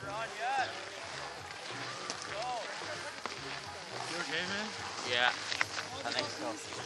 You okay, man? Yeah, I think so.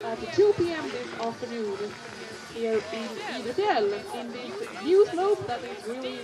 at 2 p.m. this afternoon here in Idre Fjäll, in this new slope that is really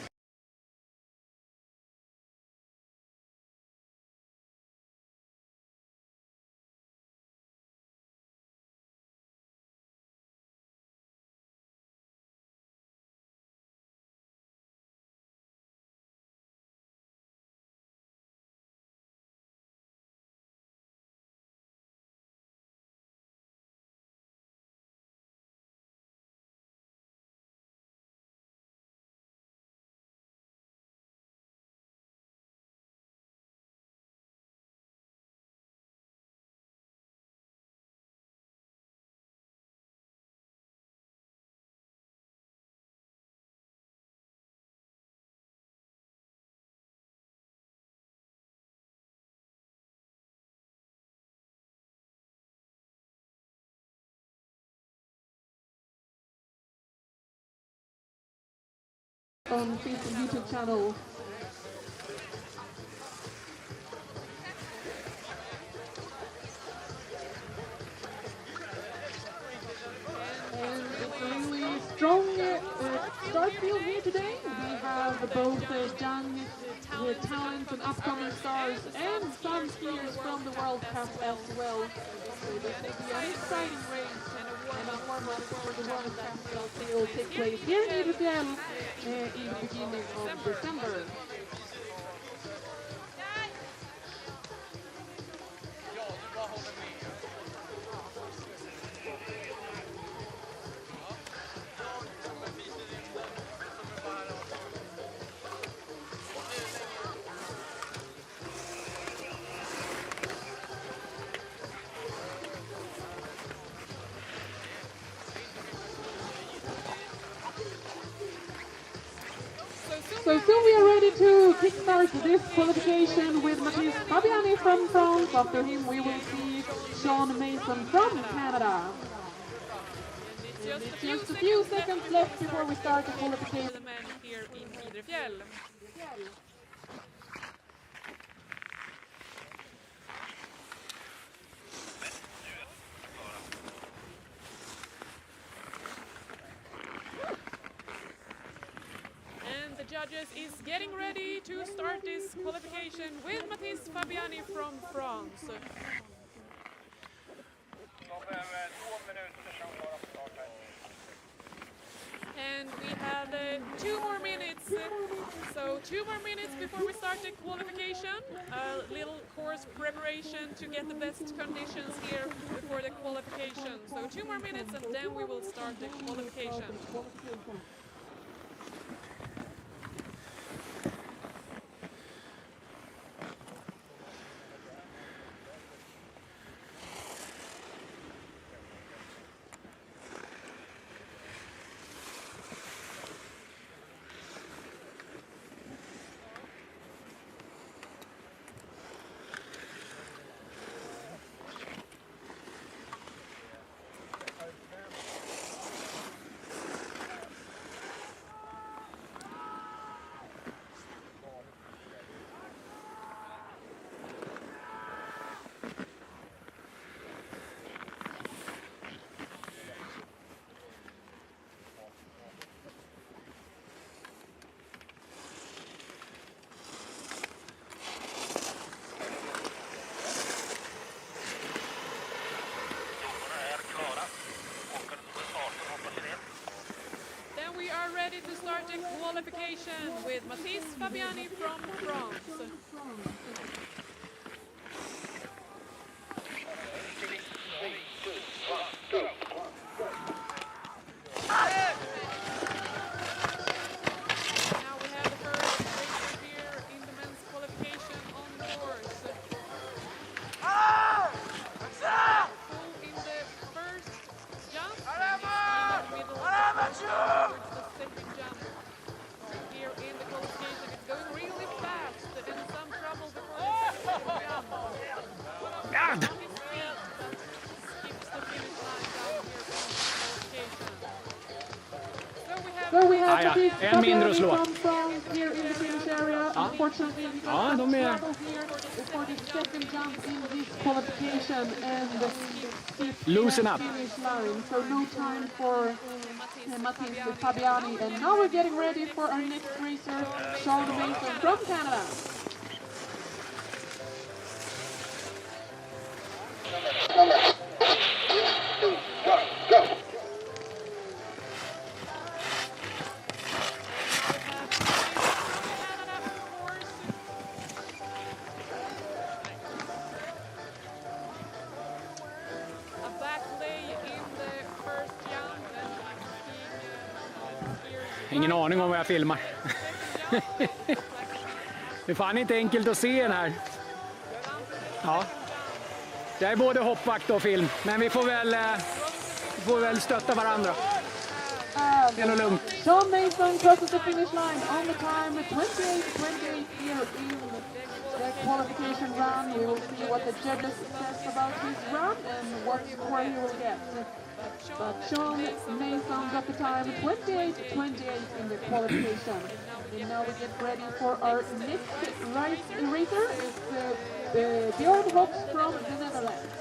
on FIS YouTube channel. And it's a really strong start field here today. We have both young talents and upcoming stars and some skiers from the World Cup as well. So this will be an exciting race and a warm-up for the World Cup that will take place here in Idre Fjäll in the beginning of December. So soon we are ready to kickstart this qualification with Mathis Fabiani from France. After him we will see Sean Mason from Canada. And it's just a few seconds left before we start the qualification. The men here in Idre Fjäll. The judges is getting ready to start this qualification with Mathis Fabiani from France. And we have 2 more minutes, so 2 more minutes before we start the qualification. A little course preparation to get the best conditions here before the qualification. So 2 more minutes and then we will start the qualification. Ready to start the qualification with Mathis Fabiani from France. Now we have the first racer here in the men's qualification on the course. Full in the first jump, in the middle towards the second jump. Here in the qualification, it's going really fast and some trouble before the second jump. On his feet, but skips the finish line down here in the qualification. So we have Mathis Fabiani from France here in the finish area. unfortunately, we got Ja, some de är- trouble here for the second jump in this qualification and Loosen up. finish line. So no time for Mathis Fabiani. And now we're getting ready for our next racer, Sean Mason from Canada. Ingen aning om vad jag filmar. Det är fan inte enkelt att se den här. Ja. Jag är både hoppvakt och film, men vi får väl stötta varandra. Det är nog lugnt. Sean Mason crosses the finish line on the time 28:28 here in the qualification run. We will see what the judges says about his run and what score he will get. But Sean Mason got the time 28:28 in the qualification. And now we get ready for our next racer. It's Björn Hops from the Netherlands.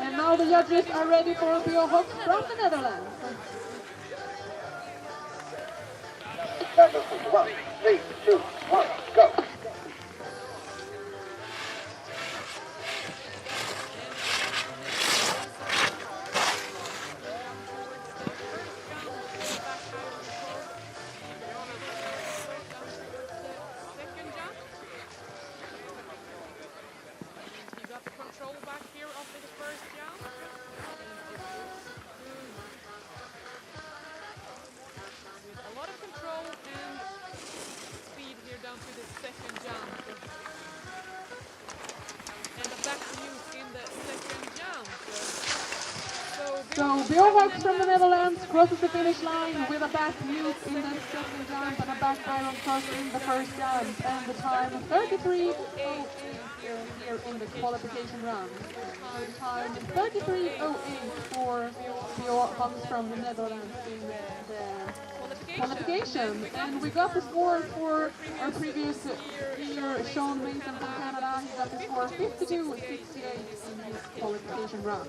And now the judges are ready for Björn Hops from the Netherlands. Number 1, 3, 2, 1, go. So Björn Hops from the Netherlands crosses the finish line with a back mute in the second jump and a back iron cross in the first jump, and the time 33:08 here in the qualification run. So the time 33:08 for Björn Hops from the Netherlands in the qualification. And we got the score for our previous skier, Sean Mason from Canada. He got the score 52:68 in his qualification run.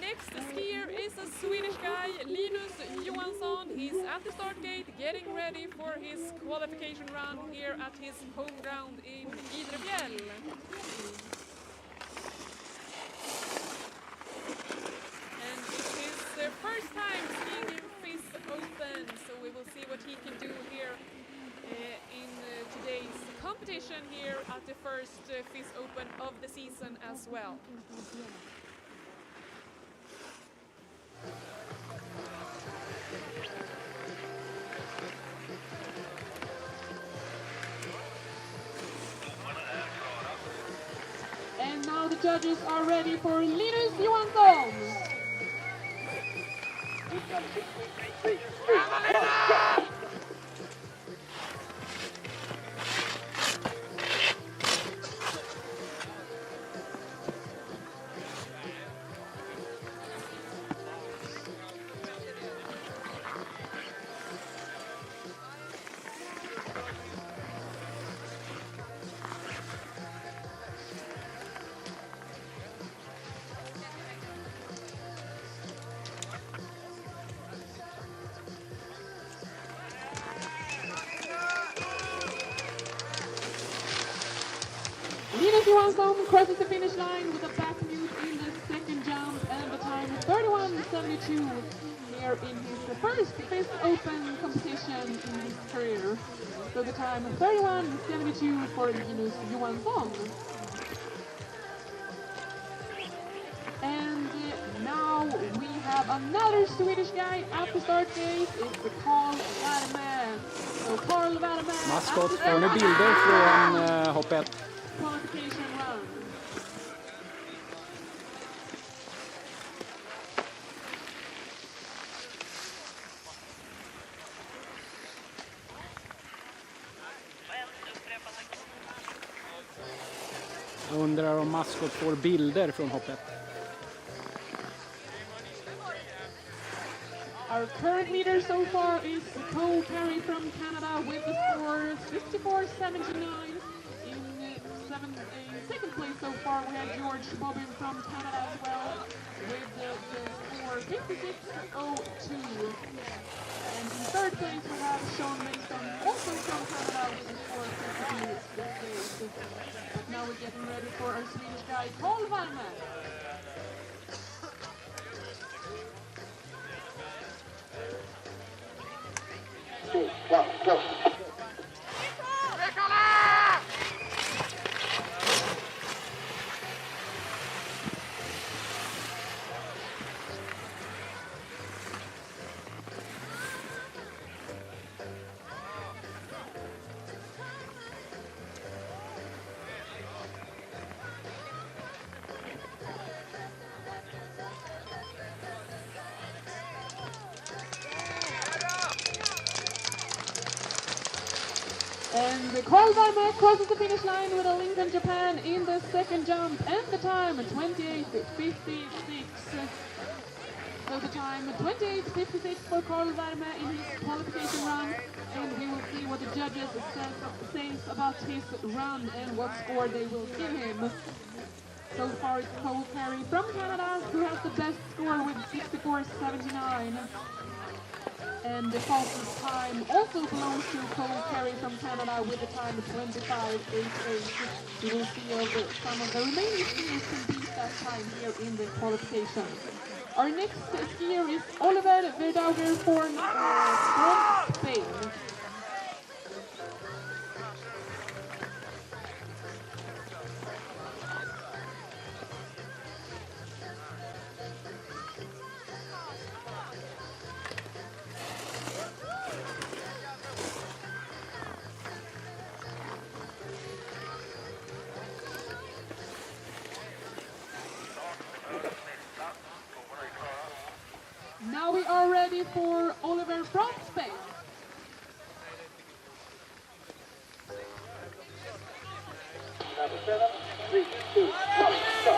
next skier is a Swedish guy, Linus Johansson. He's at the start gate getting ready for his qualification run here at his home ground in Idre Fjäll. And it's his first time skiing in FIS Open, so we will see what he can do here in today's competition here at the first FIS Open of the season as well. And now the judges are ready for Linus Johansson. Linus Johansson crosses the finish line with a back mute in the second jump and the time 31.72 here in his first FIS Open competition in his career. So the time 31.72 for Linus Johansson. And now we have another Swedish guy at the start gate. It's Carl Värme. So Carl Värme. Maskot får nu bilder från hoppet. Qualification run. Jag undrar om Maskot får bilder från hoppet. Our current leader so far is Cole Carey from Canada with the score 54.79. In second place so far we have George Bobbin from Canada as well with the score 56.02. And in third place we have Sean Mason also from Canada with the score 52.68. But now we're getting ready for our Swedish guy Carl Värme. Go. And Carl Värme crosses the finish line with a Lincoln Japan in the second jump and the time 28.56. So the time 28.56 for Carl Värme in his qualification run, and we will see what the judges say about his run and what score they will give him. So far it's Cole Carey from Canada who has the best score with 64.79. And the fastest time also belongs to Cole Carey from Canada with a time of 25.88. We will see if some of the remaining skiers can beat that time here in the qualification. Our next skier is Oliver Verdauger from Spain. Now we are ready for Oliver from Spain. Number 7, 3, 2, 1, go.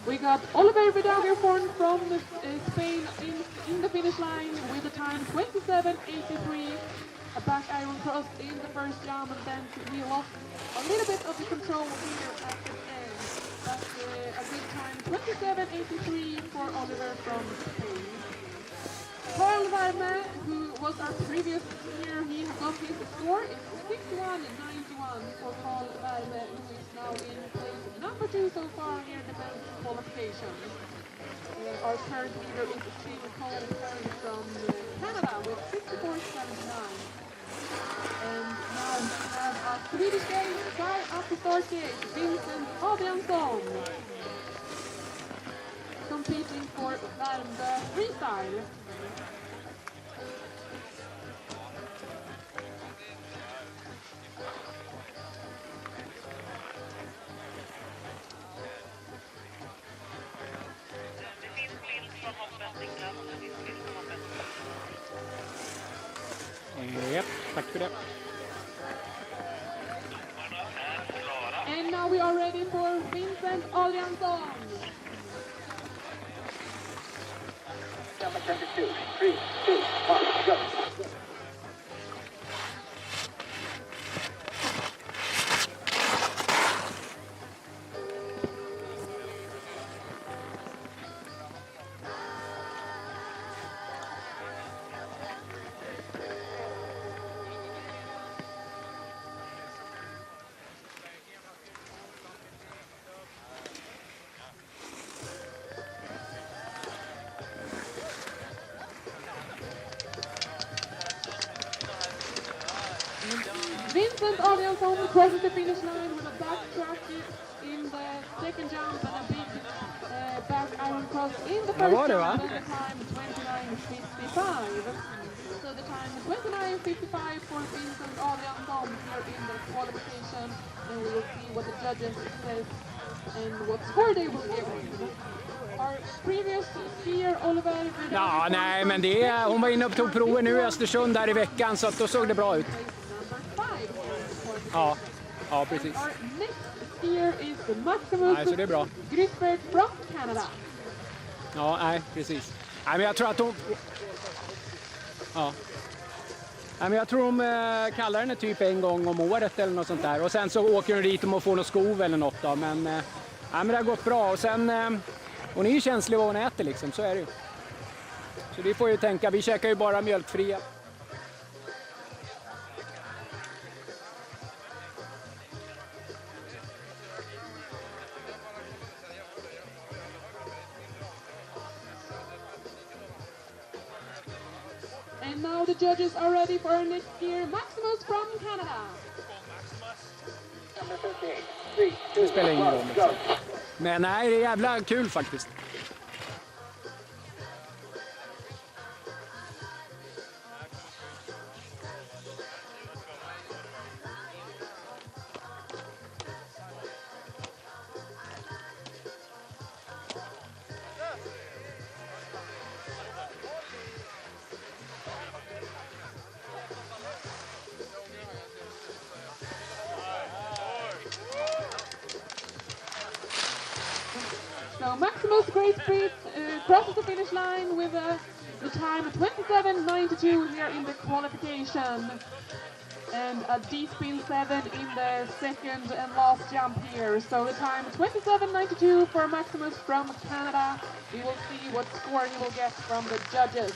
We got Oliver Vidagerforn from Spain in the finish line with the time 27.83. A back iron cross in the first jump, and then we lost a little bit of the control here at the end. But a good time, 27.83 for Oliver from Spain. Carl Varme, who was our previous skier, he got his score is 61.91 for Carl Varme, who is now in place number 2 so far here in the men's qualifications. Our current leader is Steve Cole from Canada with 64.79. And now we have a Swedish guy at the start gate, Vincent Adriansson, competing for Värmdö Freestyle. Japp, tack för det. And now we are ready for Vincent Adriansson. Number 22, 3, 2, 1, go. Vincent Adriansson crosses the finish line with a backtrack in the second jump and a big back iron cross in the first var det, jump, va? and the time 29.55. So the time 29.55 for Vincent Adriansson here in the qualification, and we will see what the judges says and what score they will give him. Our previous skier Oliver... Ja, nej, men hon var inne och tog prover nu i Östersund där i veckan, så att då såg det bra ut. Ja, precis. Our next skier is Maximus Nej, så det är bra. Grisberg from Canada. Ja, nej, precis. Nej, men jag tror att hon... Ja. Nej, men jag tror de kallar henne typ en gång om året eller något sånt där. Och sen så åker hon dit och får något skov eller något då. Men, nej, men det har gått bra. Och sen... hon är ju känslig vad hon äter liksom, så är det ju. Så det får ju tänka, vi käkar ju bara mjölkfria. And now the judges are ready for our next skier, Maximus from Canada. Number 58, 3, 2, Det spelar ingen 1, roll. go. Men nej, det är jävla kul faktiskt. So Maximus Grisberg crosses the finish line with the time 27.92 here in the qualification. And a D-spin 7 in the second and last jump here. So the time 27.92 for Maximus from Canada. We will see what score he will get from the judges.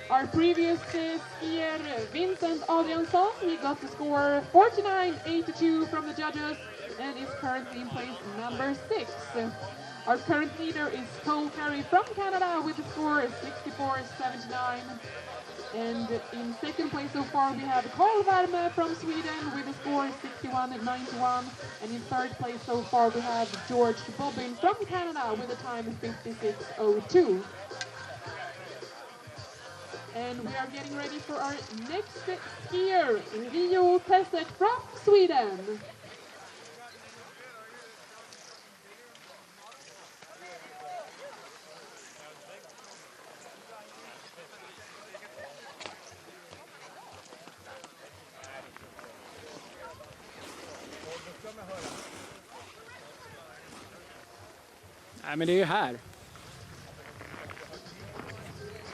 Our previous skier, Vincent Adriansson, he got the score 49.82 from the judges and is currently in place number 6. Our current leader is Cole Carey from Canada with the score 64.79. And in second place so far we have Carl Varme from Sweden with a score 61.91. And in third place so far we have George Bobbin from Canada with a time 56.02. And we are getting ready for our next skier, Rio Pesek from Sweden. Nej, men det är ju här.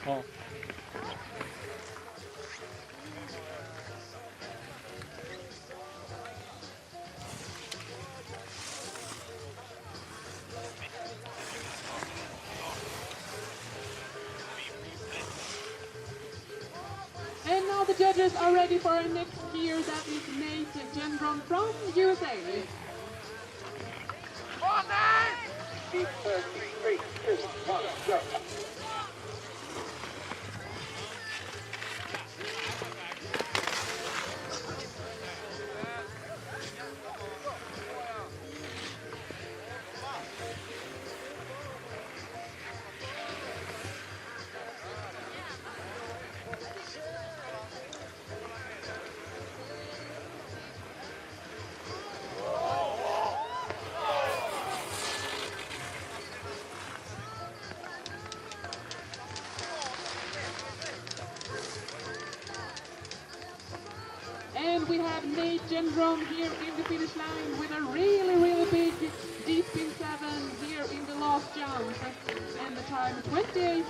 Ja. And now the judges are ready for our next skier, that is Nate Gendron from USA. Deep 30, 3, 2, 1, go. And we have Nate Gendron here in the finish line with a really big deep spin 7 here in the last jump. And the time 28:27.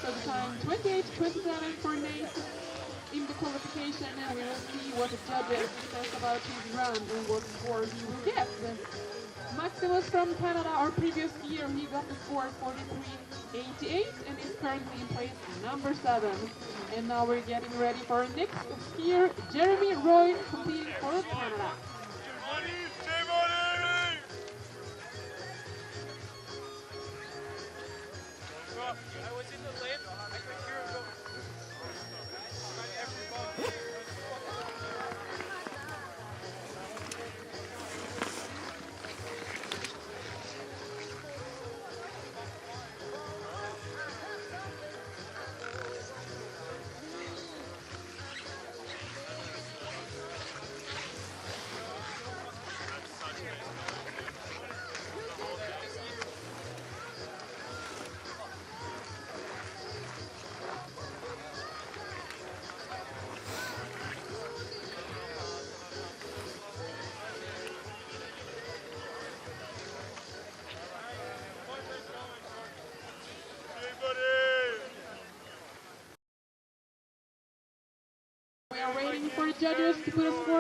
So the time 28:27 for Nate in the qualification, and we will see what the judges says about his run and what score he will get. Maximus from Canada, our previous skier, he got the score 43.88 and is currently in place number 7. And now we're getting ready for our next skier, Jeremy Roy, competing for Canada. I was in the lift. I could hear him go. We are waiting for the judges to put a score.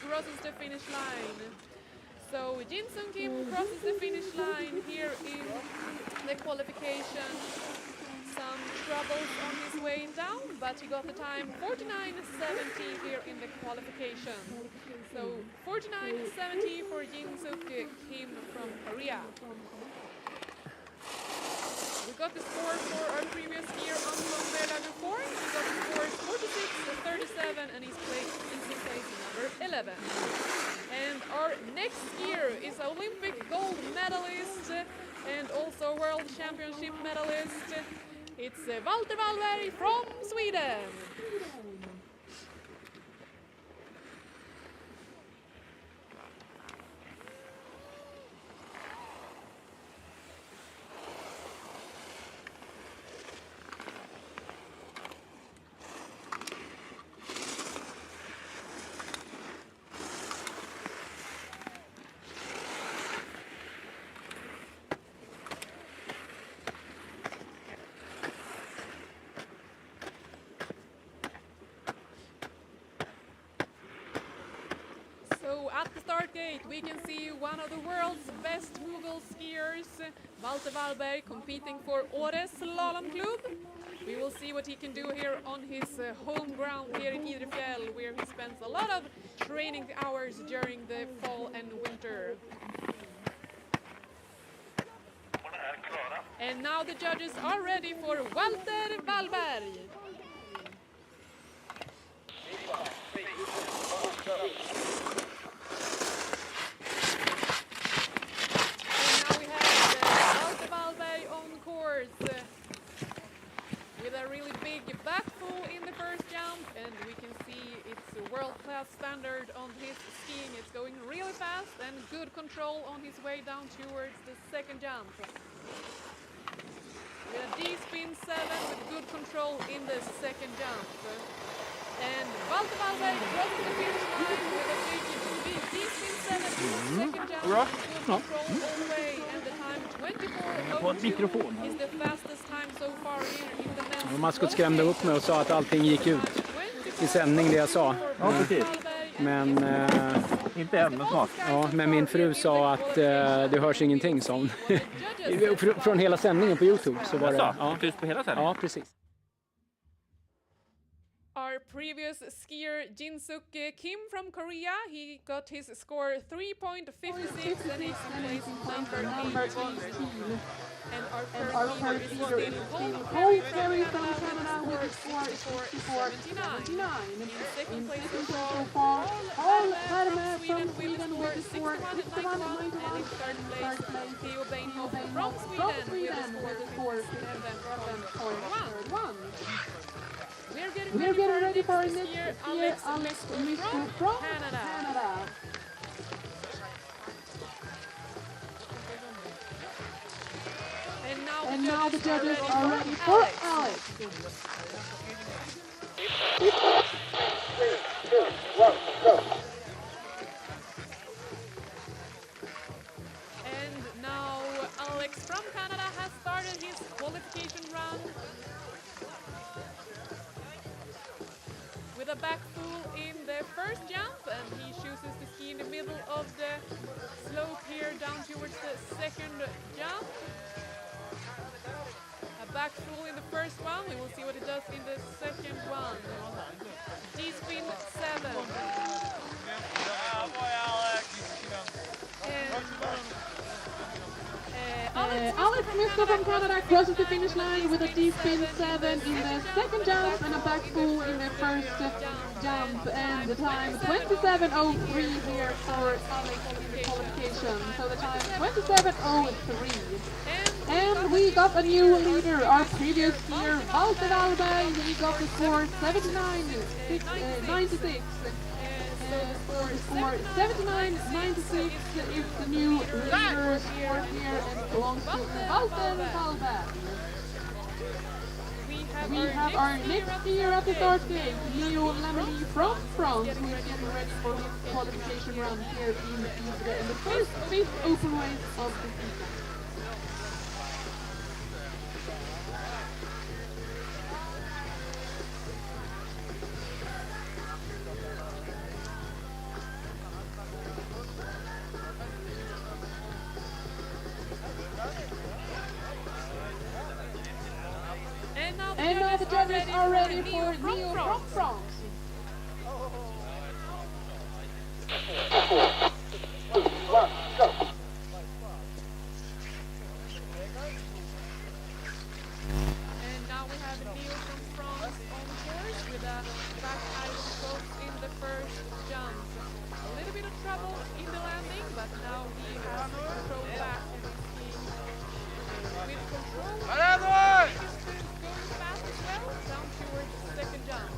crosses the finish line. So Jin-Sung Kim crosses the finish line here in the qualification. Some troubles on his way down, but he got the time 49.70 here in the qualification. So 49.70 for Jin-Sung Kim from Korea. We got the score for our previous skier on Longbear level 4. We got the score 46.37 and he's in place number 11. And our next skier is Olympic gold medalist and also World Championship medalist. It's Walter Wallberg from Sweden. At the start gate, we can see one of the world's best Mogul skiers, Walter Wallberg, competing for Åre Slalom Club. We will see what he can do here on his home ground here in Idre Fjäll, where he spends a lot of training hours during the fall and winter. And now the judges are ready for Walter Wallberg. With a really big back full in the first jump, and we can see it's a world-class standard on his skiing. It's going really fast and good control on his way down towards the second jump. With a D-spin 7 with good control in the second jump. And Walter Wallberg crosses the finish line with a big D-spin 7 in the second jump. Good control all the way, and the time 24.02 is the fastest time so far here in the men's. Maskot skrämde upp mig och sa att allting gick ut i sändning, det jag sa. Ja, precis. Men, inte än, men snart. ja, men min fru sa att det hörs ingenting, sa hon. Från hela sändningen på YouTube så var det. Ja, På hela sändningen? ja, precis. Our previous skier Jin-Sung Kim from Korea, he got his score 3.56 and he's in place number 18. And our third skier is still Cold Ferry from Canada with a score 64.79. In second place so far, Paul Herme from Sweden with a score 61.91. And in third place, Theo Bainhoff from Sweden with a score 7.41. We're getting ready for our next year, Alex Mister from Canada. And now the judges are ready for Alex. 3, 2, 1, go. And now Alex from Canada has started his qualification run. With a back full in the first jump, and he chooses to ski in the middle of the slope here down towards the second jump. A back full in the first one, we will see what he does in the second one. D-spin 7. Alex Mister from Canada crosses the finish line with a D-spin 7 in the second jump and a back full in the first jump, and the time 27.03 here for Alex qualification. So the time 27.03. And we got a new leader, our previous skier Walter Wallberg. He got the score 79.96. So the score 79.96 is the new leader score here, and it belongs to Walter Wallberg. We have our next skier at the start gate, Leo Lamely from France, who is getting ready for his qualification run here in the first FIS Open race of the season. judges are ready for Neo from France. 2, 1, go. And now we have Neo from France on course with a back iron stroke in the first jump. A little bit of trouble in the landing, but now he has control back and is skiing with control. Going fast as well, down towards the second jump.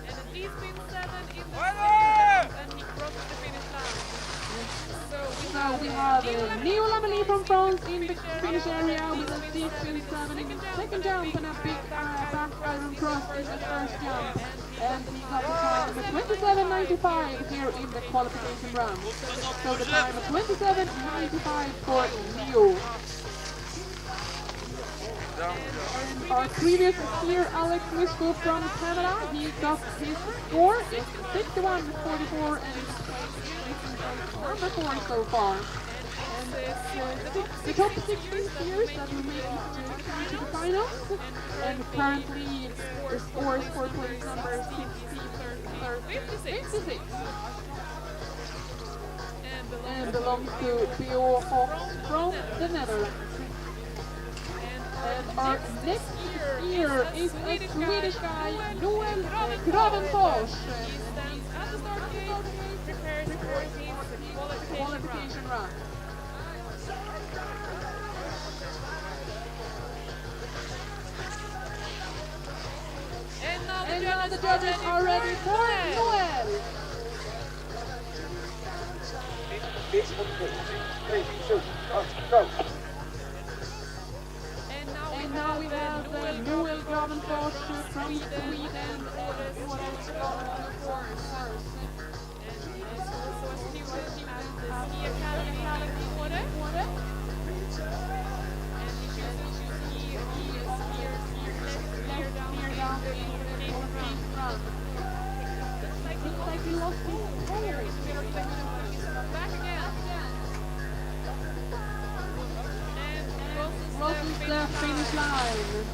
And a D-spin 7 in the second jump, and he crosses the finish line. So we have Neo Lamely from France in the finish area with a D-spin 7 in the second jump and a big back iron cross in the first jump. And he got the time of 27.95 here in the qualification round. So the time of 27.95 for Neo. And our previous skier Alex Misko from Canada, he got his score is 61.44 and is number 4 so far. And the top 16 skiers that will make it to the finals. And currently the scores for place number 56. And belongs to Theo Hawks from the Netherlands. And our next skier is a Swedish guy, Noel Gravenfors. Stands at the start gate, prepares for his qualification run. And now the judges are ready for Noel. 3, 2, 1, go. And now we have Noel Gravenfors from Sweden. first. And he is also a student at the Ski Academy in Åre. And he chooses to ski next year down in the run. Looks like he lost his tire. Back again. And Crosses the finish line.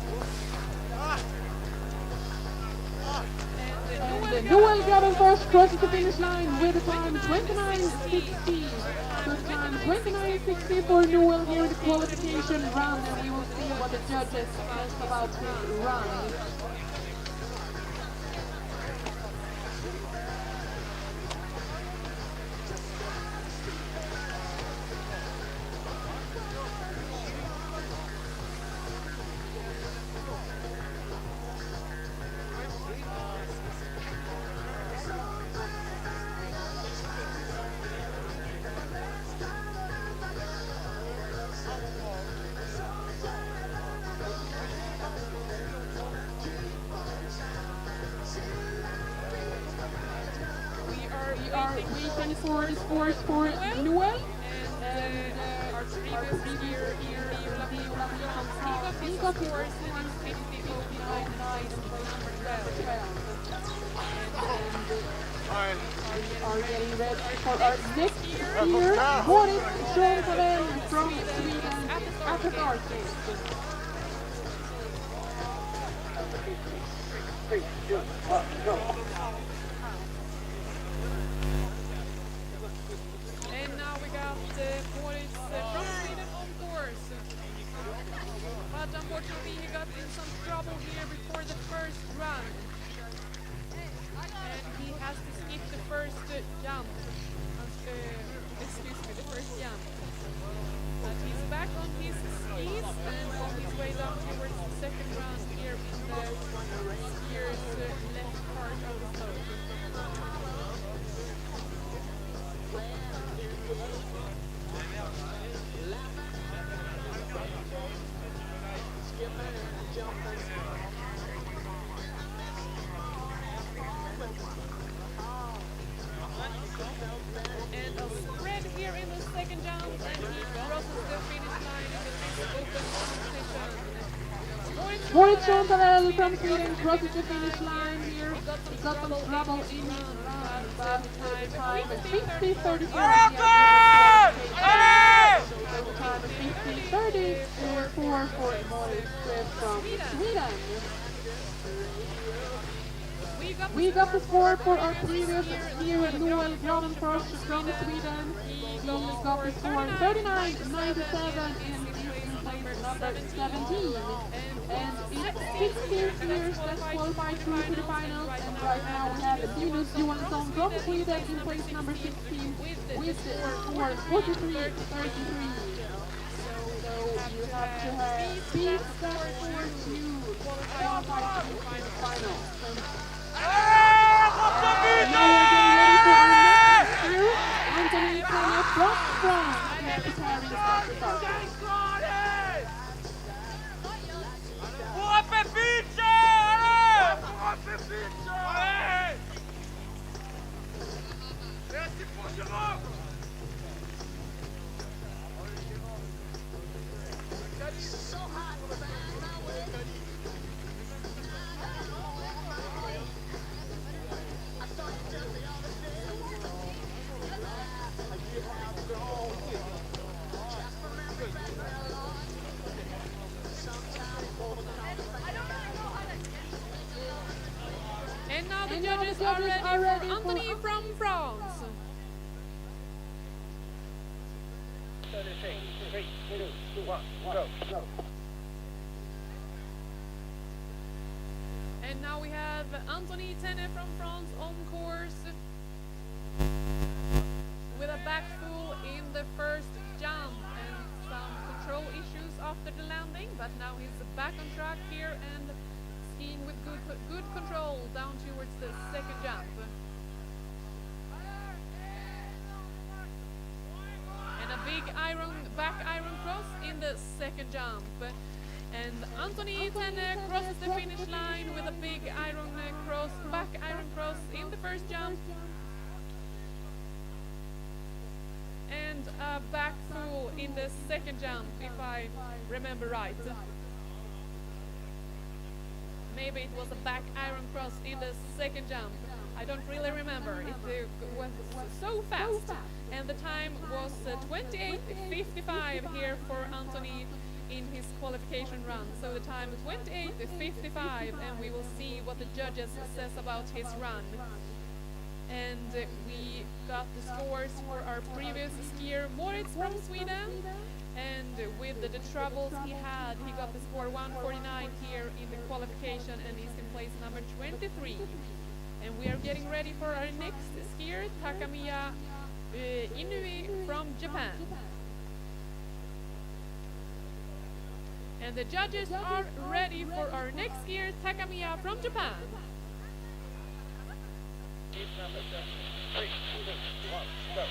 And Noel Gravenfors crosses the finish line with a time 29.60. Good time 29.60 for Noel here in the qualification run, and we will see what the judges say about his run. Waiting for the scores for Noel. And our previous year here, he got his scores in 50.09 for number 12. Are getting ready for our next skier, Nordic Combined from Sweden at the start gate. 3, 2, 1, go. And now we got Boris from Sweden on course. But unfortunately he got in some trouble here before the first run. And he has to skip the first jump. Excuse me, the first jump. But he's back on his skis and on his way down towards the second run here in the skier's left part of the slope. And a spread here in the second jump, and he crosses the finish line in the FIS Open competition. Moritz Jontanel from Sweden crosses the finish line here. He got some trouble in his run, but the time is 50.34. So the time is 15:30 for Nordic from Sweden. We got the score for our previous skier Noel Gravenfors from Sweden. He got the score 39.97 and is in place number 17. And it's 16 skiers that qualified through to the finals, and right now we have Linus Johansson from Sweden in place number 16 with the score 43.33. So you have to beat that score to qualify through to the finals. Now we're getting ready for our next crew. Anthony Tanner from France is preparing for the start. And now the judges are ready for Anthony from France. 36, 3, 2, 1, go. And now we have Anthony Tenne from France on course with a back full in the first jump and some control issues after the landing, but now he's back on track here and skiing with good control down towards the second jump. And a big back iron cross in the second jump. And Anthony Tenne crosses the finish line with a big back iron cross in the first jump. And a back full in the second jump, if I remember right. Maybe it was a back iron cross in the second jump. I don't really remember. It was so fast. And the time was 28.55 here for Anthony in his qualification run. So the time is 28.55, and we will see what the judges says about his run. And we got the scores for our previous skier Moritz from Sweden. And with the troubles he had, he got the score 149 here in the qualification and is in place number 23. And we are getting ready for our next skier, Takamiya Inui from Japan. And the judges are ready for our next skier, Takamiya from Japan. Number 7, 3, 2, 1, go.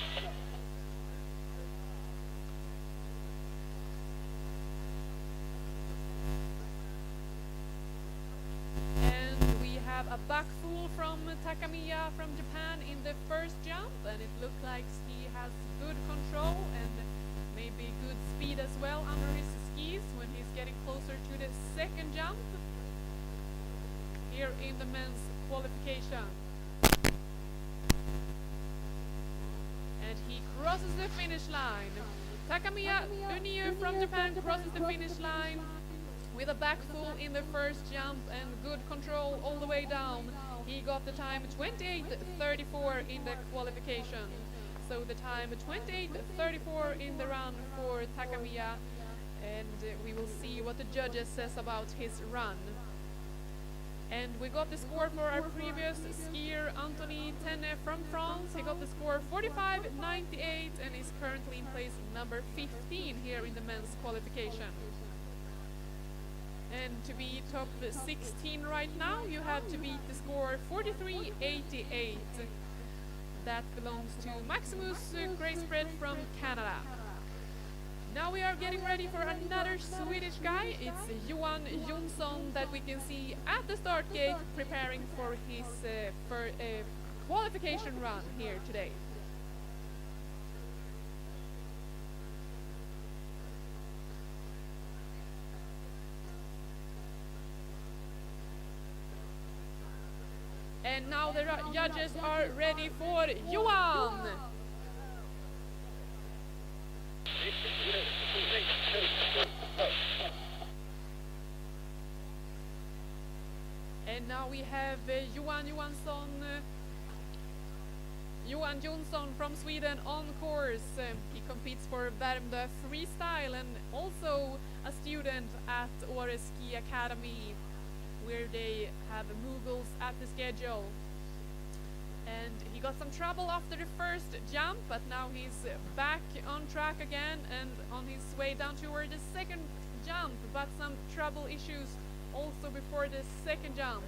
A back full from Takamiya from Japan in the first jump, and it looked like he has good control and maybe good speed as well under his skis when he's getting closer to the second jump here in the men's qualification. And he crosses the finish line. Takamiya Uniu from Japan crosses the finish line with a back full in the first jump and good control all the way down. He got the time 28.34 in the qualification. So the time 28.34 in the run for Takamiya, and we will see what the judges says about his run. And we got the score for our previous skier Anthony Tenne from France. He got the score 45.98 and is currently in place number 15 here in the men's qualification. And to be top 16 right now, you have to beat the score 43.88. That belongs to Maximus Grayspread from Canada. Now we are getting ready for another Swedish guy. It's Johan Jonsson that we can see at the start gate preparing for his qualification run here today. And now the judges are ready for Johan. And now we have Johan Jonsson from Sweden on course. He competes for Värmdö Freestyle and also a student at Åre Ski Academy, where they have Moguls at the schedule. And he got some trouble after the first jump, but now he's back on track again and on his way down toward the second jump, but some trouble issues also before the second jump.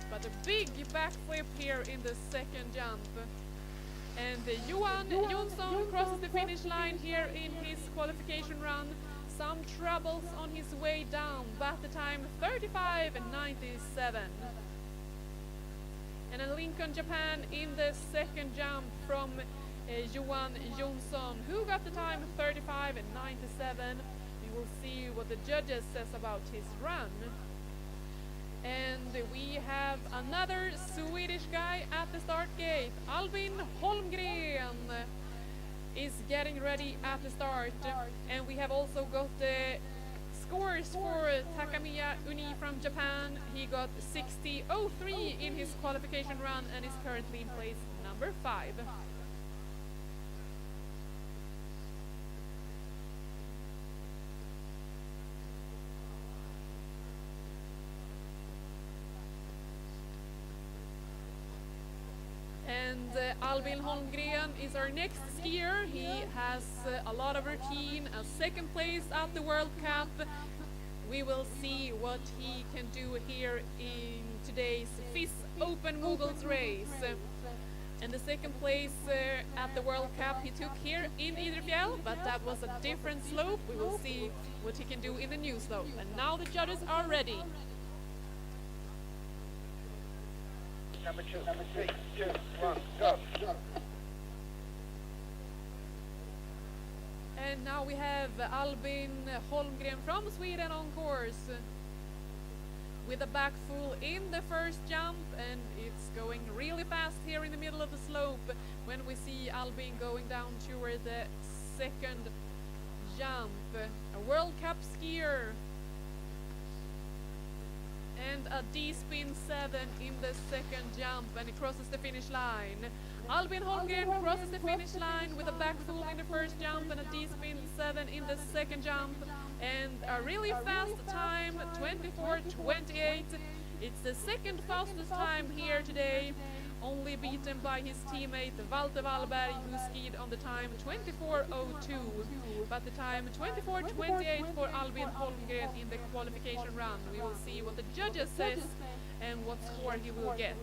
But a big backflip here in the second jump. And Johan Jonsson crosses the finish line here in his qualification run. Some troubles on his way down, but the time 35:97. And a Lincoln, Japan in the second jump from Johan Jonsson, who got the time 35:97. We will see what the judges says about his run. And we have another Swedish guy at the start gate. Albin Holmgren is getting ready at the start. And we have also got the scores for Takamiya Uni from Japan. He got 60.03 in his qualification run and is currently in place number 5. And Albin Holmgren is our next skier. He has a lot of routine, a second place at the World Cup. We will see what he can do here in today's FIS Open Moguls race. And the second place at the World Cup he took here in Idre Fjäll, but that was a different slope. We will see what he can do in the new slope. And now the judges are ready. Number 2, 3, 2, 1, go. And now we have Albin Holmgren from Sweden on course with a back full in the first jump, and it's going really fast here in the middle of the slope when we see Albin going down toward the second jump. A World Cup skier. And a D-spin 7 in the second jump, and he crosses the finish line. Albin Holmgren crosses the finish line with a back full in the first jump and a D-spin 7 in the second jump. And a really fast time, 24:28. It's the second fastest time here today, only beaten by his teammate Walter Wallberg, who skied on the time 24:02. But the time 24:28 for Albin Holmgren in the qualification run. We will see what the judges says and what score he will get.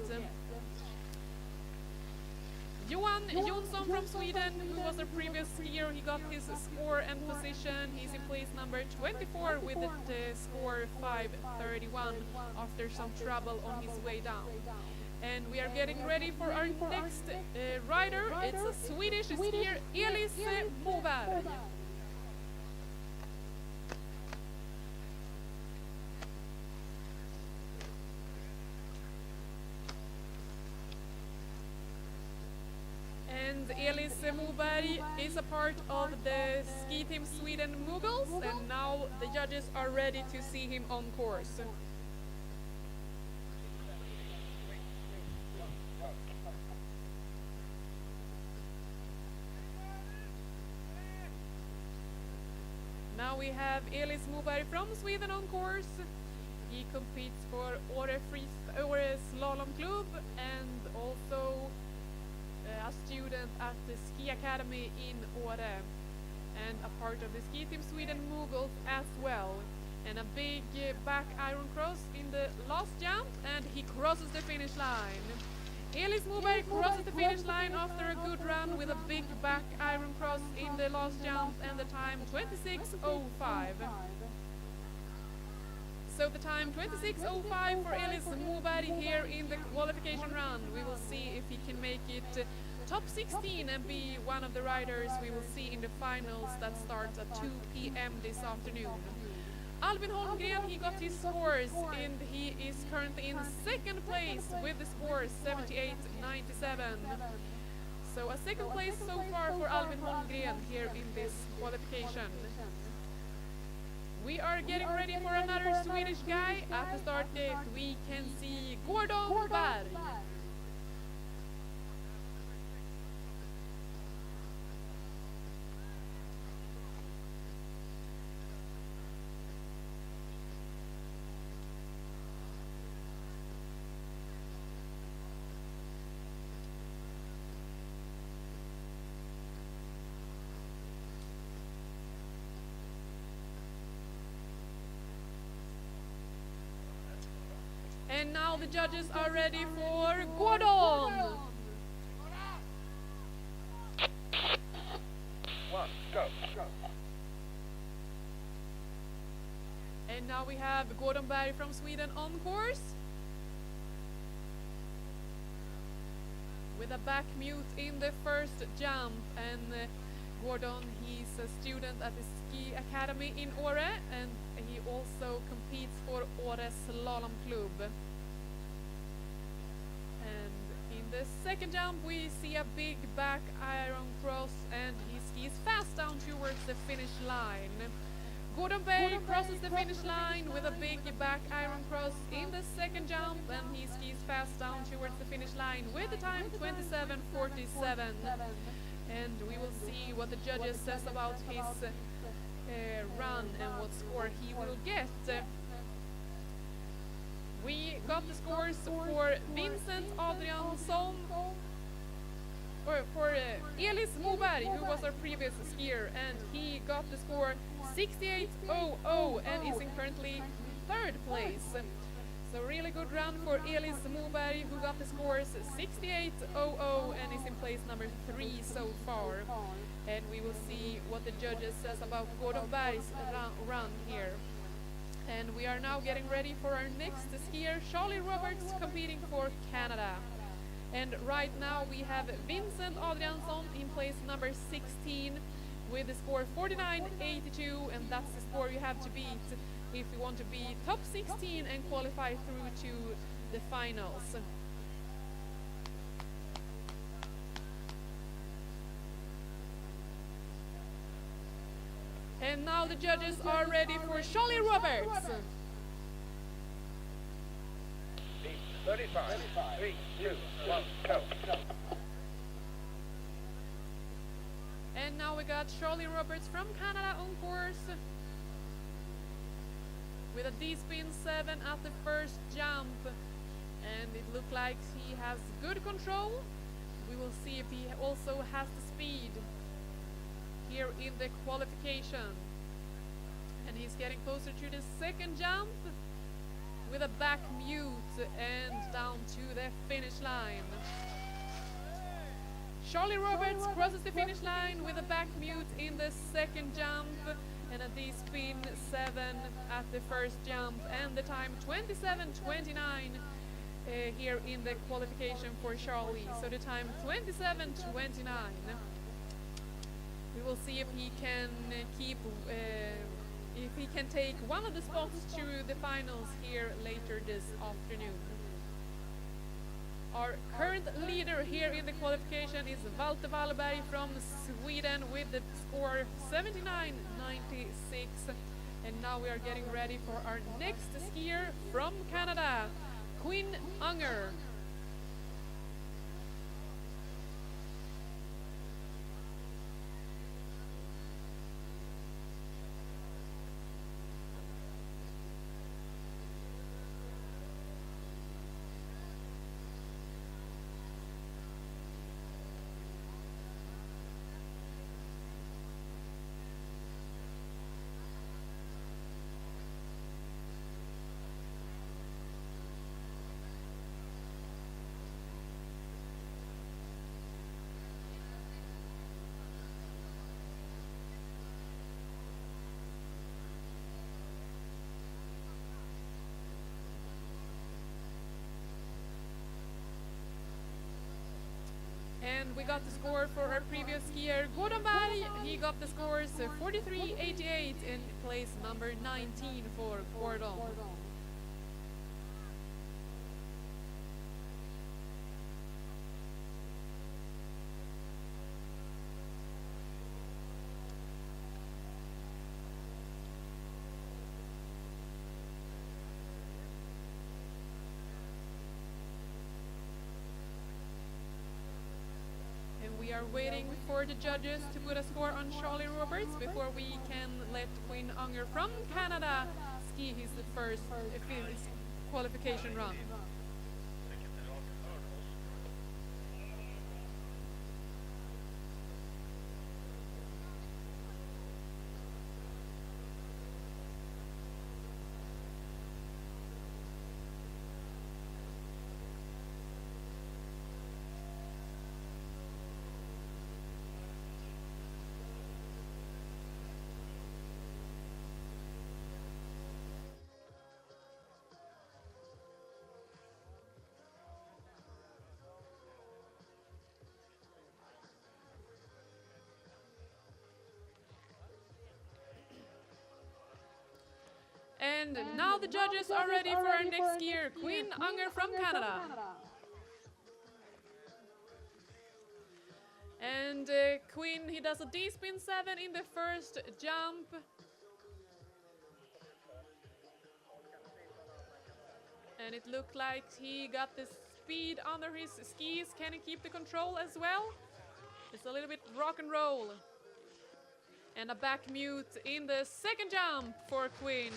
Johan Jonsson from Sweden, who was a previous skier, he got his score and position. He's in place number 24 with the score 5:31 after some trouble on his way down. And we are getting ready for our next rider. It's a Swedish skier, Elis Moberg. And Elis Moberg is a part of the ski team Sweden Moguls, and now the judges are ready to see him on course. Now we have Elis Moberg from Sweden on course. He competes for Åre Slalom Club and also a student at the Ski Academy in Åre, and a part of the ski team Sweden Moguls as well. And a big back iron cross in the last jump, and he crosses the finish line. Elis Moberg crosses the finish line after a good run with a big back iron cross in the last jump, and the time 26:05. So the time 26:05 for Elis Moberg here in the qualification run. We will see if he can make it top 16 and be one of the riders we will see in the finals that starts at 2 p.m. this afternoon. Albin Holmgren, he got his scores and he is currently in second place with the score 78.97. So a second place so far for Albin Holmgren here in this qualification. We are getting ready for another Swedish guy. At the start gate we can see Gordon Berg. And now the judges are ready for Gordon. 1, go. And now we have Gordon Berg from Sweden on course. With a back mute in the first jump. And Gordon, he's a student at the Ski Academy in Åre. And he also competes for Åre Slalom Club. And in the second jump we see a big back iron cross and he skis fast down towards the finish line. Gordon Berg crosses the finish line with a big back iron cross in the second jump and he skis fast down towards the finish line with the time 27:47. And we will see what the judges says about his run and what score he will get. We got the scores for Vincent Adriansson, or for Elis Moberg, who was our previous skier, and he got the score 68.00 and is in currently third place. So really good run for Elis Moberg, who got the scores 68.00 and is in place number 3 so far. And we will see what the judges says about Gordon Berg's run here. And we are now getting ready for our next skier, Charlie Roberts, competing for Canada. And right now we have Vincent Adriansson in place number 16 with the score 49.82, and that's the score you have to beat if you want to be top 16 and qualify through to the finals. And now the judges are ready for Charlie Roberts. 35, 3, 2, 1, go. And now we got Charlie Roberts from Canada on course with a D-spin 7 at the first jump. And it looks like he has good control. We will see if he also has the speed here in the qualification. And he's getting closer to the second jump with a back mute and down to the finish line. Charlie Roberts crosses the finish line with a back mute in the second jump and a D-spin 7 at the first jump, and the time 27:29 here in the qualification for Charlie. So the time 27:29. We will see if he can keep, if he can take one of the spots to the finals here later this afternoon. Our current leader here in the qualification is Walter Wallberg from Sweden with the score 79.96. And now we are getting ready for our next skier from Canada, Quinn Unger. And we got the score for our previous skier, Gordon Berg. He got the scores 43.88 in place number 19 for Gordon. are waiting for the judges to put a score on Charlie Roberts before we can let Quinn Unger from Canada ski his first FIS qualification run. And now the judges are ready for our next skier, Quinn Unger from Canada. And Quinn, he does a D-spin 7 in the first jump. And it looked like he got the speed under his skis. Can he keep the control as well? It's a little bit rock and roll. And a back mute in the second jump for Quinn.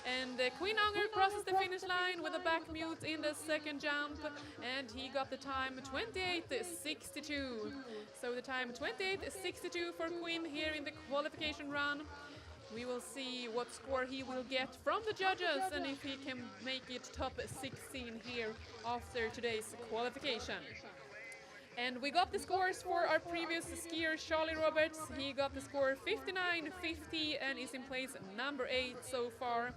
And Quinn Unger crosses the finish line with a back mute in the second jump, and he got the time 28.62. So the time 28.62 for Quinn here in the qualification run. We will see what score he will get from the judges and if he can make it top 16 here after today's qualification. And we got the scores for our previous skier, Charlie Roberts. He got the score 59.50 and is in place number 8 so far.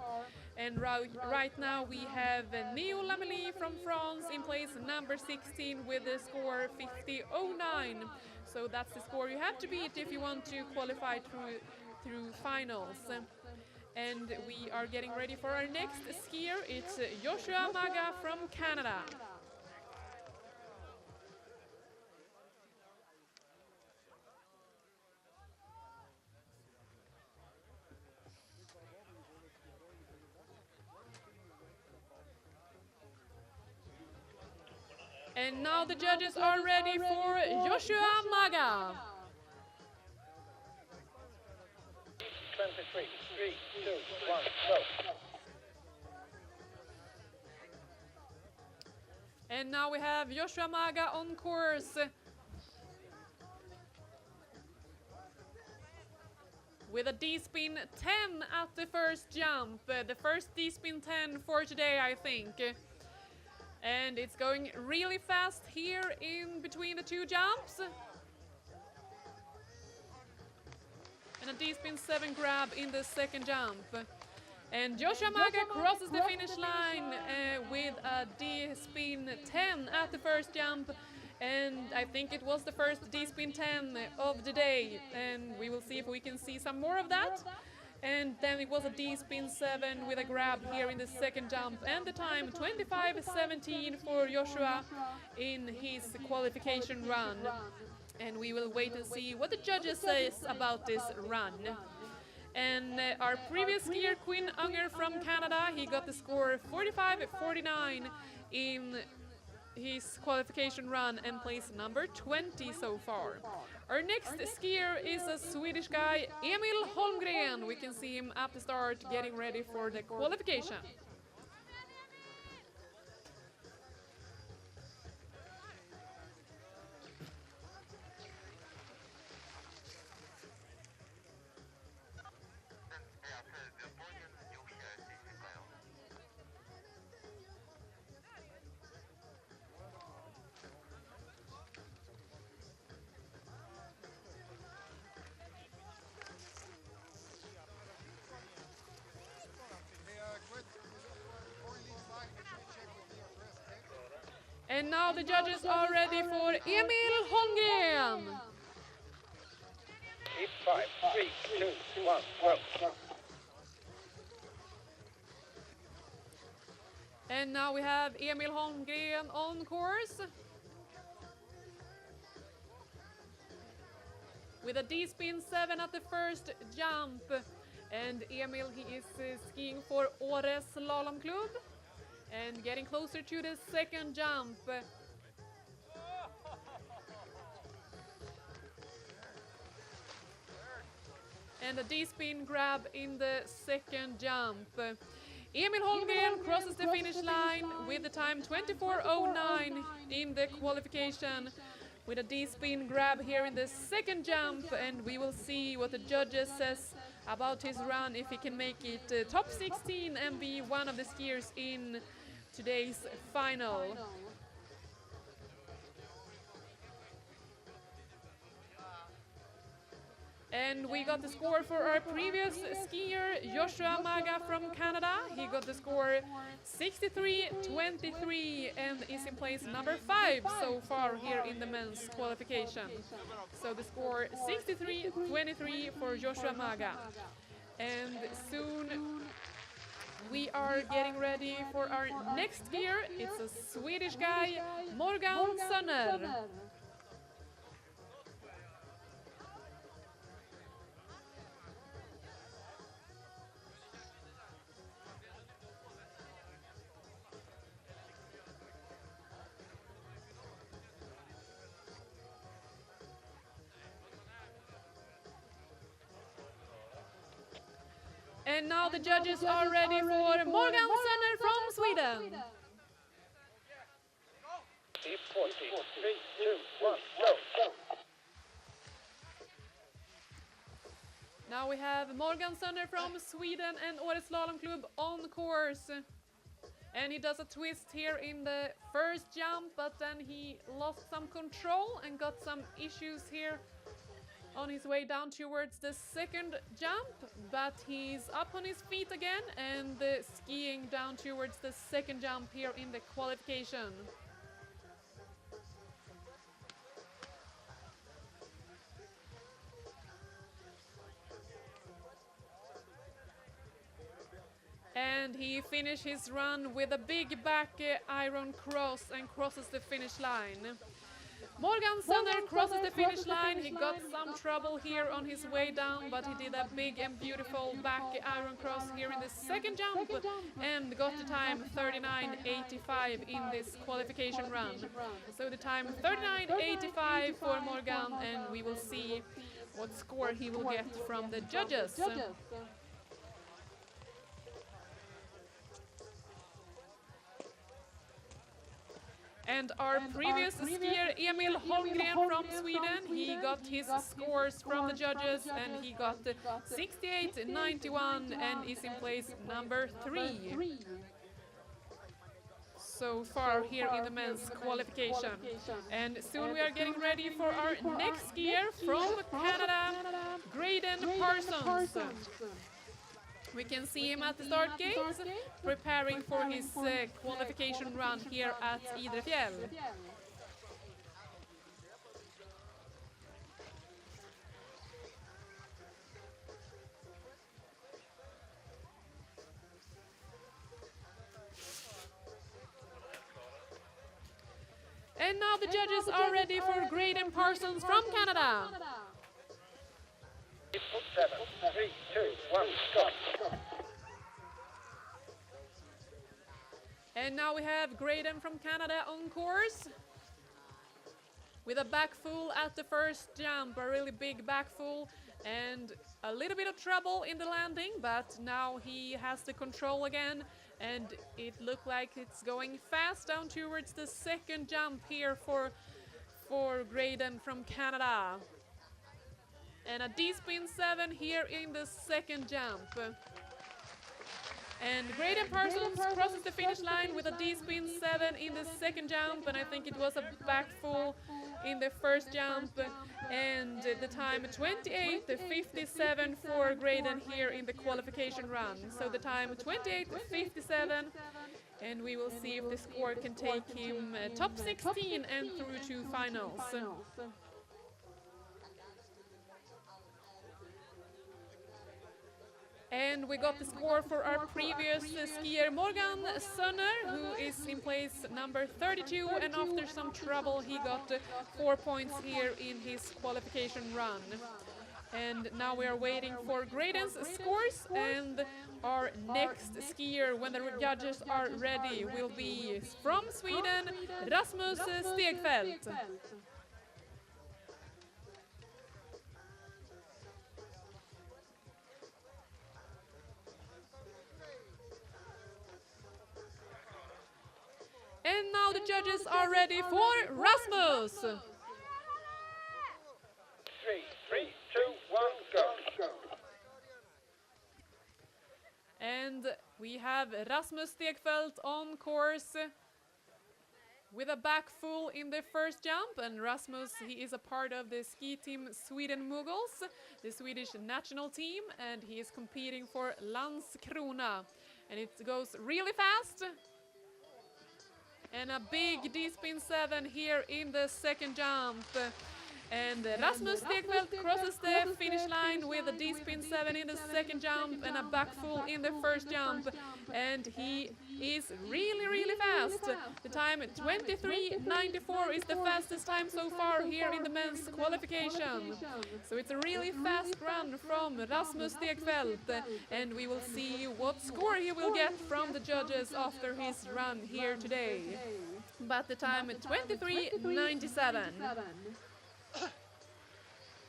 And right now we have Neo Lamelli from France in place number 16 with the score 50.09. So that's the score you have to beat if you want to qualify through finals. And we are getting ready for our next skier. It's Joshua Maga from Canada. And now the judges are ready for Joshua Maga. 23, 3, 2, 1, go. And now we have Joshua Maga on course. With a D-spin 10 at the first jump. The first D-spin 10 for today, I think. And it's going really fast here in between the two jumps. And a D-spin 7 grab in the second jump. And Joshua Maga crosses the finish line with a D-spin 10 at the first jump. And I think it was the first D-spin 10 of the day. And we will see if we can see some more of that. And then it was a D-spin 7 with a grab here in the second jump. And the time 25.17 for Joshua in his qualification run. And we will wait and see what the judges say about this run. And our previous skier, Quinn Unger from Canada, he got the score 45.49 in his qualification run and placed number 20 so far. Our next skier is a Swedish guy, Emil Holmgren. We can see him at the start getting ready for the qualification. And now the judges are ready for Emil Holmgren. 5, 3, 2, 1, go. And now we have Emil Holmgren on course. With a D-spin 7 at the first jump. And Emil, he is skiing for Åre Slalom Club. And getting closer to the second jump. and a D-spin grab in the second jump. Emil Holmgren crosses the finish line with the time 24:09 in the qualification with a D-spin grab here in the second jump, and we will see what the judges says about his run, if he can make it top 16 and be one of the skiers in today's final. And we got the score for our previous skier, Joshua Maga from Canada. He got the score 63-23 and is in place number 5 so far here in the men's qualification. So the score 63-23 for Joshua Maga. And soon we are getting ready for our next skier. It's a Swedish guy, Morgan Sönner. And now the judges are ready for Morgan Sönner from Sweden. Deep 40, 3, 2, 1, go. Now we have Morgan Sönner from Sweden and Årets Slalom Club on course. And he does a twist here in the first jump, but then he lost some control and got some issues here on his way down towards the second jump, but he's up on his feet again and skiing down towards the second jump here in the qualification. And he finished his run with a big back iron cross and crosses the finish line. Morgan Sönner crosses the finish line. He got some trouble here on his way down, but he did a big and beautiful back iron cross here in the second jump and got the time 39:85 in this qualification run. So the time 39:85 for Morgan, and we will see what score he will get from the judges. And our previous skier, Emil Holmgren from Sweden, he got his scores from the judges and he got 68-91 and is in place number 3 so far here in the men's qualification. And soon we are getting ready for our next skier from Canada, Graydon Parsons. We can see him at the start gate, preparing for his qualification run here at Idre Fjäll. And now the judges are ready for Graydon Parsons from Canada. 7, 3, 2, 1, go. And now we have Graydon from Canada on course with a back full at the first jump, a really big back full and a little bit of trouble in the landing, but now he has the control again and it looked like it's going fast down towards the second jump here for Graydon from Canada. And a D-spin 7 here in the second jump. And Graydon Parsons crosses the finish line with a D-spin 7 in the second jump, and I think it was a back full in the first jump, and the time 28:57 for Graydon here in the qualification run. So the time 28:57, and we will see if the score can take him top 16 and through to finals. And we got the score for our previous skier Morgan Sönner, who is in place number 32, and after some trouble he got 4 points here in his qualification run. And now we are waiting for Graydon's scores, and our next skier, when the judges are ready, will be from Sweden, Rasmus Stegfeldt. And now the judges are ready for Rasmus. 3, 3, 2, 1, go. And we have Rasmus Stegfeldt on course with a back full in the first jump. And Rasmus, he is a part of the ski team Sweden Moguls, the Swedish national team, and he is competing for Landskrona. And it goes really fast. And a big D-spin 7 here in the second jump. And Rasmus Stegfeldt crosses the finish line with a D-spin 7 in the second jump and a back full in the first jump. And he is really fast. The time 23:94 is the fastest time so far here in the men's qualification. So it's a really fast run from Rasmus Stegfeldt, and we will see what score he will get from the judges after his run here today. But the time 23:97.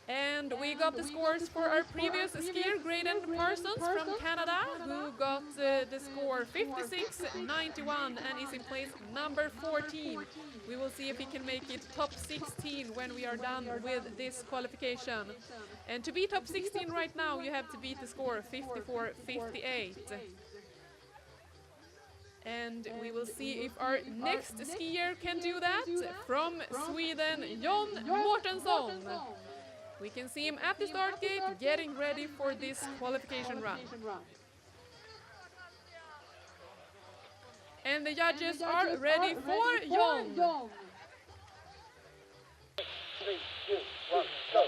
And we got the scores for our previous skier, Graydon Parsons from Canada, who got the score 56.91 and is in place number 14. We will see if he can make it top 16 when we are done with this qualification. And to be top 16 right now, you have to beat the score 54.58. And we will see if our next skier can do that. From Sweden, John Mårtensson. We can see him at the start gate getting ready for this qualification run. And the judges are ready for John. 3, 2, 1, go.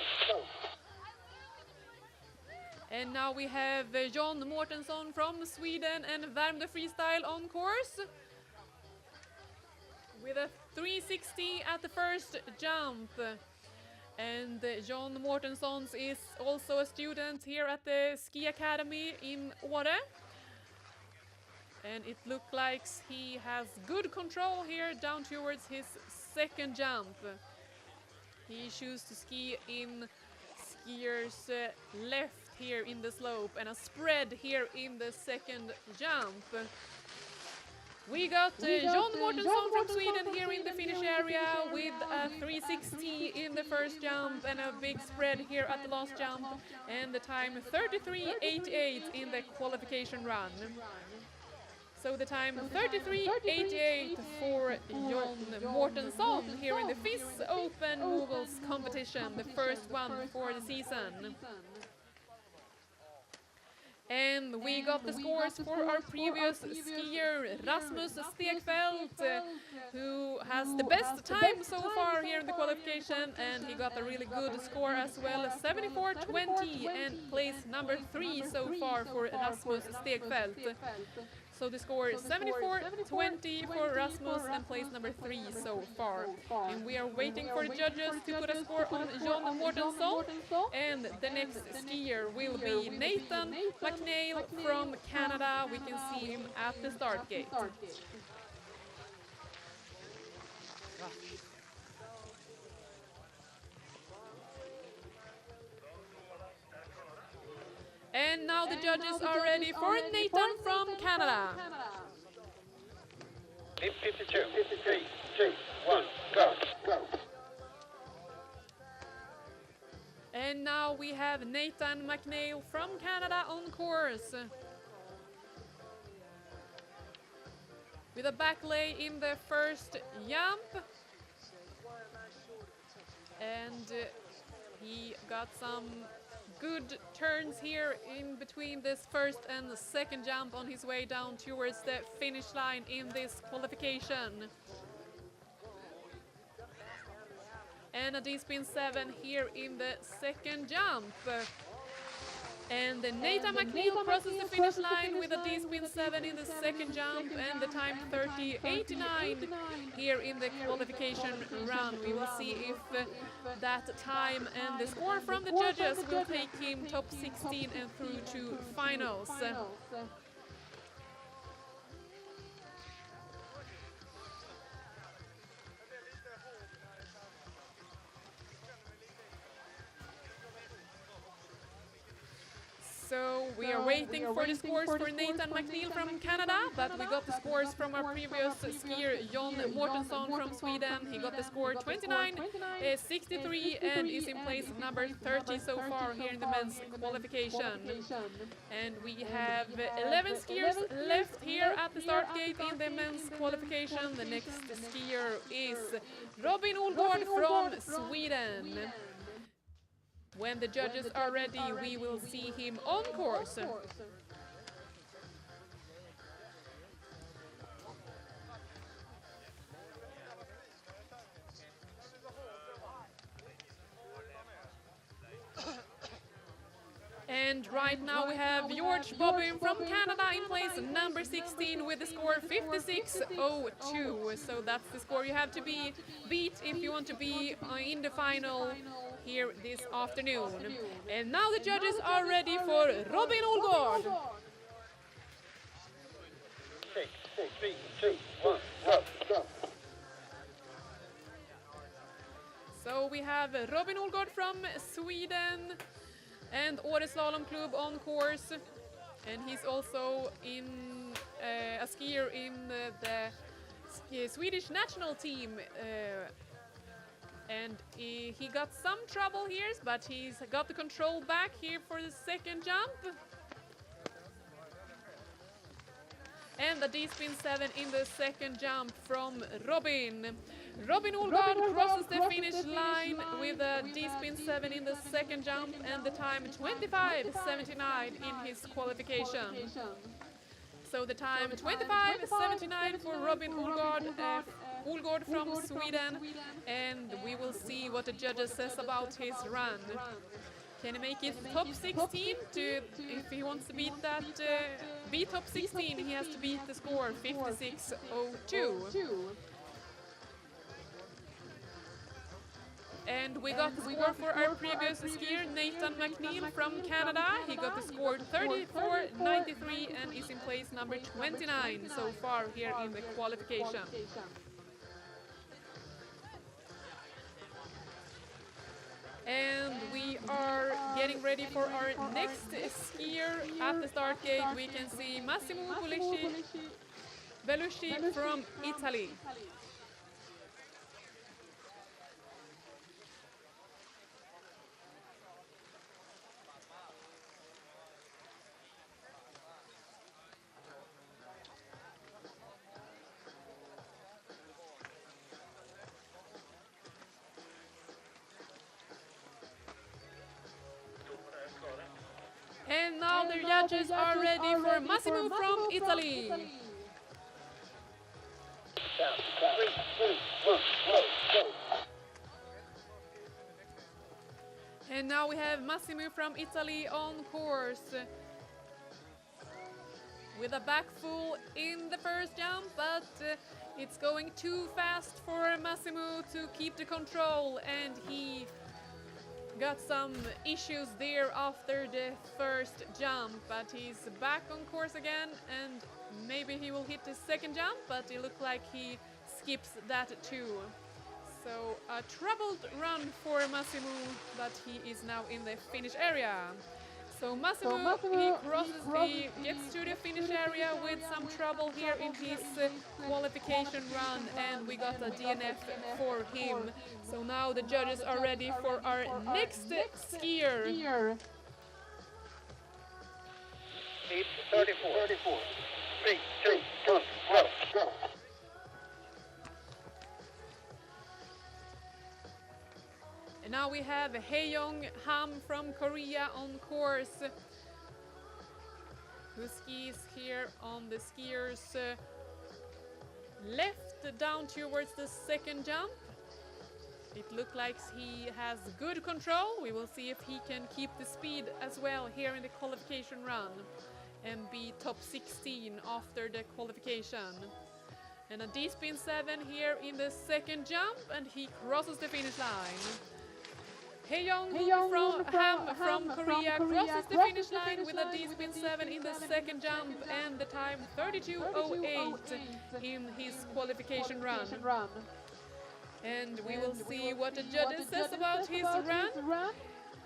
And now we have John Mårtensson from Sweden and Idre Freestyle on course. With a 360 at the first jump. And John Mårtensson is also a student here at the Ski Academy in Åre. And it looks like he has good control here down towards his second jump. He chooses to ski in skier's left here in the slope and a spread here in the second jump. We got John Mårtensson from Sweden here in the finish area with a 360 in the first jump and a big spread here at the last jump, and the time 33.88 in the qualification run. So the time 33.88 for John Mårtensson here in the FIS Open Moguls competition, the first one for the season. And we got the scores for our previous skier, Rasmus Stegfeldt, who has the best time so far here in the qualification, and he got a really good score as well, 74.20, and placed number 3 so far for Rasmus Stegfeldt. So the score is 74.20 for Rasmus and place number 3 so far. And we are waiting for the judges to put a score on John Mårtensson. And the next skier will be Nathan McNeil from Canada. We can see him at the start gate. And now the judges are ready for Nathan from Canada. 52, 53, 2, 1, go. And now we have Nathan McNeil from Canada on course. With a back lay in the first jump. And he got some good turns here in between this first and the second jump on his way down towards the finish line in this qualification. And a D-spin 7 here in the second jump. And Nathan McNeil crosses the finish line with a D-spin 7 in the second jump and the time 30.89 here in the qualification run. We will see if that time and the score from the judges will take him top 16 and through to finals. So we are waiting for the scores for Nathan McNeil from Canada, but we got the scores from our previous skier John Mortensson from Sweden. He got the score 29.63 and is in place number 30 so far here in the men's qualification. And we have 11 skiers left here at the start gate in the men's qualification. The next skier is Robin Olgård from Sweden. When the judges are ready, we will see him on course. And right now we have George Bobbin from Canada in place number 16 with the score 56.02. So that's the score you have to beat if you want to be in the final here this afternoon. And now the judges are ready for Robin Olgård. 6, 3, 2, 1, go. So we have Robin Olgård from Sweden and Åre Slalom Club on course, and he's also in a skier in the Swedish national team, and he got some trouble here, but he's got the control back here for the second jump. And a D-spin 7 in the second jump from Robin. Robin Olgård crosses the finish line with a D-spin 7 in the second jump and the time 25.79 in his qualification. So the time 25.79 for Robin Olgård from Sweden, and we will see what the judges says about his run. Can he make it top 16? If he wants to beat that, beat top 16, he has to beat the score 56.02. And we got the score for our previous skier, Nathan McNeil from Canada. He got the score 34.93 and is in place number 29 so far here in the qualification. And we are getting ready for our next skier. At the start gate we can see Massimo Bellucci from Italy. And now the judges are ready for Massimo from Italy. Down, 3, 2, 1, go. And now we have Massimo from Italy on course. With a back full in the first jump, but it's going too fast for Massimo to keep the control, and he got some issues there after the first jump, but he's back on course again, and maybe he will hit the second jump, but it looks like he skips that too. So a troubled run for Massimo, but he is now in the finish area. So Massimo, he gets to the finish area with some trouble here in his qualification run, and we got a DNF for him. So now the judges are ready for our next skier. 8:34. 3, 2, 1, go. And now we have Hae-young Ham from Korea on course, who skis here on the skier's left down towards the second jump. It looks like he has good control. We will see if he can keep the speed as well here in the qualification run and be top 16 after the qualification. And a D-spin 7 here in the second jump, and he crosses the finish line. Hae-young from Korea crosses the finish line with a D-spin 7 in the second jump and the time 32.08 in his qualification run. And we will see what the judges says about his run.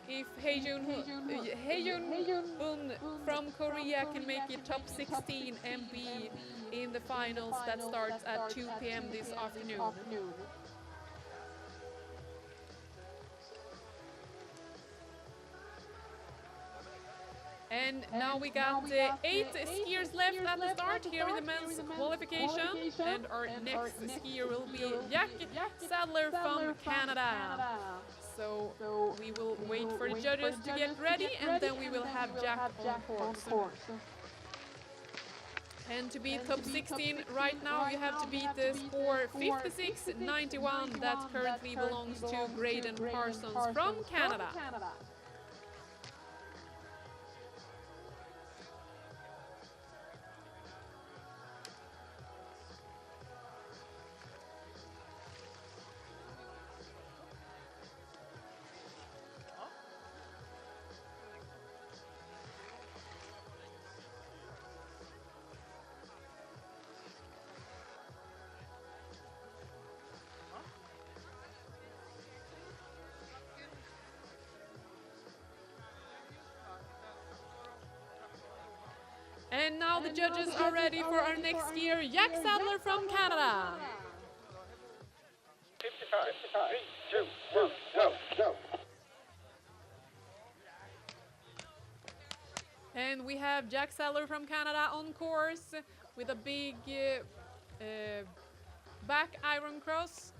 if Haejun Un from Korea can make it top 16 and be in the finals that starts at 2 p.m. this afternoon. And now we got 8 skiers left at the start here in the men's qualification. And our next skier will be Jack Sadler from Canada. So we will wait for the judges to get ready, and then we will have Jack on course. And to beat top 16 right now, you have to beat the score 56.91 that currently belongs to Graydon Parsons from Canada. And now the judges are ready for our next skier, Jack Sadler from Canada. 55, 3, 2, 1, go. And we have Jack Sadler from Canada on course with a big back iron cross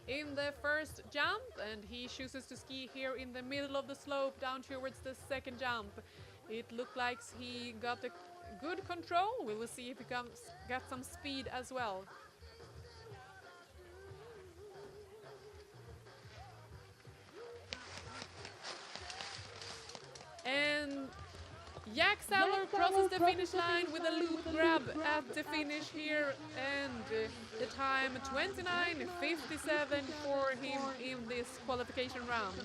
in the first jump, and he chooses to ski here in the middle of the slope down towards the second jump. It looked like he got a good control. We will see if he got some speed as well. And Jack Sadler crosses the finish line with a loop grab at the finish here, and the time 29.57 for him in this qualification round.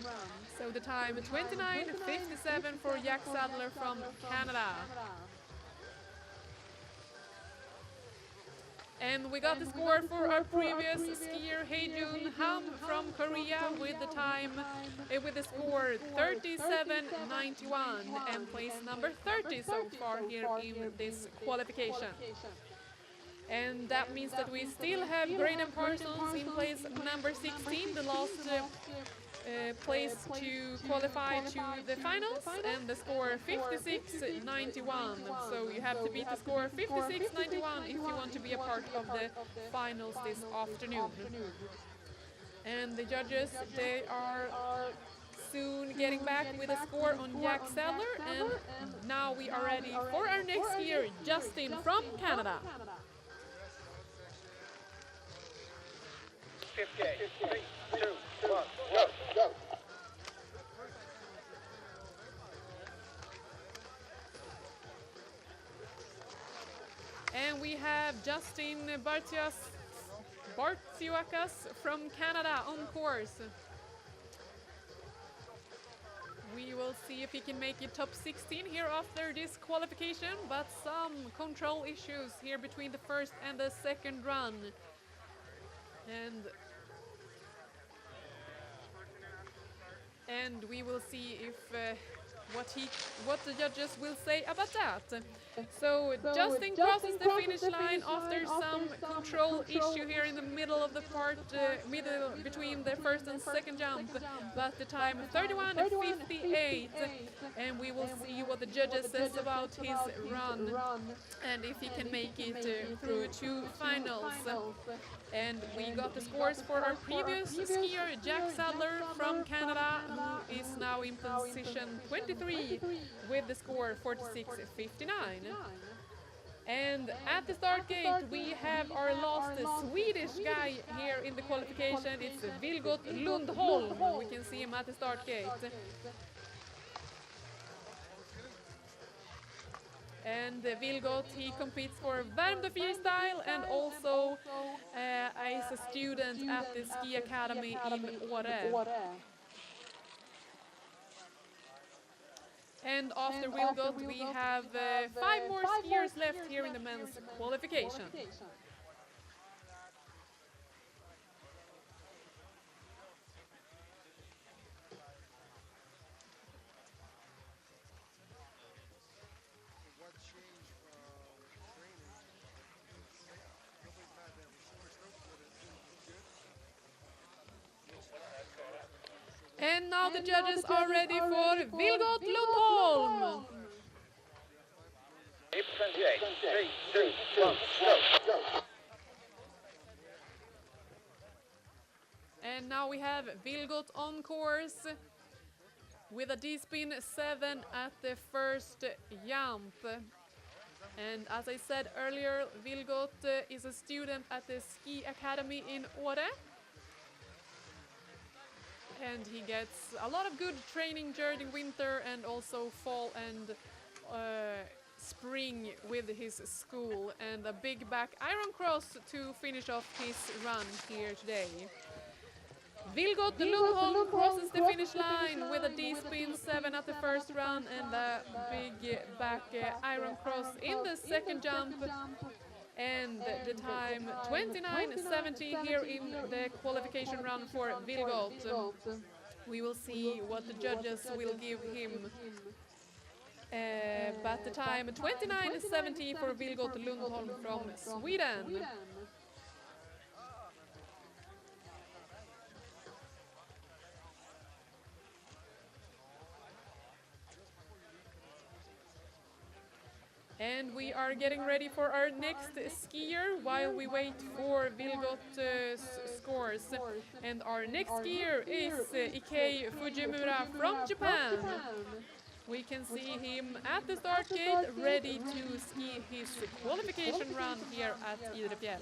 So the time 29.57 for Jack Sadler from Canada. And we got the score for our previous skier, Haejun Ham from Korea, with the time, with the score 37.91 and place number 30 so far here in this qualification. And that means that we still have Graydon Parsons in place number 16, the last place to qualify to the finals, and the score 56.91. So you have to beat the score 56.91 if you want to be a part of the finals this afternoon. And the judges, they are soon getting back with a score on Jack Sadler, and now we are ready for our next skier, Justin from Canada. 58, 3, 2, 1, go. And we have Justin Bartsiakas from Canada on course. We will see if he can make it top 16 here after this qualification, but some control issues here between the first and the second run. And we will see if what the judges will say about that. So Justin crosses the finish line after some control issue here in the middle of the part, middle between the first and second jump, but the time 31.58, and we will see what the judges says about his run and if he can make it through to finals. And we got the scores for our previous skier, Jack Sadler from Canada, who is now in position 23 with the score 46.59. And at the start gate, we have our last Swedish guy here in the qualification. It's Vilgot Lundholm. We can see him at the start gate. And Vilgot, he competes for Idre Freestyle and also is a student at the ski academy in Åre. And after Vilgot, we have 5 more skiers left here in the men's qualification. And now the judges are ready for Vilgot Lundholm. 28, 3, 2, 1, go. And now we have Vilgot on course with a D-spin 7 at the first jump. And as I said earlier, Vilgot is a student at the Ski Academy in Åre. And he gets a lot of good training during winter and also fall and spring with his school. And a big back iron cross to finish off his run here today. Vilgot Lundholm crosses the finish line with a D-spin 7 at the first run and a big back iron cross in the second jump. And the time 29.70 here in the qualification run for Vilgot. We will see what the judges will give him. But the time 29.70 for Vilgot Lundholm from Sweden. And we are getting ready for our next skier while we wait for Vilgot's scores. And our next skier is Ikei Fujimura from Japan. We can see him at the start gate, ready to ski his qualification run here at Idre Fjäll.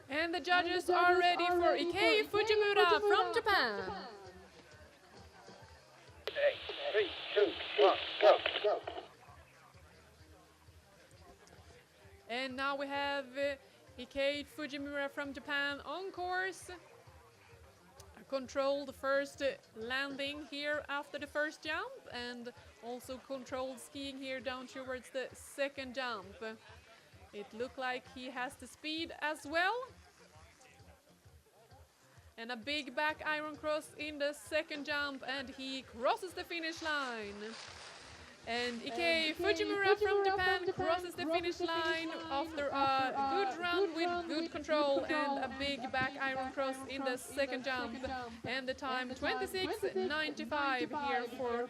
And the judges are ready for Ikei Fujimura from Japan. 3, 2, 1, go. And now we have Ikei Fujimura from Japan on course. A controlled first landing here after the first jump and also controlled skiing here down towards the second jump. It looked like he has the speed as well. And a big back iron cross in the second jump and he crosses the finish line. And Ikei Fujimura from Japan crosses the finish line after a good run with good control and a big back iron cross in the second jump. And the time 26.95 here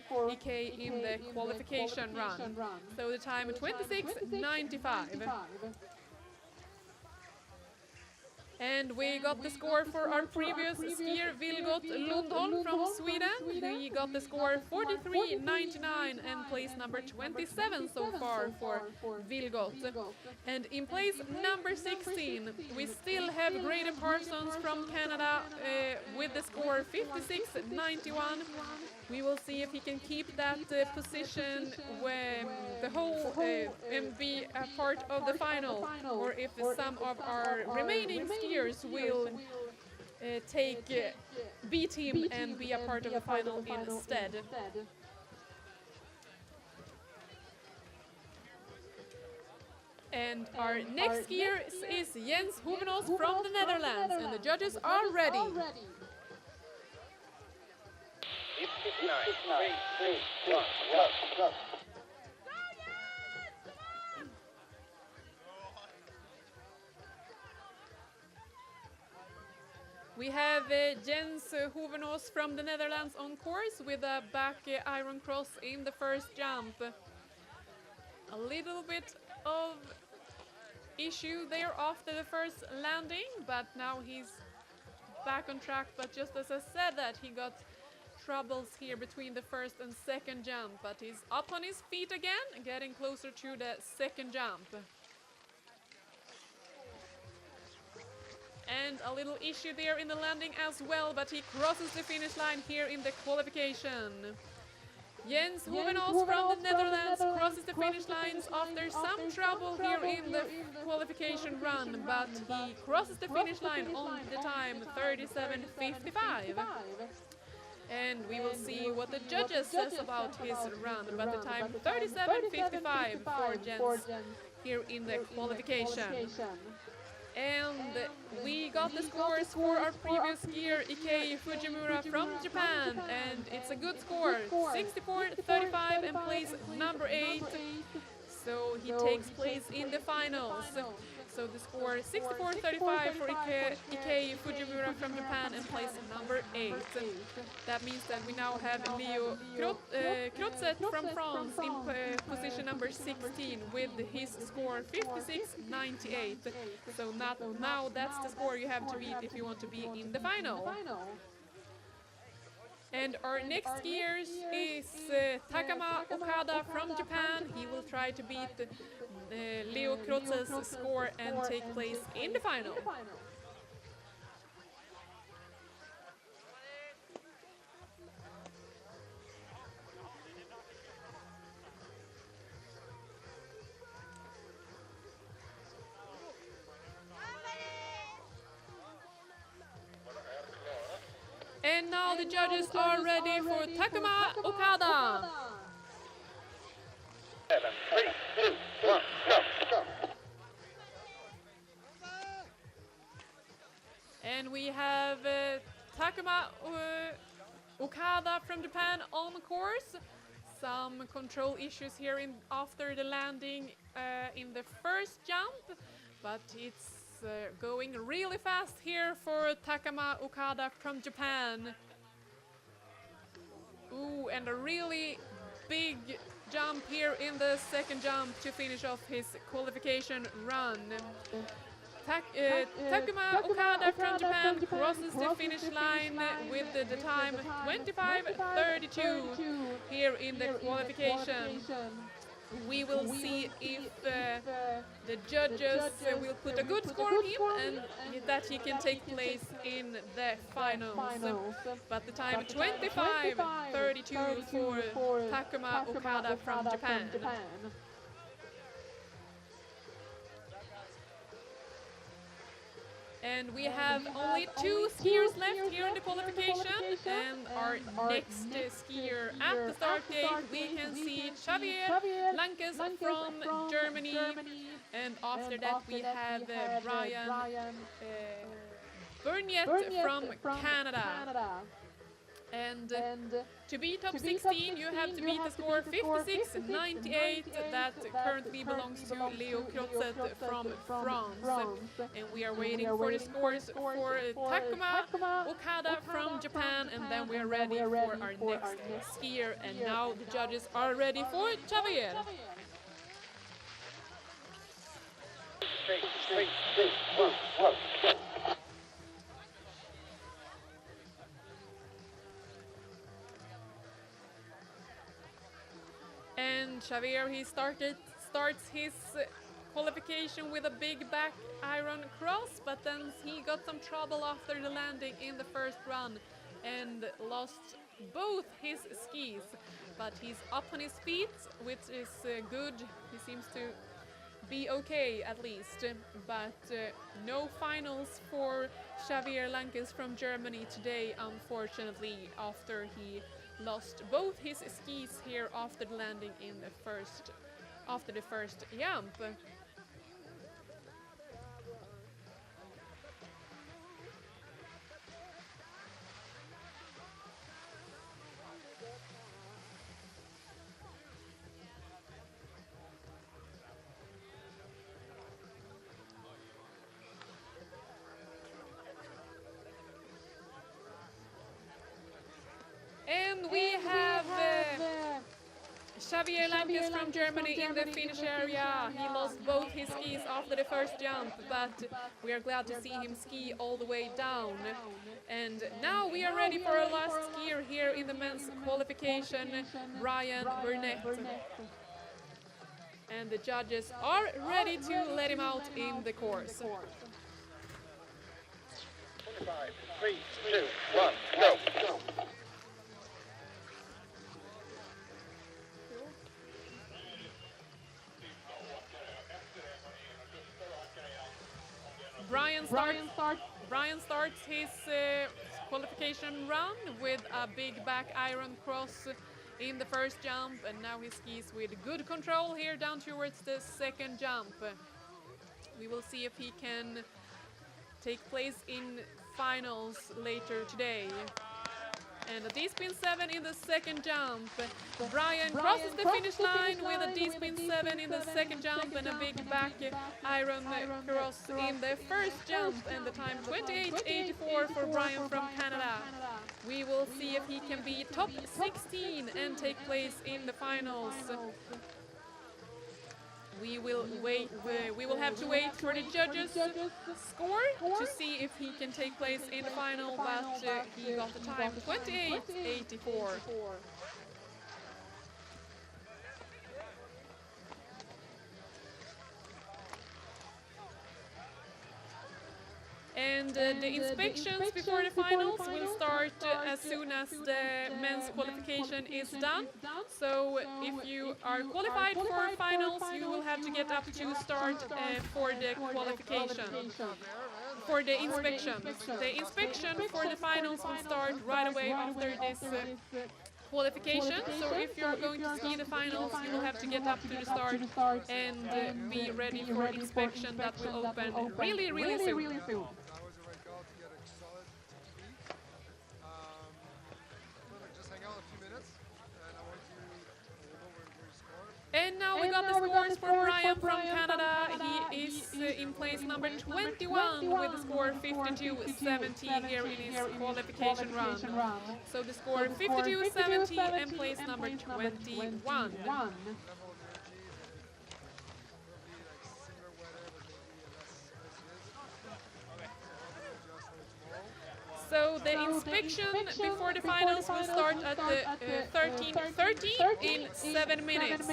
for Ikei in the qualification run. So the time 26.95. And we got the score for our previous skier Vilgot Lundholm from Sweden. He got the score 43.99 and place number 27 so far for Vilgot. And in place number 16 we still have Grady Parsons from Canada with the score 56.91. We will see if he can keep that position when the whole and be a part of the final, or if some of our remaining skiers will beat him and be a part of the final instead. And our next skier is Jens Hoevenos from the Netherlands, and the judges are ready. 59, 3, 2, 1, go. We have Jens Hoevenos from the Netherlands on course with a back iron cross in the first jump. A little bit of issue there after the first landing, but now he's back on track. But just as I said that, he got troubles here between the first and second jump, but he's up on his feet again, getting closer to the second jump. And a little issue there in the landing as well, but he crosses the finish line here in the qualification. Jens Hoevenhaus from the Netherlands crosses the finish lines after some trouble here in the qualification run, but he crosses the finish line on the time 37:55. And we will see what the judges says about his run, but the time 37:55 for Jens here in the qualification. And we got the scores for our previous skier, Idre Fjäll from Japan, and it's a good score, 64:35 and place number 8. So he takes place in the finals. So the score 64:35 for Idre Fjäll from Japan and place number 8. That means that we now have Leo Krotzet from France in position number 16 with his score 56:98. So now that's the score you have to beat if you want to be in the final. And our next skier is Takama Okada from Japan. He will try to beat Leo Krotzet's score and take place in the final. And now the judges are ready for Takama Okada. 7, 3, 2, 1, go. And we have Takama Okada from Japan on course. Some control issues here after the landing in the first jump, but it's going really fast here for Takama Okada from Japan. Ooh, and a really big jump here in the second jump to finish off his qualification run. Takuma Okada from Japan crosses the finish line with the time 25:32 here in the qualification. We will see if the judges will put a good score on him and that he can take place in the finals. But the time 25:32 for Takuma Okada from Japan. And we have only 2 skiers left here in the qualification, and our next skier at the start gate we can see Xavier Lankes from Germany, and after that we have Brian Burnett from Canada. And to be top 16 you have to beat the score 56:98 that currently belongs to Leo Krotzet from France. And we are waiting for the scores for Takuma Okada from Japan, and then we are ready for our next skier. And now the judges are ready for Xavier. 3, 2, 1, go. And Xavier, he starts his qualification with a big back iron cross, but then he got some trouble after the landing in the first run and lost both his skis. But he's up on his feet, which is good. He seems to be okay at least. But no finals for Xavier Lankes from Germany today, unfortunately, after he lost both his skis here after the landing in the first jump. And we have Xavier Lankes from Germany in the finish area. He lost both his skis after the first jump, but we are glad to see him ski all the way down. And now we are ready for our last skier here in the men's qualification, Brian Burnett. And the judges are ready to let him out in the course. 5, 3, 2, 1, go. Brian starts his qualification run with a big back iron cross in the first jump, and now he skis with good control here down towards the second jump. We will see if he can take place in finals later today. And a D-spin 7 in the second jump. Brian crosses the finish line with a D-spin 7 in the second jump and a big back iron cross in the first jump, and the time 28.84 for Brian from Canada. We will see if he can be top 16 and take place in the finals. We will wait. We will have to wait for the judges' score to see if he can take place in the final, but he got the time 28.84. And the inspections before the finals will start as soon as the men's qualification is done. So if you are qualified for finals, you will have to get up to start for the qualification, for the inspections. The inspection for the finals will start right away after this qualification. So if you're going to ski the finals, you will have to get up to the start and be ready for inspection that will open really, really soon. And now we got the scores for Brian from Canada. He is in place number 21 with the score 52.70 here in his qualification run. So the score 52.70 and place number 21. So the inspection before the finals will start at 13:30 in 7 minutes.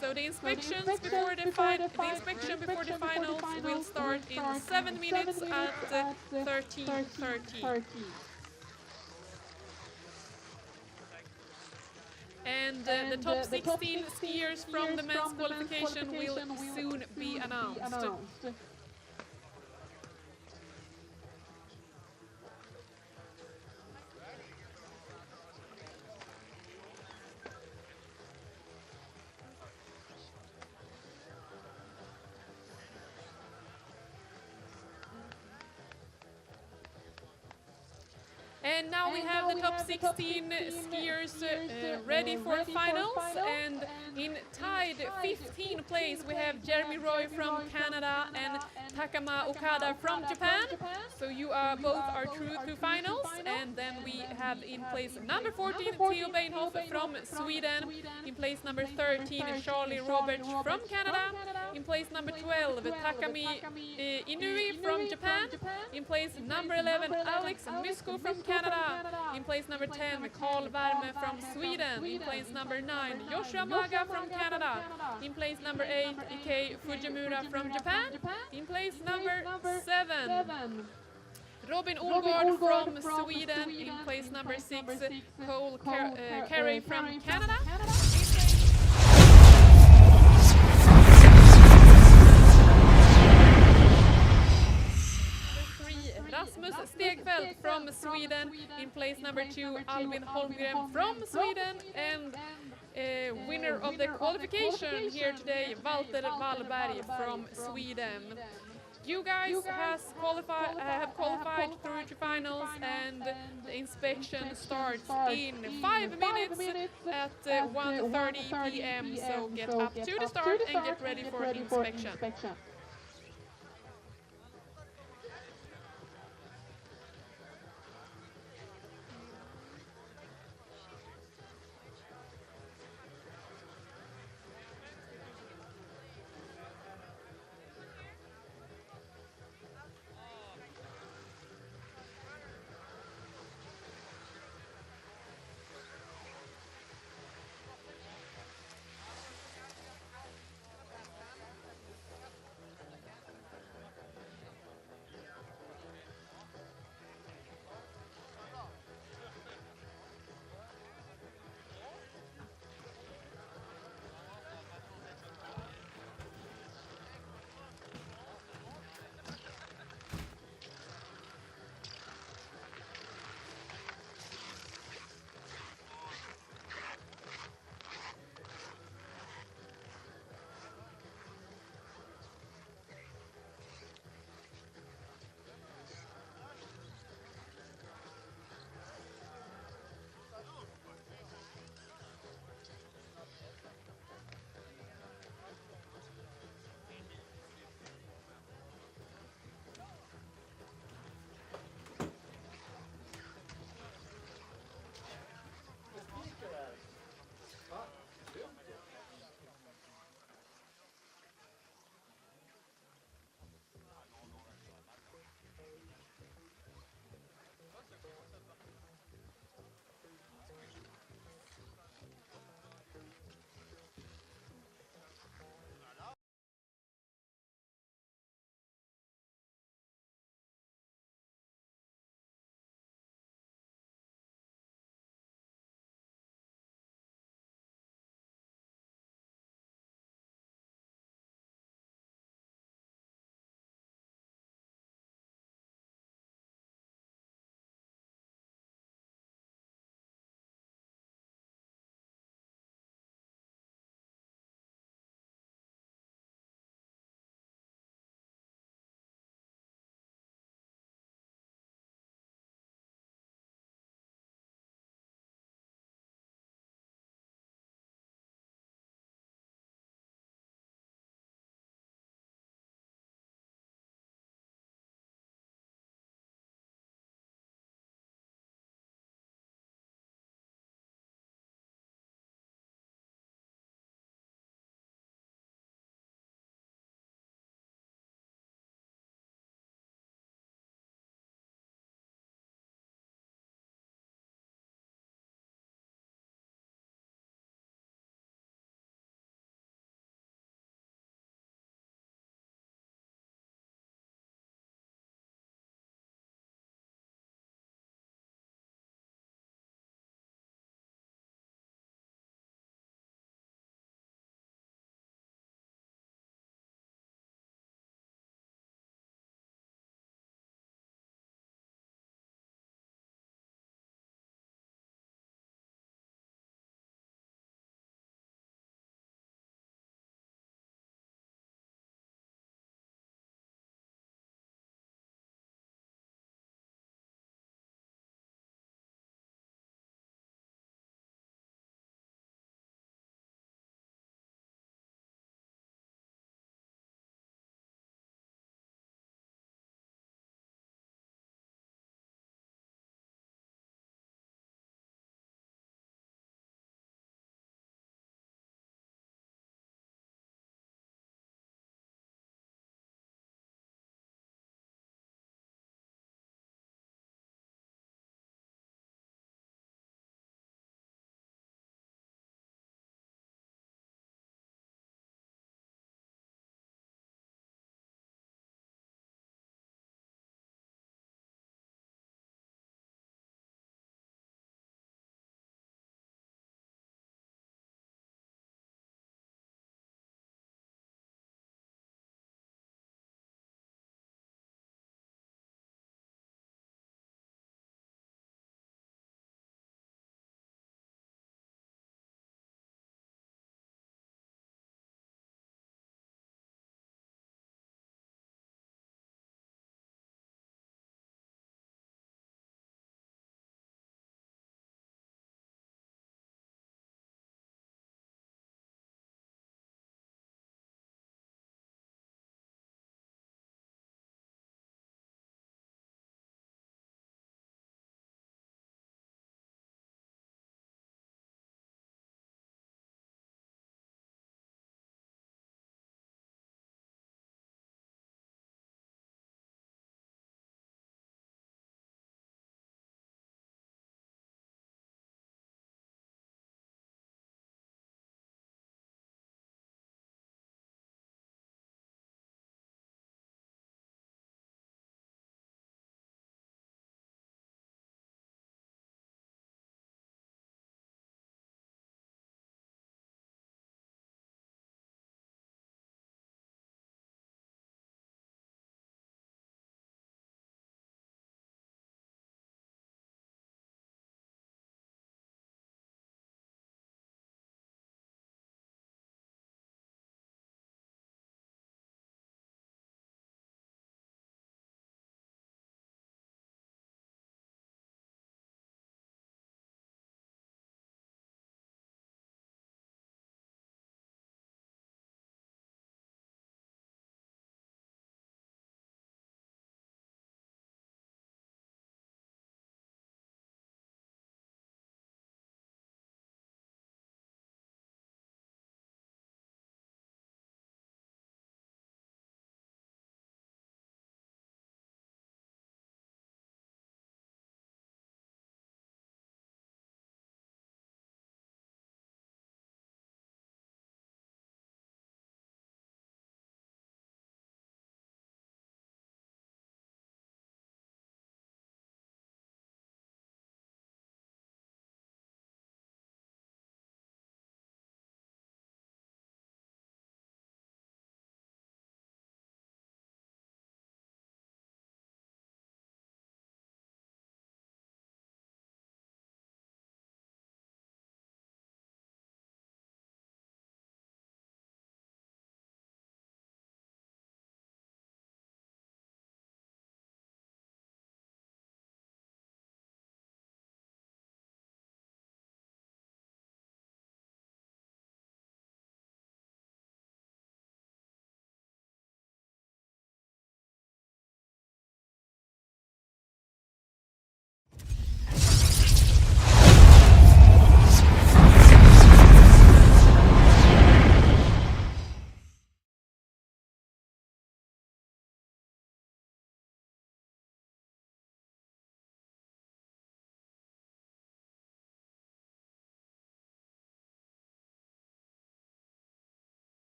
So the inspections before the inspection before the finals will start in 7 minutes at 13:30. And the top 16 skiers from the men's qualification will soon be announced. And now we have the top 16 skiers ready for finals, and in tied 15th place we have Jeremy Roy from Canada and Takama Okada from Japan. So you are both are through to finals. And then we have in place number 14 Theo Beinhoff from Sweden, in place number 13 Charlie Roberts from Canada, in place number 12 Takami Inui from Japan, in place number 11 Alex Misko from Canada, in place number 10 Carl Värme from Sweden, in place number 9 Joshua Maga from Canada, in place number 8 Ikei Fujimura from Japan, in place number 7 Robin Olgård from Sweden, in place number 6 Cole Carey from Canada. Rasmus Stegfeldt from Sweden, in place number 2 Albin Holmgren from Sweden, and winner of the qualification here today, Walter Wallberg from Sweden. You guys have qualified through to finals, and the inspection starts in 5 minutes at 1:30 p.m. So get up to the start and get ready for inspection.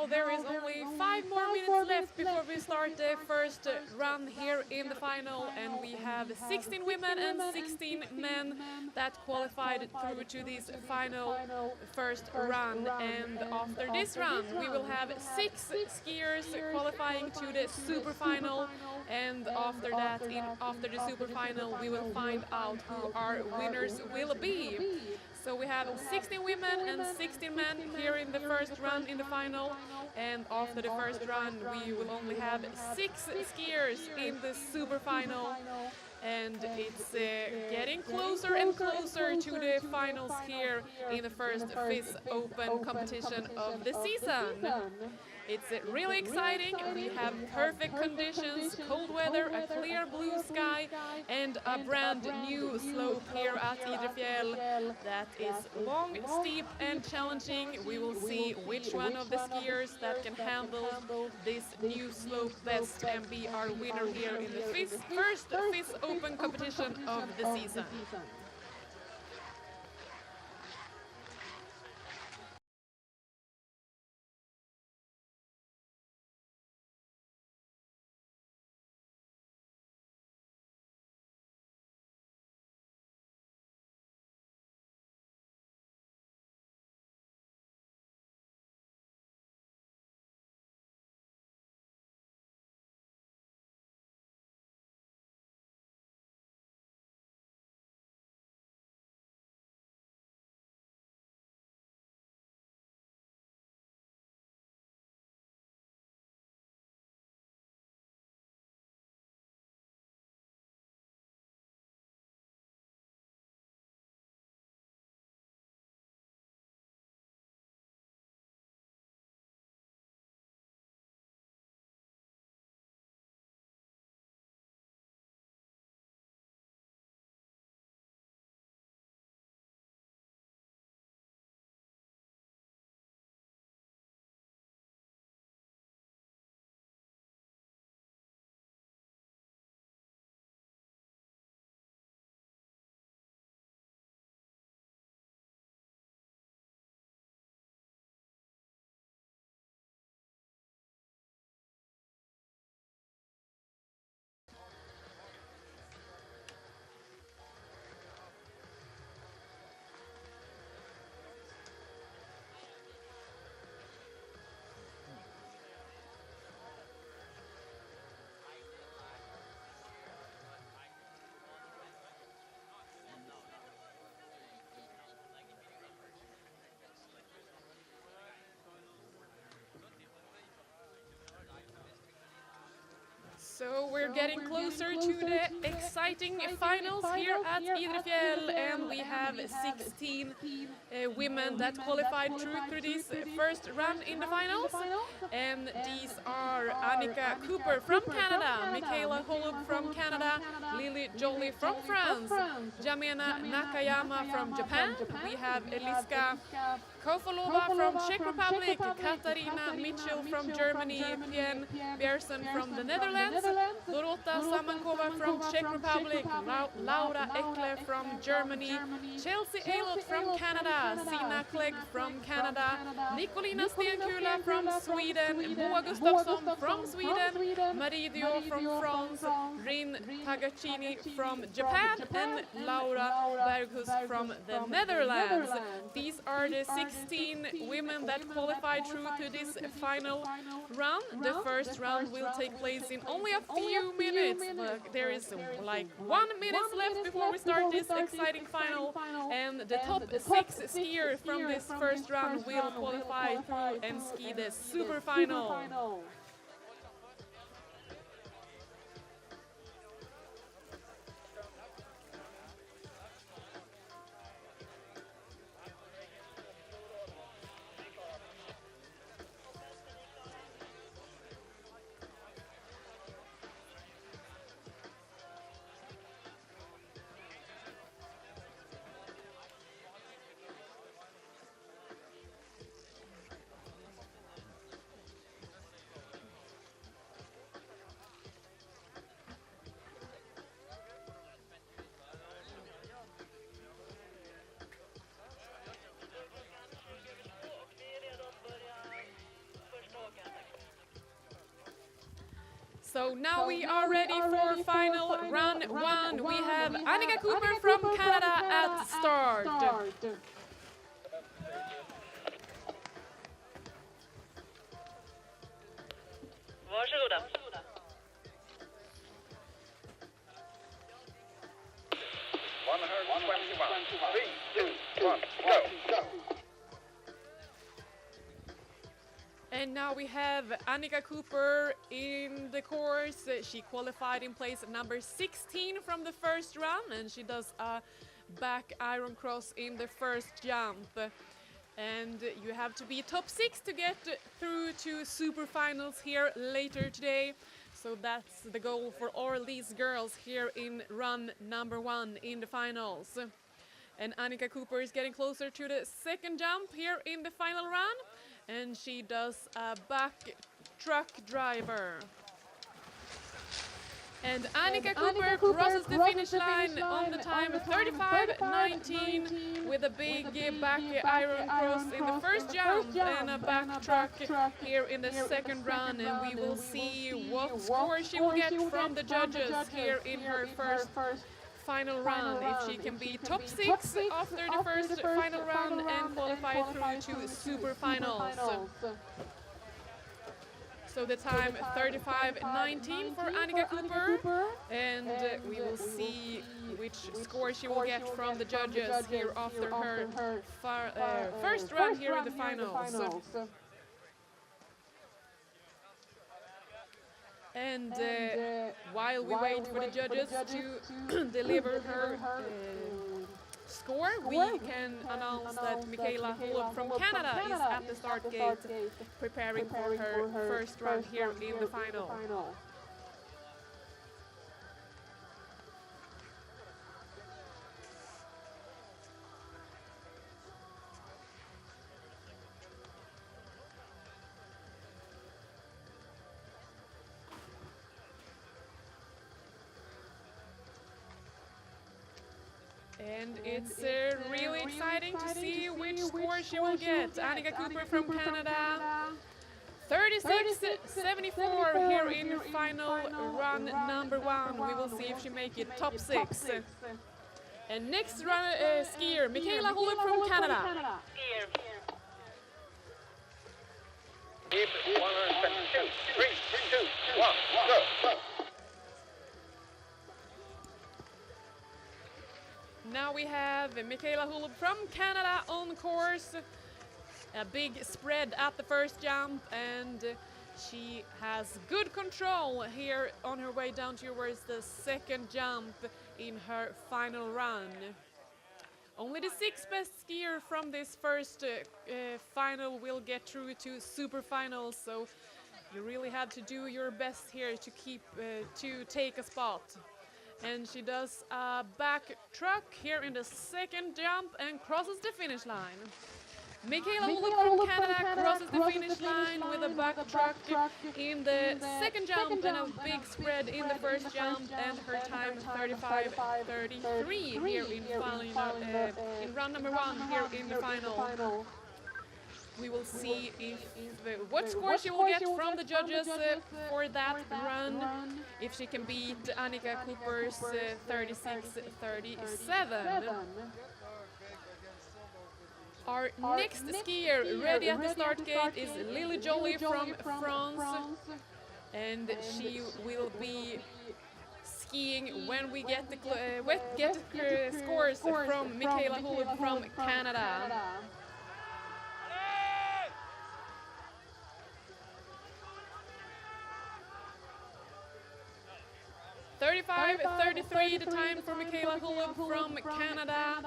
there is only 5 more minutes left before we start the first run here in the final, and we have 16 women and 16 men that qualified through to this final first run. And after this run, we will have 6 skiers qualifying to the super final, and after that, after the super final, we will find out who our winners will be. So we have 16 women and 16 men here in the first run in the final, and after the first run we will only have 6 skiers in the super final, and it's getting closer and closer to the finals here in the first FIS Open competition of the season. It's really exciting. We have perfect conditions, cold weather, a clear blue sky, and a brand new slope here at Idre Fjäll that is long, steep, and challenging. We will see which one of the skiers that can handle this new slope best and be our winner here in the first FIS Open competition of the season. So we're getting closer to the exciting finals here at Idre Fjäll, and we have 16 women that qualified through this first run in the finals. And these are Annika Cooper from Canada, Michaela Holub from Canada, Lily Jolly from France, Jamena Nakayama from Japan, we have Eliska Kofolova from Czech Republic, Katarina Mitchell from Germany, Pien Bjersen from the Netherlands, Dorota Samankova from Czech Republic, Laura Ekle from Germany, Chelsea Aylott from Canada, Sina Clegg from Canada, Nicolina Stenkula from Sweden, Boa Gustafsson from Sweden, Marie Dio from France, Rin Tagaccini from Japan, and Laura Berghus from the Netherlands. These are the 16 women that qualified through to this final run. The first round will take place in only a few minutes, but there is like 1 minute left before we start this exciting final, and the top 6 skiers from this first round will qualify through and ski the super final. So now we are ready for final run one. We have Annika Cooper from Canada at start. Varsågoda. 121. 3, 2, 1, go. And now we have Annika Cooper in the course. She qualified in place number 16 from the first run, and she does a back iron cross in the first jump. And you have to be top 6 to get through to super finals here later today. So that's the goal for all these girls here in run number 1 in the finals. And Annika Cooper is getting closer to the second jump here in the final run. And she does a back truck driver. And Annika Cooper crosses the finish line on the time 35.19 with a big back iron cross in the first jump and a back truck here in the second run. And we will see what score she will get from the judges here in her first final run, if she can be top 6 after the first final run and qualify through to super finals. So the time 35.19 for Annika Cooper, and we will see which score she will get from the judges here after her first run here in the finals. And while we wait for the judges to deliver her score, we can announce that Michaela Holub from Canada is at the start gate preparing for her first run here in the final. And it's really exciting to see which score she will get. Annika Cooper from Canada, 36.74 here in final run number 1. We will see if she makes it top 6. And next run, skier, Michaela Holub from Canada. Keep 122. 3, 2, 1, go. Now we have Michaela Holub from Canada on course. A big spread at the first jump, and she has good control here on her way down towards the second jump in her final run. Only the 6th best skier from this first final will get through to super finals, so you really have to do your best here to keep to take a spot. And she does a back truck here in the second jump and crosses the finish line. Michaela Holub from Canada crosses the finish line with a back truck in the second jump and a big spread in the first jump, and her time 35.33 here in run number 1 here in the final. We will see what score she will get from the judges for that run, if she can beat Annika Cooper's 36.37. Our next skier ready at the start gate is Lily Jolie from France, and she will be skiing when we get the scores from Michaela Holub from Canada. 35.33 the time for Michaela Holub from Canada.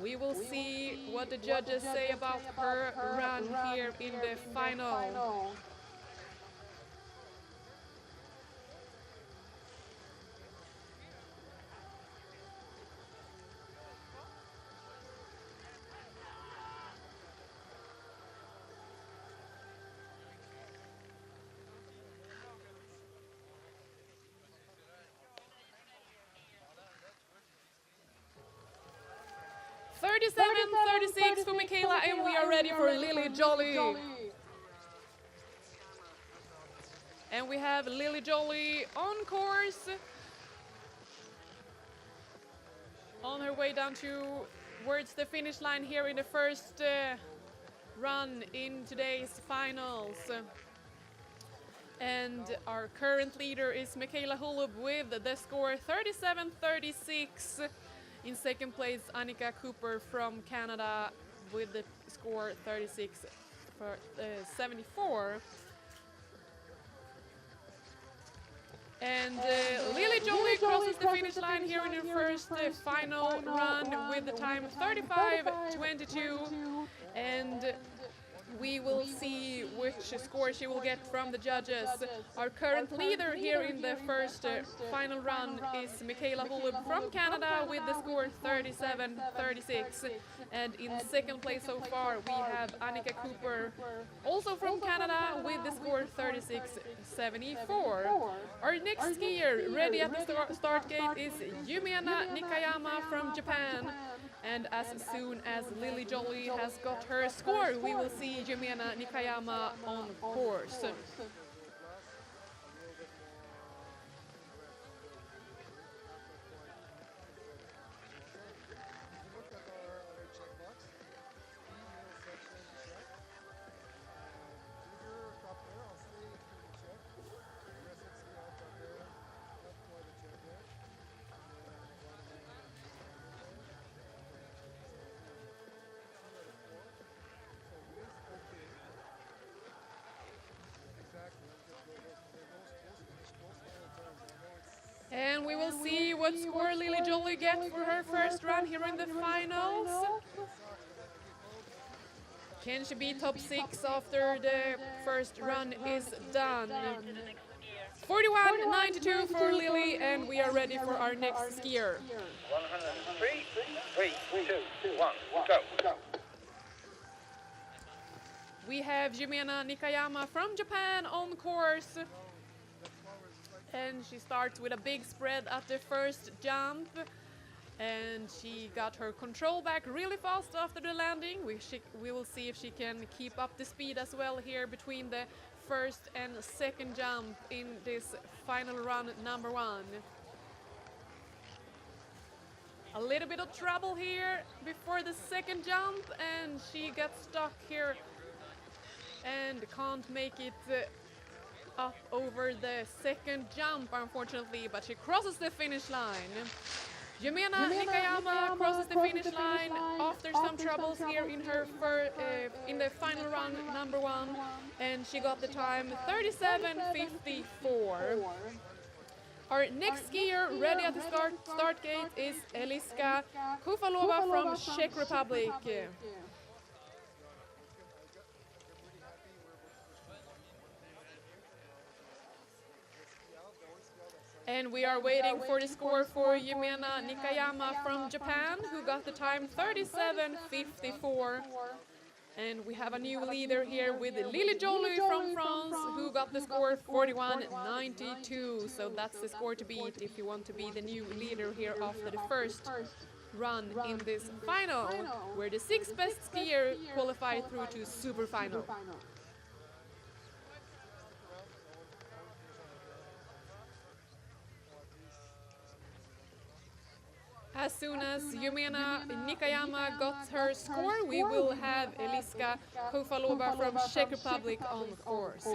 We will see what the judges say about her run here in the final. .37.36 for Michaela, and we are ready for Lily Jolie. And we have Lily Jolly on course. On her way down towards the finish line here in the first run in today's finals. And our current leader is Michaela Hulub with the score 37-36. In second place, Annika Cooper from Canada with the score 36-74. And Lily Jolly crosses the finish line here in her first final run with the time 35-22. And we will see which score she will get from the judges. Our current leader here in the first final run is Michaela Hulub from Canada with the score 37-36. And in second place so far we have Annika Cooper, also from Canada, with the score 36-74. Our next skier ready at the start gate is Yumena Nikayama from Japan. And as soon as Lily Jolly has got her score, we will see Yumena Nikayama on course. And we will see what score Lily Jolly gets for her first run here in the finals. Can she be top 6 after the first run is done? 41.92 for Lily, and we are ready for our next skier. 103, 3, 2, 1, go. We have Yumena Nikayama from Japan on course. And she starts with a big spread at the first jump. And she got her control back really fast after the landing. We will see if she can keep up the speed as well here between the first and second jump in this final run number 1. A little bit of trouble here before the second jump, and she gets stuck here and can't make it up over the second jump, unfortunately, but she crosses the finish line. Yumena Nikayama crosses the finish line after some troubles here in her in the final run number 1, and she got the time 37.54. Our next skier ready at the start gate is Eliska Kufalova from Czech Republic. And we are waiting for the score for Yumena Nikayama from Japan, who got the time 37.54. And we have a new leader here with Lily Jolly from France, who got the score 41.92. So that's the score to beat if you want to be the new leader here after the first run in this final, where the 6 best skier qualify through to super final. As soon as Yumena Nikayama got her score, we will have Eliska Kofalova from Czech Republic on course.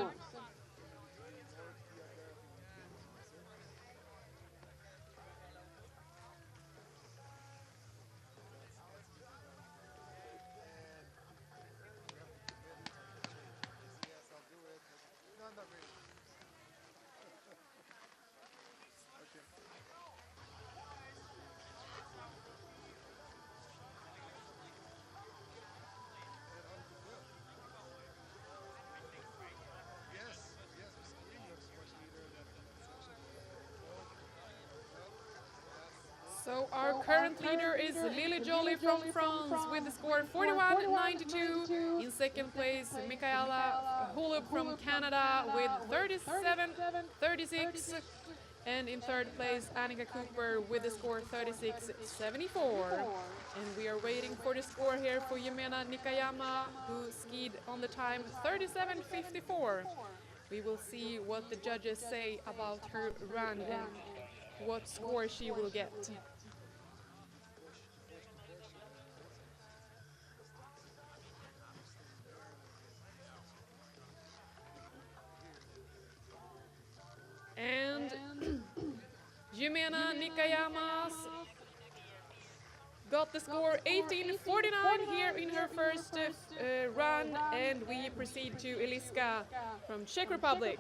So our current leader is Lily Jolly from France with the score 41.92. In second place, Michaela Hulub from Canada with 37.36. And in third place, Annika Cooper with the score 36.74. And we are waiting for the score here for Yumena Nikayama, who skied on the time 37.54. we will see what the judges say about her run and what score she will get. And Jimena Nikayama got the score 18:49 here in her first run, and we proceed to Eliska from Czech Republic.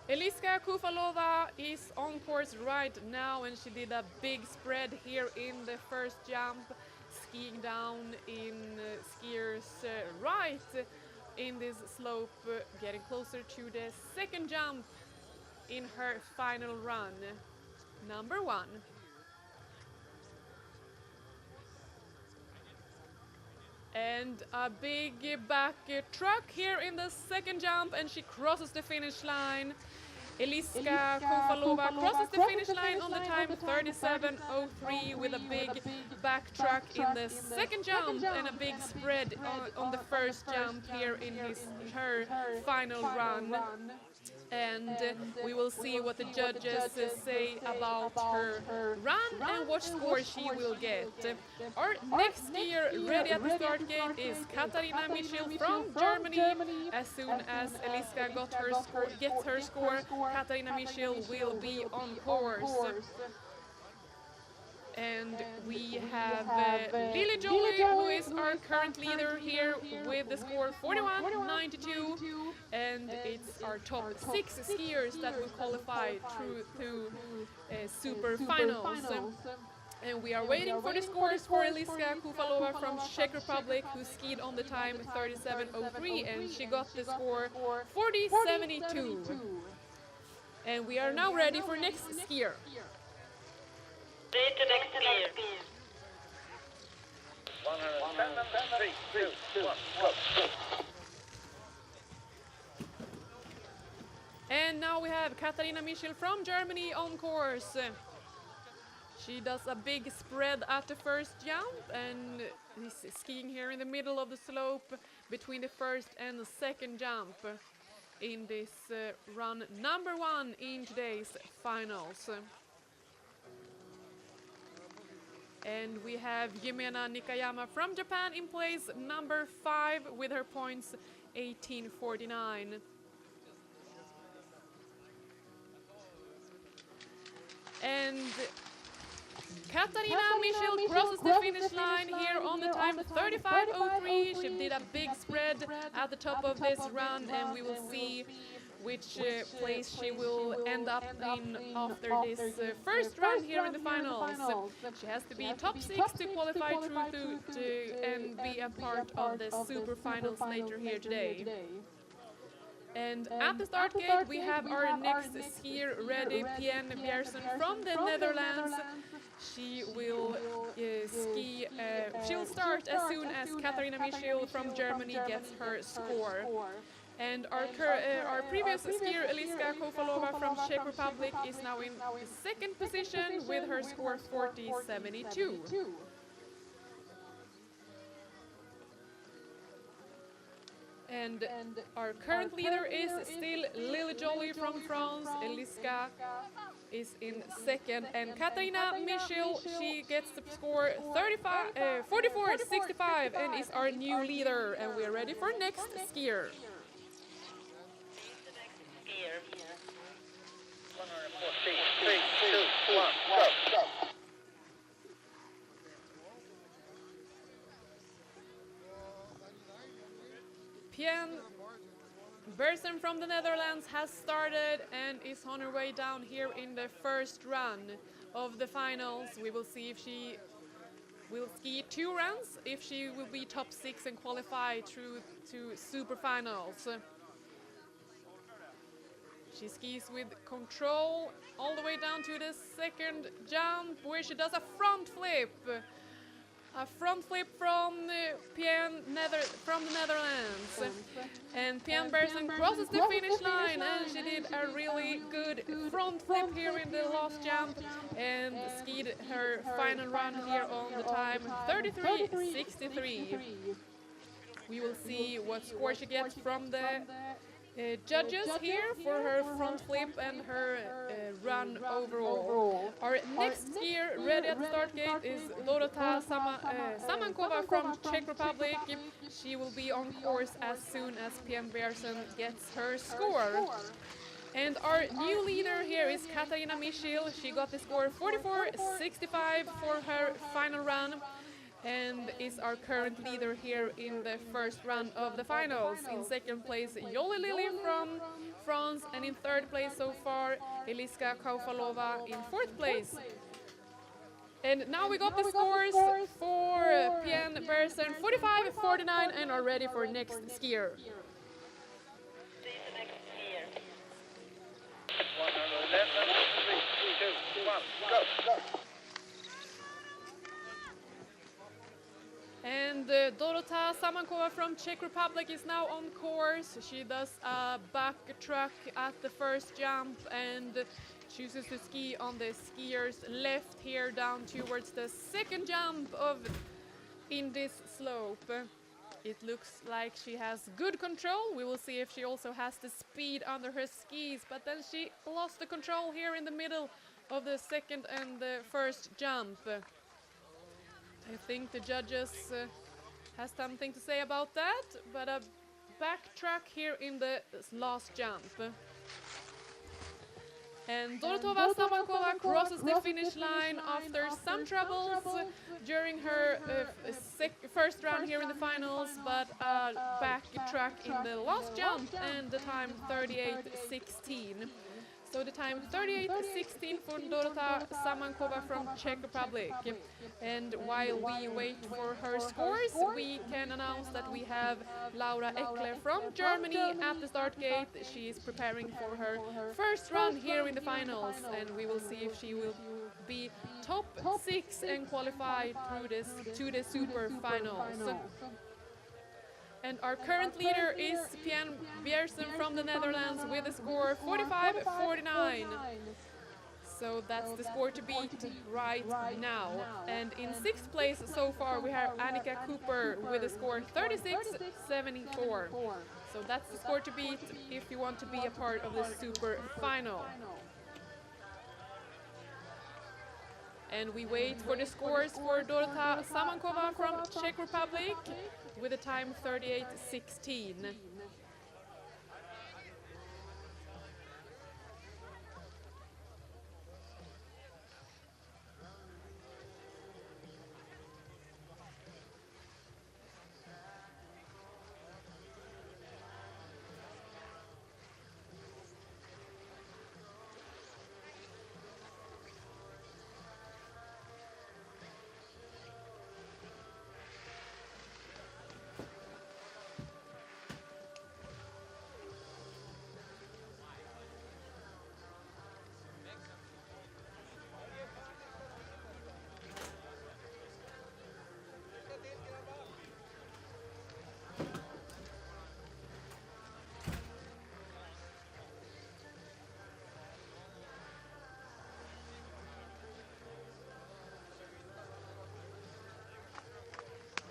Eliska Kufalova is on course right now, and she did a big spread here in the first jump, skiing down in skiers right in this slope, getting closer to the second jump in her final run, number 1. And a big back truck here in the second jump, and she crosses the finish line. Eliska Kufalova crosses the finish line on the time 37:03 with a big back truck in the second jump and a big spread on the first jump here in her final run. And we will see what the judges say about her run and what score she will get. Our next skier ready at the start gate is Katarina Michel from Germany. As soon as Eliska gets her score, Katarina Michel will be on course. And we have Lily Jolie, who is our current leader here with the score 41.92, and it's our top 6 skiers that will qualify through to super finals. And we are waiting for the scores for Eliska Kufalova from Czech Republic, who skied on the time 37:03, and she got the score 40.72. And we are now ready for next skier. Ready to next skier. 107, 3, 2, 1, go. And now we have Katarina Michel from Germany on course. She does a big spread at the first jump and is skiing here in the middle of the slope between the first and the second jump in this run number 1 in today's finals. And we have Jimena Nikayama from Japan in place number 5 with her points 18:49. And Katarina Michel crosses the finish line here on the time 35:03. She did a big spread at the top of this run, and we will see which place she will end up in after this first run here in the finals. She has to be top 6 to qualify through and be a part of the super finals later here today. And at the start gate we have our next skier ready, Pien Bjersen from the Netherlands. She will she'll start as soon as Katarina Michel from Germany gets her score. And our previous skier, Eliska Kufalova from Czech Republic, is now in the second position with her score 40.72. And our current leader is still Lily Jolie from France. Eliska is in second, and Katarina Michel, she gets the score 44.65 and is our new leader. And we are ready for next skier. Skier. 3, 2, 1, go. Pien Bjersen from the Netherlands has started and is on her way down here in the first run of the finals. We will see if she will ski 2 runs, if she will be top 6 and qualify through to super finals. She skis with control all the way down to the second jump, where she does a front flip A front flip from from the Netherlands. And Pian Bersen crosses the finish line, and she did a really good front flip here in the last jump and skied her final run here on the time 33.63. We will see what score she gets from the judges here for her front flip and her run overall. Our next skier ready at the start gate is Dorota Samankova from Czech Republic. She will be on course as soon as Pian Bersen gets her score. And our new leader here is Katarina Michil. She got the score 44.65 for her final run, and is our current leader here in the first run of the finals. In second place, Yoli Lily from France, and in third place so far, Eliska Kaufalova in fourth place. And now we got the scores for Pian Bersen, 45.49, and are ready for next skier. See the next skier. 111, 3, 2, 1, go. And Dorota Samankova from Czech Republic is now on course. She does a back track at the first jump and chooses to ski on the skier's left here down towards the second jump in this slope. It looks like she has good control. We will see if she also has the speed under her skis, but then she lost the control here in the middle of the second and the first jump. I think the judges has something to say about that, but a backtrack here in the last jump. And Dorotova Samankova crosses the finish line after some troubles during her first run here in the finals, but a backtrack in the last jump and the time 38.16. So the time 38.16 for Dorota Samankova from Czech Republic. And while we wait for her scores, we can announce that we have Laura Eckler from Germany at the start gate. She is preparing for her first run here in the finals, and we will see if she will be top 6 and qualify to the super finals. And our current leader is Pian Bersen from the Netherlands with a score 45.49. So that's the score to beat right now. And in 6th place so far we have Annika Cooper with a score 36.74. So that's the score to beat if you want to be a part of the super final. And we wait for the scores for Dorota Samankova from Czech Republic with a time 38.16.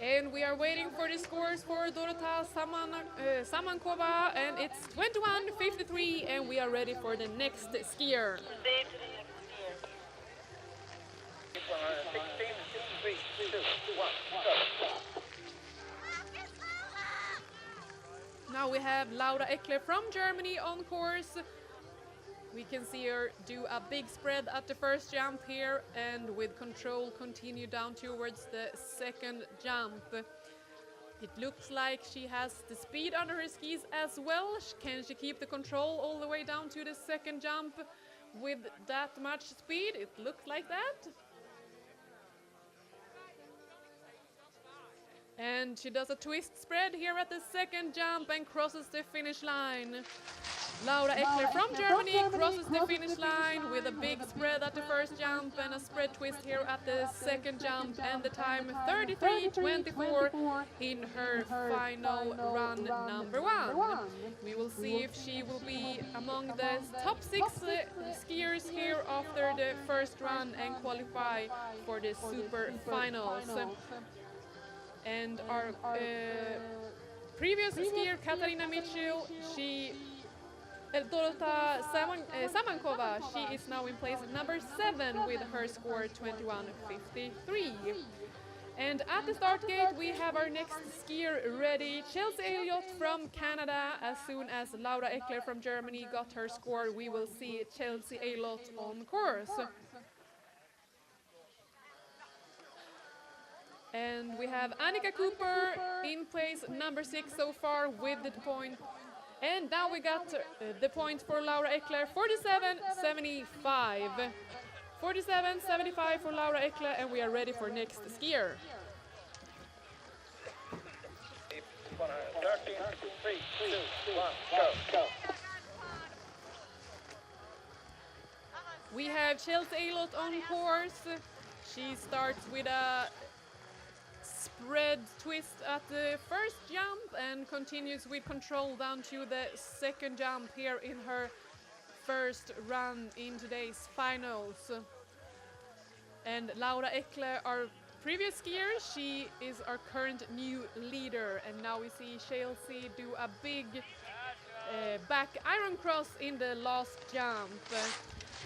And we are waiting for the scores for Dorota Samankova, and it's 21.53, and we are ready for the next skier. Proceed to the next skier. 16, 3, 2, 1, go. Now we have Laura Eckler from Germany on course. We can see her do a big spread at the first jump here, and with control continue down towards the second jump. It looks like she has the speed under her skis as well. Can she keep the control all the way down to the second jump with that much speed? It looks like that. And she does a twist spread here at the second jump and crosses the finish line. Laura Eckler from Germany crosses the finish line with a big spread at the first jump and a spread twist here at the second jump, and the time 33:24 in her final run number 1. We will see if she will be among the top 6 skiers here after the first run and qualify for the super finals. And our previous skier Katarina Mitchell, Dorota Samankova, she is now in place number 7 with her score 21:53. And at the start gate we have our next skier ready, Chelsea Elliott from Canada. As soon as Laura Eckler from Germany got her score, we will see Chelsea Elliott on course. And we have Annika Cooper in place number 6 so far with the point. And now we got the point for Laura Eckler, 47:75. 47:75 for Laura Eckler, and we are ready for next skier. 13, 3, 2, 1, go. We have Chelsea Elliott on course. She starts with a spread twist at the first jump and continues with control down to the second jump here in her first run in today's finals. And Laura Eckler, our previous skier, she is our current new leader, and now we see Chelsea do a big back iron cross in the last jump.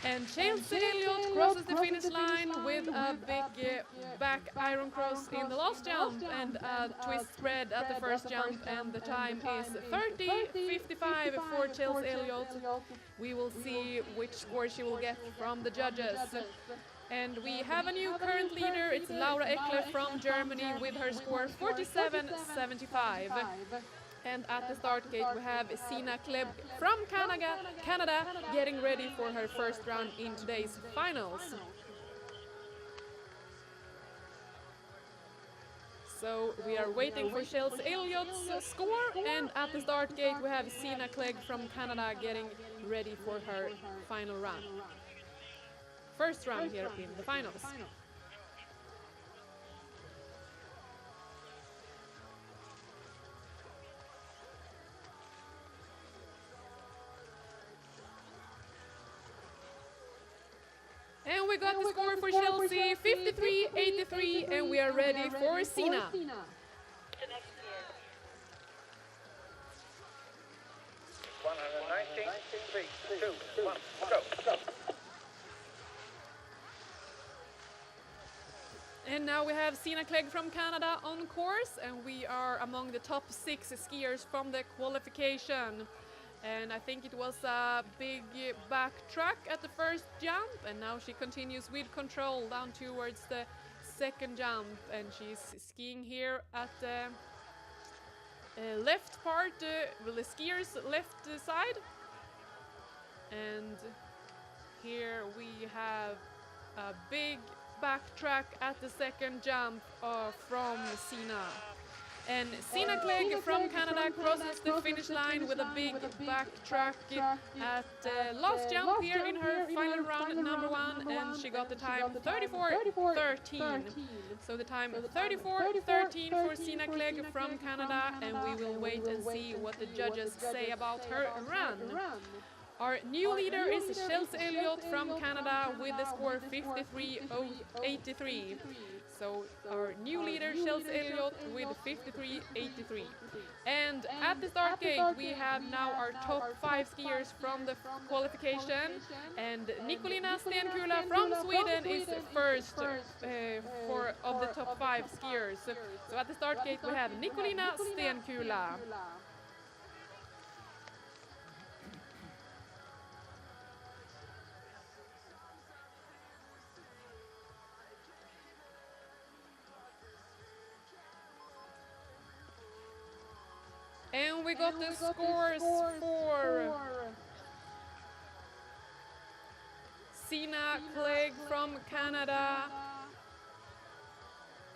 And Chelsea Elliott crosses the finish line with a big back iron cross in the last jump and a twist spread at the first jump, and the time is 30:55 for Chelsea Elliott. We will see which score she will get from the judges. And we have a new current leader, it's Laura Eckler from Germany with her score 47:75. And at the start gate we have Sina Kleb from Canada getting ready for her first run in today's finals. So we are waiting for Chelsea Elliott's score, and at the start gate we have Sina Clegg from Canada getting ready for her final run. First run here in the finals. And we got the score for Chelsea, 53:83, and we are ready for Sina. The next year. 119, 3, 2, 1, go. And now we have Sina Clegg from Canada on course, and we are among the top 6 skiers from the qualification. And I think it was a big back track at the first jump, and now she continues with control down towards the second jump, and she's skiing here at the left part, well, the skier's left side. And here we have a big back track at the second jump from Sina. And Sina Clegg from Canada crosses the finish line with a big back track at the last jump here in her final run number 1, and she got the time 34:13. So the time 34:13 for Sina Clegg from Canada, and we will wait and see what the judges say about her run. Our new leader is Chelsea Elliott from Canada with the score 53:83. So our new leader, Chelsea Elliott, with 53:83. And at the start gate, we have now our top 5 skiers from the qualification. And Nicolina Stenkula from Sweden is first of the top 5 skiers. So at the start gate, we have Nicolina Stenkula. And we got the scores for Sina Clegg from Canada.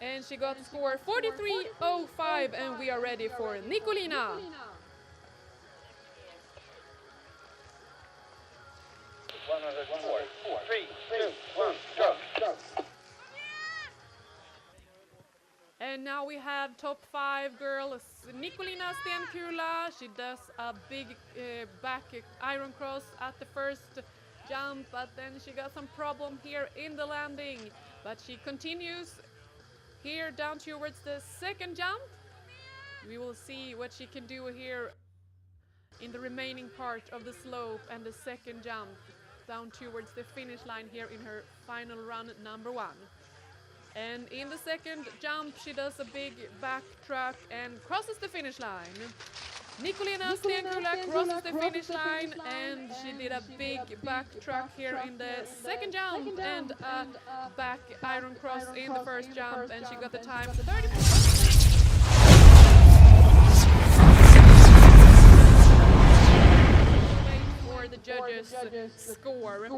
And she got the score 43:05, and we are ready for Nicolina. 104. 3, 2, 1, go. And now we have top 5 girls. Nikolina Stenkula, she does a big back iron cross at the first jump, but then she got some problem here in the landing. But she continues here down towards the second jump. We will see what she can do here in the remaining part of the slope and the second jump down towards the finish line here in her final run number 1. And in the second jump, she does a big back track and crosses the finish line. Nikolina Stenkula crosses the finish line, and she did a big back track here in the second jump and a back iron cross in the first jump, and she got the time 34. For the judges' score.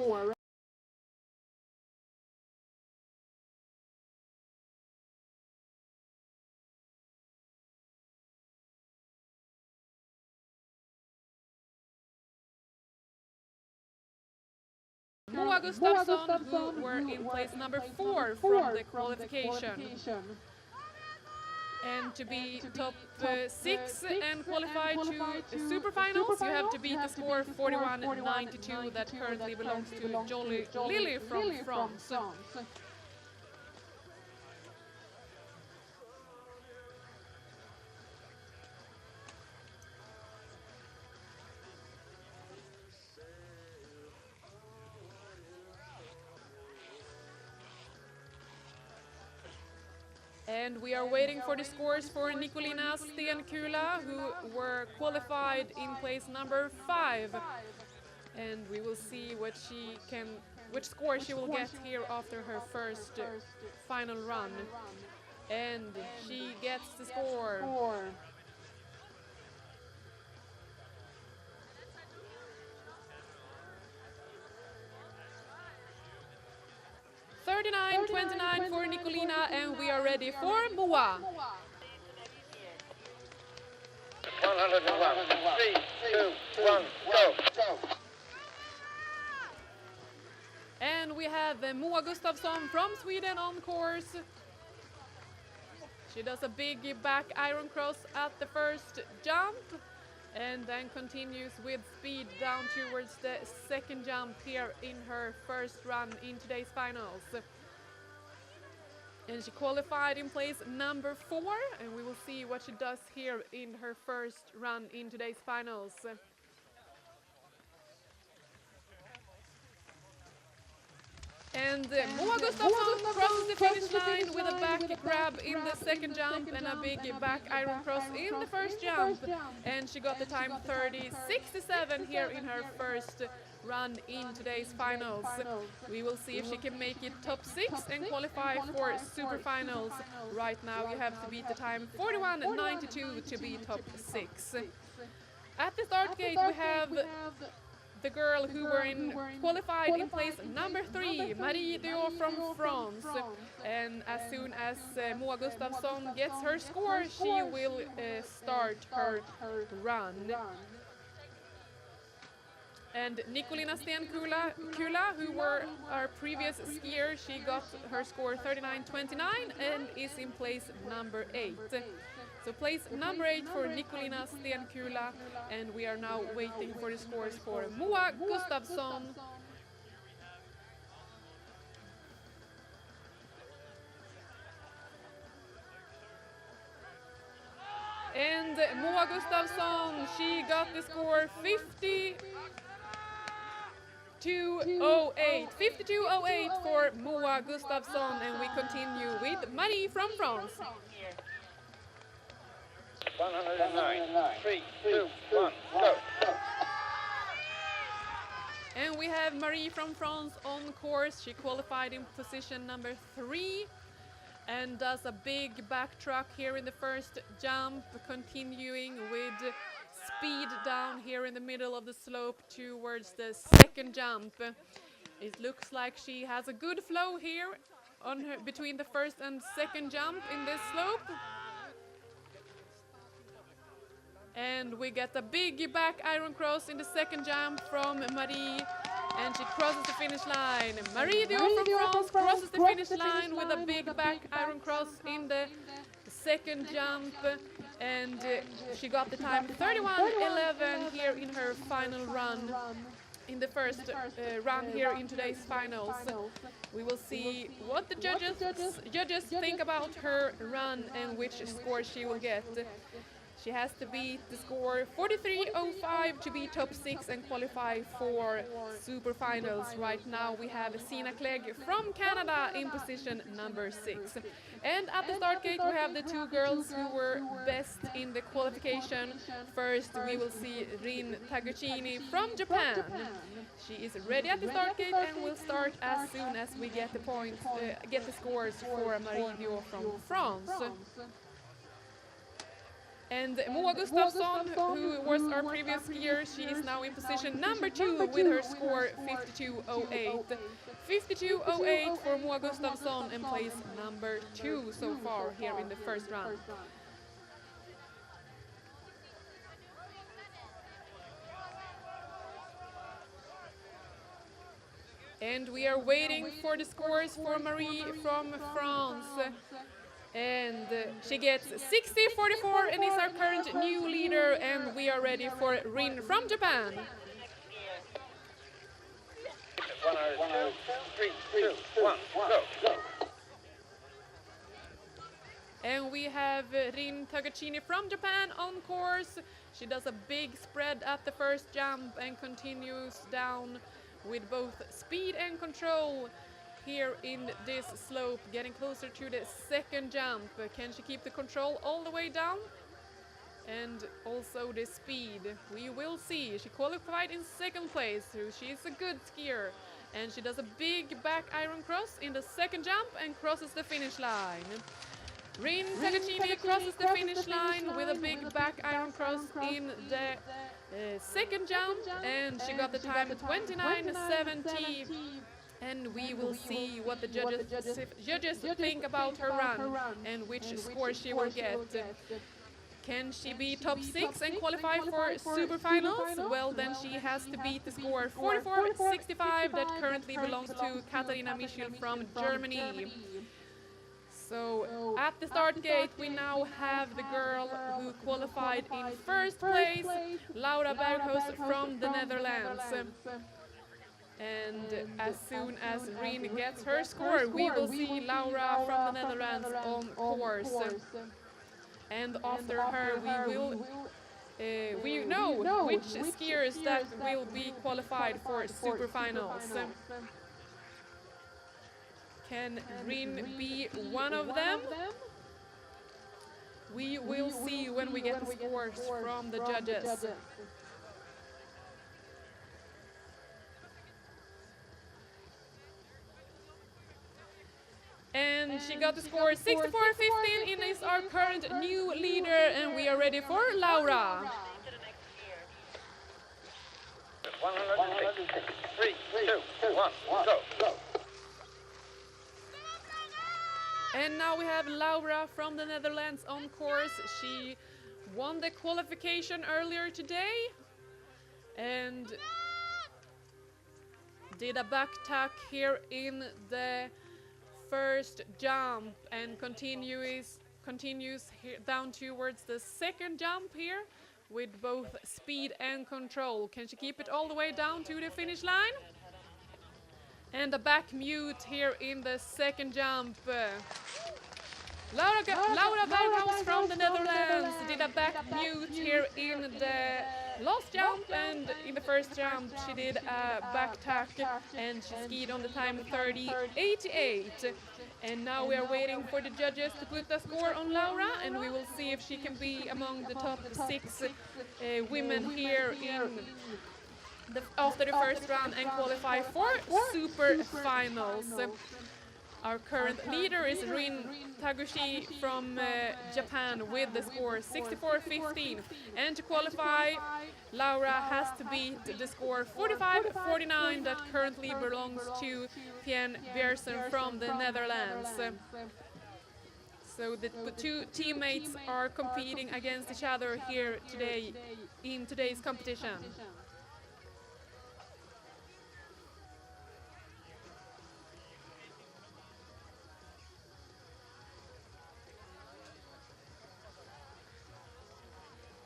Moa Gustafsson, who were in place number 4 from the qualification. And to be top 6 and qualify to superfinals, you have to beat the score 41.92 that currently belongs to Jolly Lily from France. And we are waiting for the scores for Nikolina Stenkula, who were qualified in place number 5. And we will see which score she will get here after her first final run. And she gets the score. 39.29 for Nikolina, and we are ready for Moa. 101. 3, 2, 1, go. And we have Moa Gustafsson from Sweden on course. She does a big back iron cross at the first jump, and then continues with speed down towards the second jump here in her first run in today's finals. And she qualified in place number 4, and we will see what she does here in her first run in today's finals. And Moa Gustafsson crosses the finish line with a back grab in the second jump and a big back iron cross in the first jump. And she got the time 30.67 here in her first run in today's finals. We will see if she can make it top 6 and qualify for super finals. Right now you have to beat the time 41.92 to be top 6. At the start gate we have the girl who were qualified in place number 3, Marie Dio from France. And as soon as Moa Gustafsson gets her score, she will start her run. And Nikolina Stenkula, who were our previous skier, she got her score 39.29 and is in place number 8. So place number 8 for Nikolina Stenkula, and we are now waiting for the scores for Moa Gustafsson. And Moa Gustafsson, she got the score 52.08. 52.08 for Moa Gustafsson, and we continue with Marie from France. 109. 3, 2, 1, go. And we have Marie from France on course. She qualified in position number 3 and does a big back track here in the first jump, continuing with speed down here in the middle of the slope towards the second jump. It looks like she has a good flow here on her, between the first and second jump in this slope. And we get a big back iron cross in the second jump from Marie. And she crosses the finish line. Marie Dio from France crosses the finish line with a big back iron cross in the second jump. And she got the time 31:11 here in her final run. In the first run here in today's finals. We will see what the judges think about her run and which score she will get. She has to beat the score 43.05 to be top 6 and qualify for super finals. Right now we have Sina Clegg from Canada in position number 6. And at the start gate we have the two girls who were best in the qualification. First we will see Rin Taguchini from Japan. She is ready at the start gate and will start as soon as we get the points, get the scores for Marie Dio from France. And Moa Gustafsson, who was our previous skier, she is now in position number 2 with her score 52.08. 52.08 for Moa Gustafsson and place number 2 so far here in the first round. And we are waiting for the scores for Marie from France. And she gets 60.44 and is our current new leader, and we are ready for Rin from Japan. 3, 2, 1, go. And we have Rin Taguchini from Japan on course. She does a big spread at the first jump and continues down with both speed and control here in this slope, getting closer to the second jump. Can she keep the control all the way down? And also the speed. We will see. She qualified in second place, so she's a good skier. And she does a big back iron cross in the second jump and crosses the finish line. Rin Taguchini crosses the finish line with a big back iron cross in the second jump, and she got the time 29.70. And we will see what the judges think about her run and which score she will get. Can she be top 6 and qualify for super finals? Well, then she has to beat the score 44.65 that currently belongs to Katharina Michel from Germany. So at the start gate we now have the girl who qualified in first place, Laura Berghuis from the Netherlands. And as soon as Rin gets her score, we will see Laura from the Netherlands on course. And after her we know which skiers that will be qualified for super finals. Can Rin be one of them? We will see when we get the scores from the judges. And she got the score 64.15 and is our current new leader, and we are ready for Laura. 106, 3, 2, 1, go. And now we have Laura from the Netherlands on course. She won the qualification earlier today and did a back tack here in the first jump and continues here down towards the second jump here with both speed and control. Can she keep it all the way down to the finish line? And a back mute here in the second jump. Laura Berghuis from the Netherlands did a back mute here in the last jump, and in the first jump she did a back tack and she skied on the time 30.88. And now we are waiting for the judges to put the score on Laura, and we will see if she can be among the top 6 women here in after the first round and qualify for super finals. Our current leader is Rin Taguchi from Japan with the score 64.15. And to qualify, Laura has to beat the score 45.49 that currently belongs to Tien Bjersen from the Netherlands. So the two teammates are competing against each other here today in today's competition.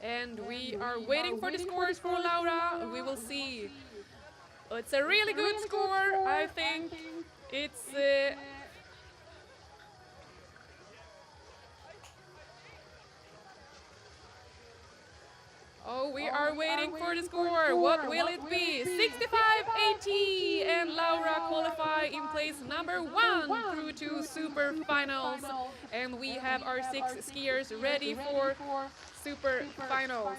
And we are waiting for the scores for Laura. We will see. It's a really good score, I think. It's oh, we are waiting for the score. What will it be? 65-80, and Laura qualify in place number 1 through to super finals. And we have our 6 skiers ready for super finals.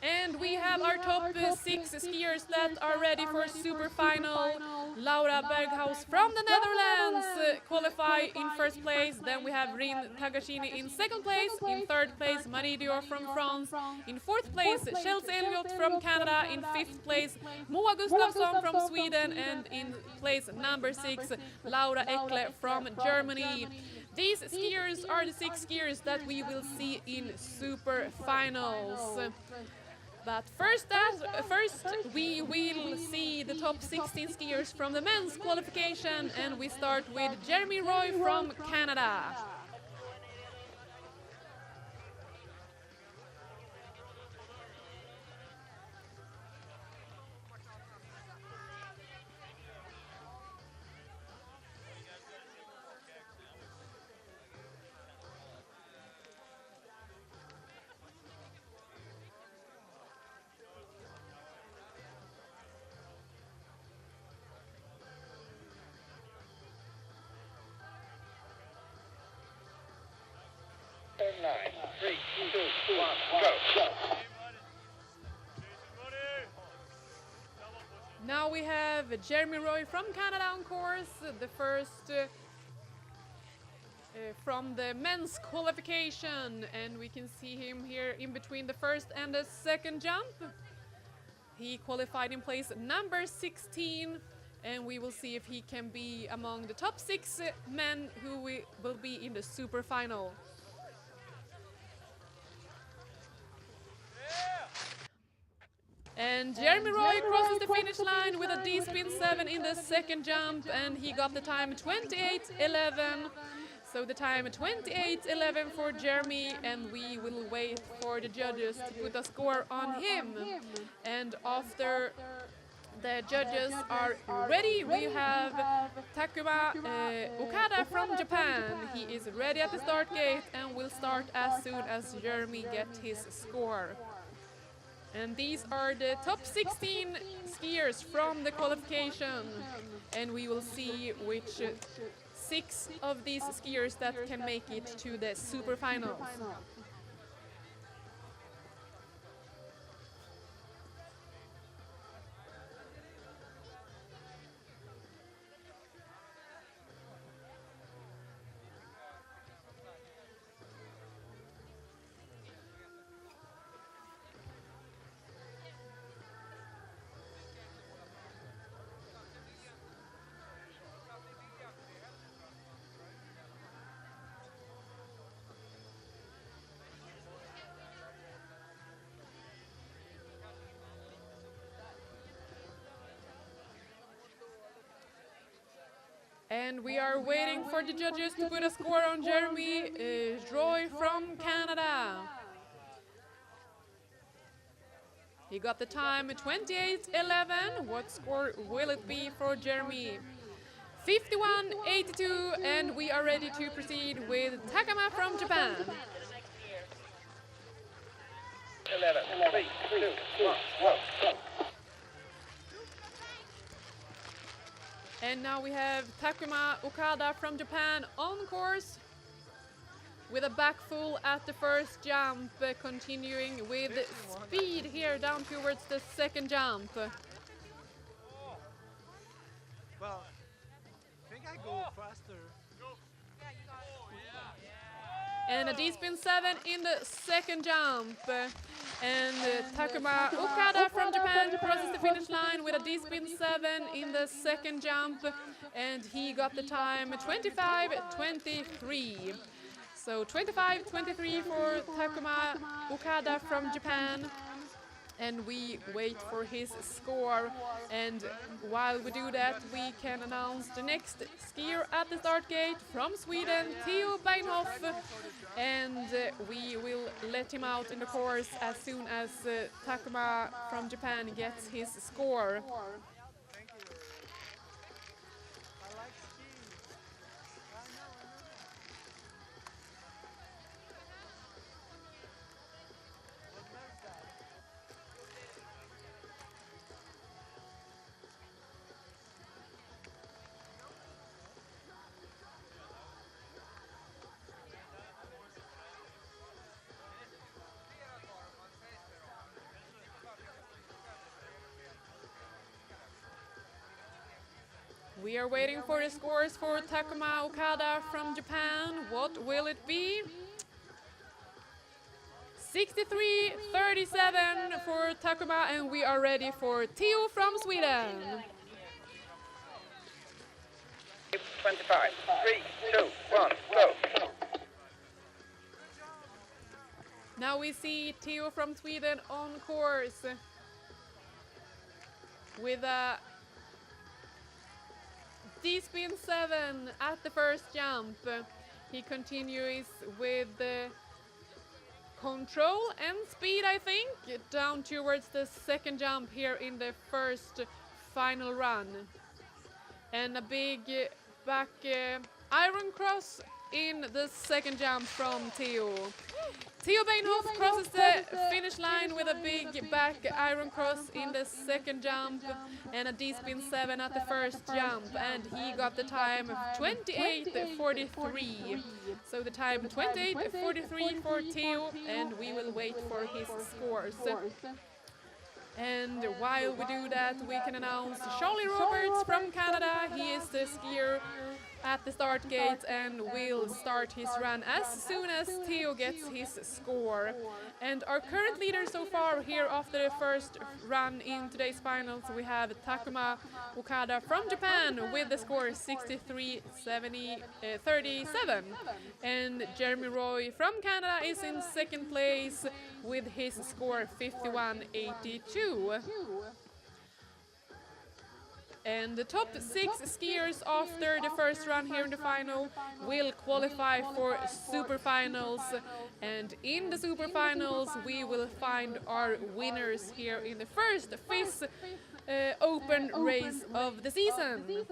And we have our top 6 skiers that are ready for super final. Laura Berghaus from the Netherlands qualify in first place. Then we have Rin Tagashini in second place. In third place, Marie Dior from France. In fourth place, Chelsea Elliott from Canada. In fifth place, Moa Gustafsson from Sweden. And in place number 6, Laura Ekle from Germany. These skiers are the 6 skiers that we will see in super finals. But first we will see the top 16 skiers from the men's qualification, and we start with Jeremy Roy from Canada. Turn 9, 3, 2, 1, go. Now we have Jeremy Roy from Canada on course, the first from the men's qualification, and we can see him here in between the first and the second jump. He qualified in place number 16, and we will see if he can be among the top 6 men who will be in the super final. And Jeremy Roy crosses the finish line with a D-spin 7 in the second jump, and he got the time 28:11. So the time 28:11 for Jeremy, and we will wait for the judges to put a score on him. And after the judges are ready, we have Takuma Okada from Japan. He is ready at the start gate and will start as soon as Jeremy gets his score. And these are the top 16 skiers from the qualification, and we will see which 6 of these skiers that can make it to the super finals. And we are waiting for the judges to put a score on Jeremy Roy from Canada. He got the time 28:11. What score will it be for Jeremy? 51:82, and we are ready to proceed with Takuma from Japan. 11, 3, 2, 1, go. And now we have Takuma Okada from Japan on course with a back full at the first jump, continuing with speed here down towards the second jump. Well, I think I go faster. And a D-spin 7 in the second jump. And Takuma Okada from Japan crosses the finish line with a D-spin 7 in the second jump. And he got the time 25:23. So 25:23 for Takuma Okada from Japan. And we wait for his score, and while we do that we can announce the next skier at the start gate from Sweden, Theo Beinhoff, and we will let him out in the course as soon as Takuma from Japan gets his score. Thank you. I like skiing. I know. What was that? We are waiting for the scores for Takuma Okada from Japan. What will it be? 63:37 for Takuma, and we are ready for Theo from Sweden. 25. 3, 2, 1, go. Now we see Theo from Sweden on course with a D-spin 7 at the first jump. He continues with control and speed, I think, down towards the second jump here in the first final run. And a big back iron cross in the second jump from Theo. Theo Beinhoff crosses the finish line with a big back iron cross in the second jump and a D-spin 7 at the first jump, and he got the time 28:43. So the time 28:43 for Theo, and we will wait for his scores. And while we do that, we can announce Charlie Roberts from Canada. He is the skier at the start gate and will start his run as soon as Theo gets his score. And our current leader so far here after the first run in today's finals, we have Takuma Okada from Japan with the score 63:37. And Jeremy Roy from Canada is in second place with his score 51:82. And the top 6 skiers after the first run here in the final will qualify for super finals. And in the super finals we will find our winners here in the first FIS Open race of the season.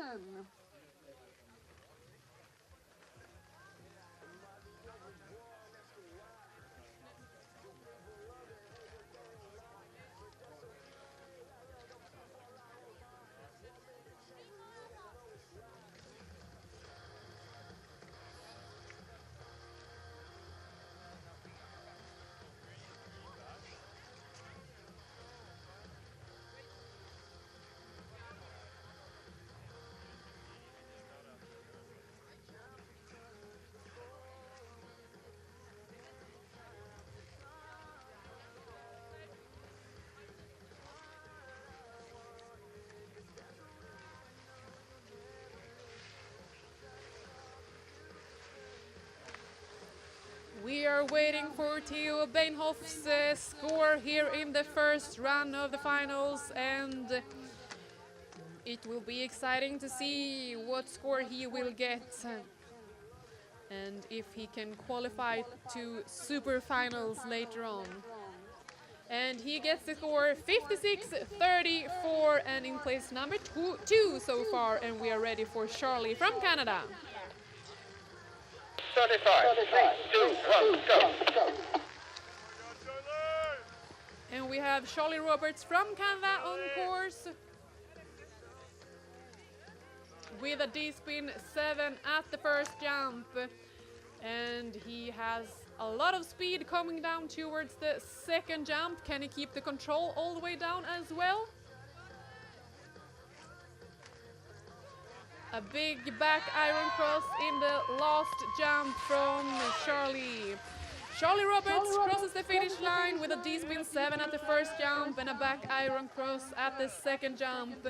We are waiting for Theo Beinhoff's score here in the first run of the finals, and it will be exciting to see what score he will get and if he can qualify to super finals later on. And he gets the score 56:34 and in place number 2 so far, and we are ready for Charlie from Canada. 35. 3, 2, 1, go. And we have Charlie Roberts from Canada on course. with a D-spin 7 at the first jump. And he has a lot of speed coming down towards the second jump. Can he keep the control all the way down as well? A big back iron cross in the last jump from Charlie. Charlie Roberts crosses the finish line with a D-spin 7 at the first jump and a back iron cross at the second jump.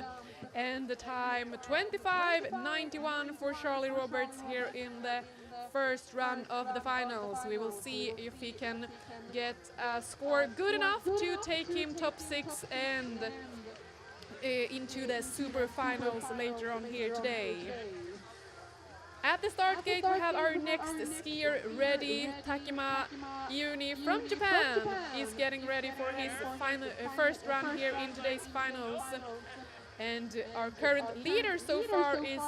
And the time 25:91 for Charlie Roberts here in the first run of the finals. We will see if he can get a score good enough to take him top 6 and into the super finals later on here today. At the start gate we have our next skier ready. Takema Iuni from Japan is getting ready for his first run here in today's finals. And our current leader so far is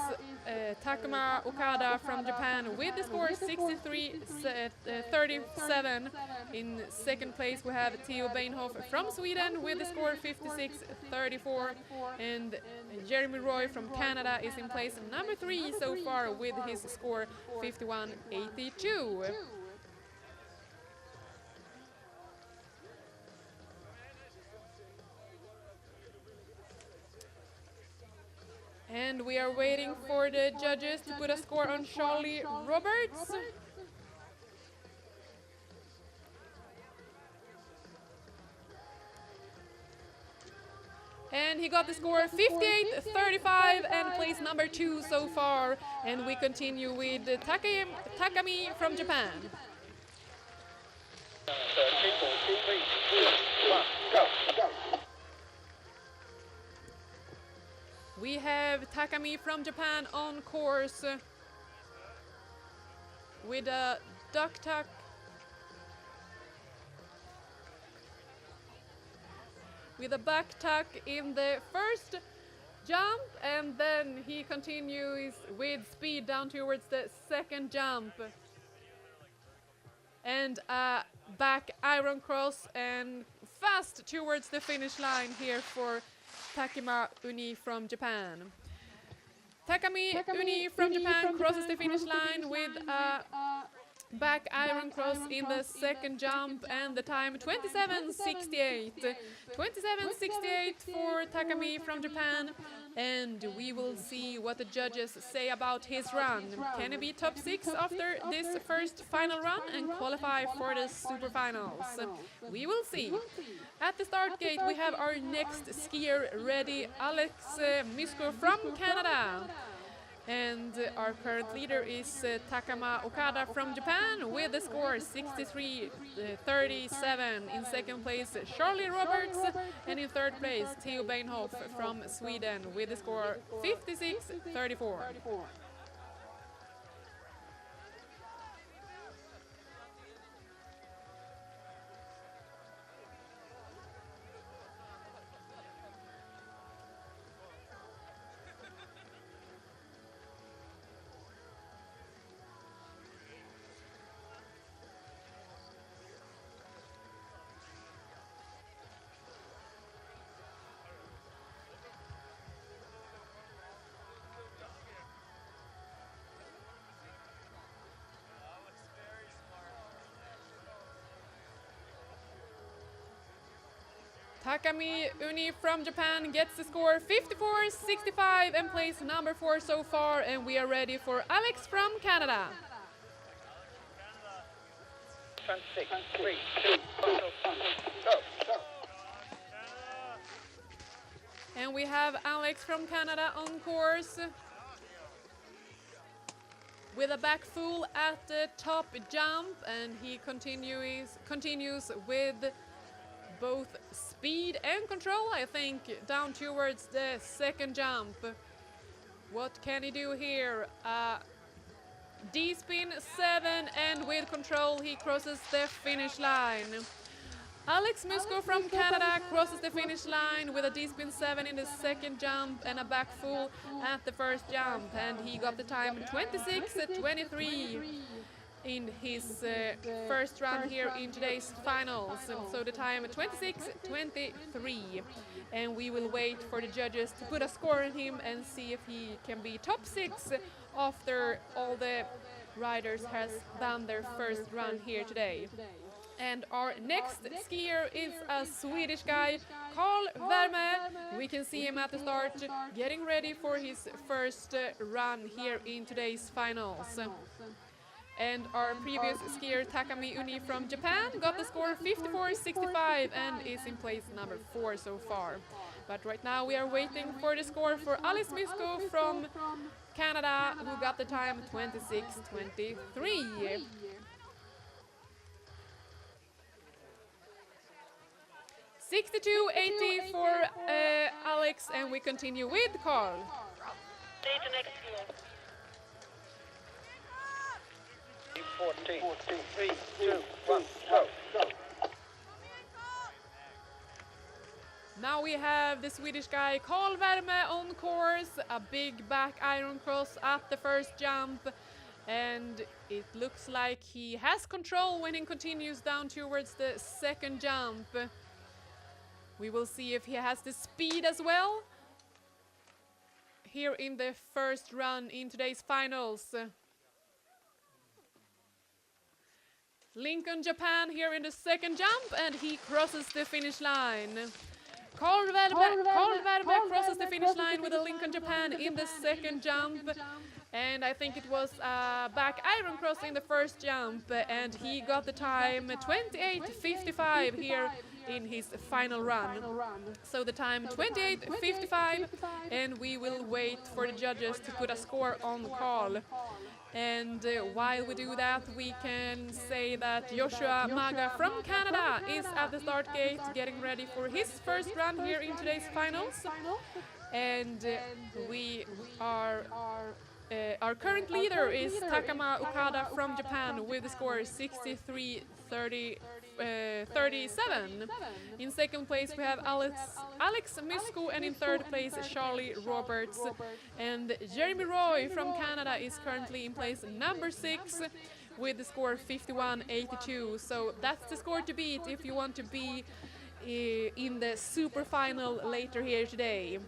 Takuma Okada from Japan with the score 63-37. In second place we have Theo Beinhoff from Sweden with the score 56-34. And Jeremy Roy from Canada is in place number 3 so far with his score 51-82. And we are waiting for the judges to put a score on Charlie Roberts. And he got the score 58-35 and placed number 2 so far. And we continue with Takami from Japan. 3, 4, 2, 3, 2, 1, go. We have Takami from Japan on course with a duck tuck. With a back tuck in the first jump, and then he continues with speed down towards the second jump. And a back iron cross and fast towards the finish line here for Takema Uni from Japan. Takami Uni from Japan crosses the finish line with a back iron cross in the second jump and the time 27:68. 27:68 for Takami from Japan, and we will see what the judges say about his run. Can he be top 6 after this first final run and qualify for the super finals? We will see. At the start gate we have our next skier ready, Alex Misko from Canada. And our current leader is Takama Okada from Japan with the score 63-37. In second place, Charlie Roberts. And in third place, Theo Beinhoff from Sweden with the score 56-34. Takami Uni from Japan gets the score 54-65 and plays number 4 so far, and we are ready for Alex from Canada. 3, 2, 1, go. And we have Alex from Canada on course with a back full at the top jump, and he continues with both speed and control, I think, down towards the second jump. What can he do here? D-spin 7, and with control he crosses the finish line. Alex Musko from Canada crosses the finish line with a D-spin 7 in the second jump and a back full at the first jump, and he got the time 26-23. in his first run here in today's finals. So the time 26:23, and we will wait for the judges to put a score on him and see if he can be top 6 after all the riders has done their first run here today. And our next skier is a Swedish guy, Carl Werme. We can see him at the start getting ready for his first run here in today's finals. And our previous skier, Takami Uni from Japan, got the score 54.65 and is in place number 4 so far. But right now we are waiting for the score for Alice Misko from Canada, who got the time 26:23. 62.80 for Alex, and we continue with Carl. Lead the next skier. 14, 3, 2, 1, go. Now we have the Swedish guy Carl Werme on course, a big back iron cross at the first jump, and it looks like he has control when he continues down towards the second jump. We will see if he has the speed as well here in the first run in today's finals. Lincoln, Japan here in the second jump, and he crosses the finish line. Carl Werme crosses the finish line with a Lincoln, Japan in the second jump. And I think it was a back iron cross in the first jump, and he got the time 28:55 here in his final run. So the time 28:55, and we will wait for the judges to put a score on Carl. And while we do that, we can say that Joshua Maga from Canada is at the start gate getting ready for his first run here in today's finals. And we are our current leader is Takama Okada from Japan with the score 63:37. In second place we have Alex Misko, and in third place Charlie Roberts. And Jeremy Roy from Canada is currently in place number 6 with the score 51:82. So that's the score to beat if you want to be in the super final later here today.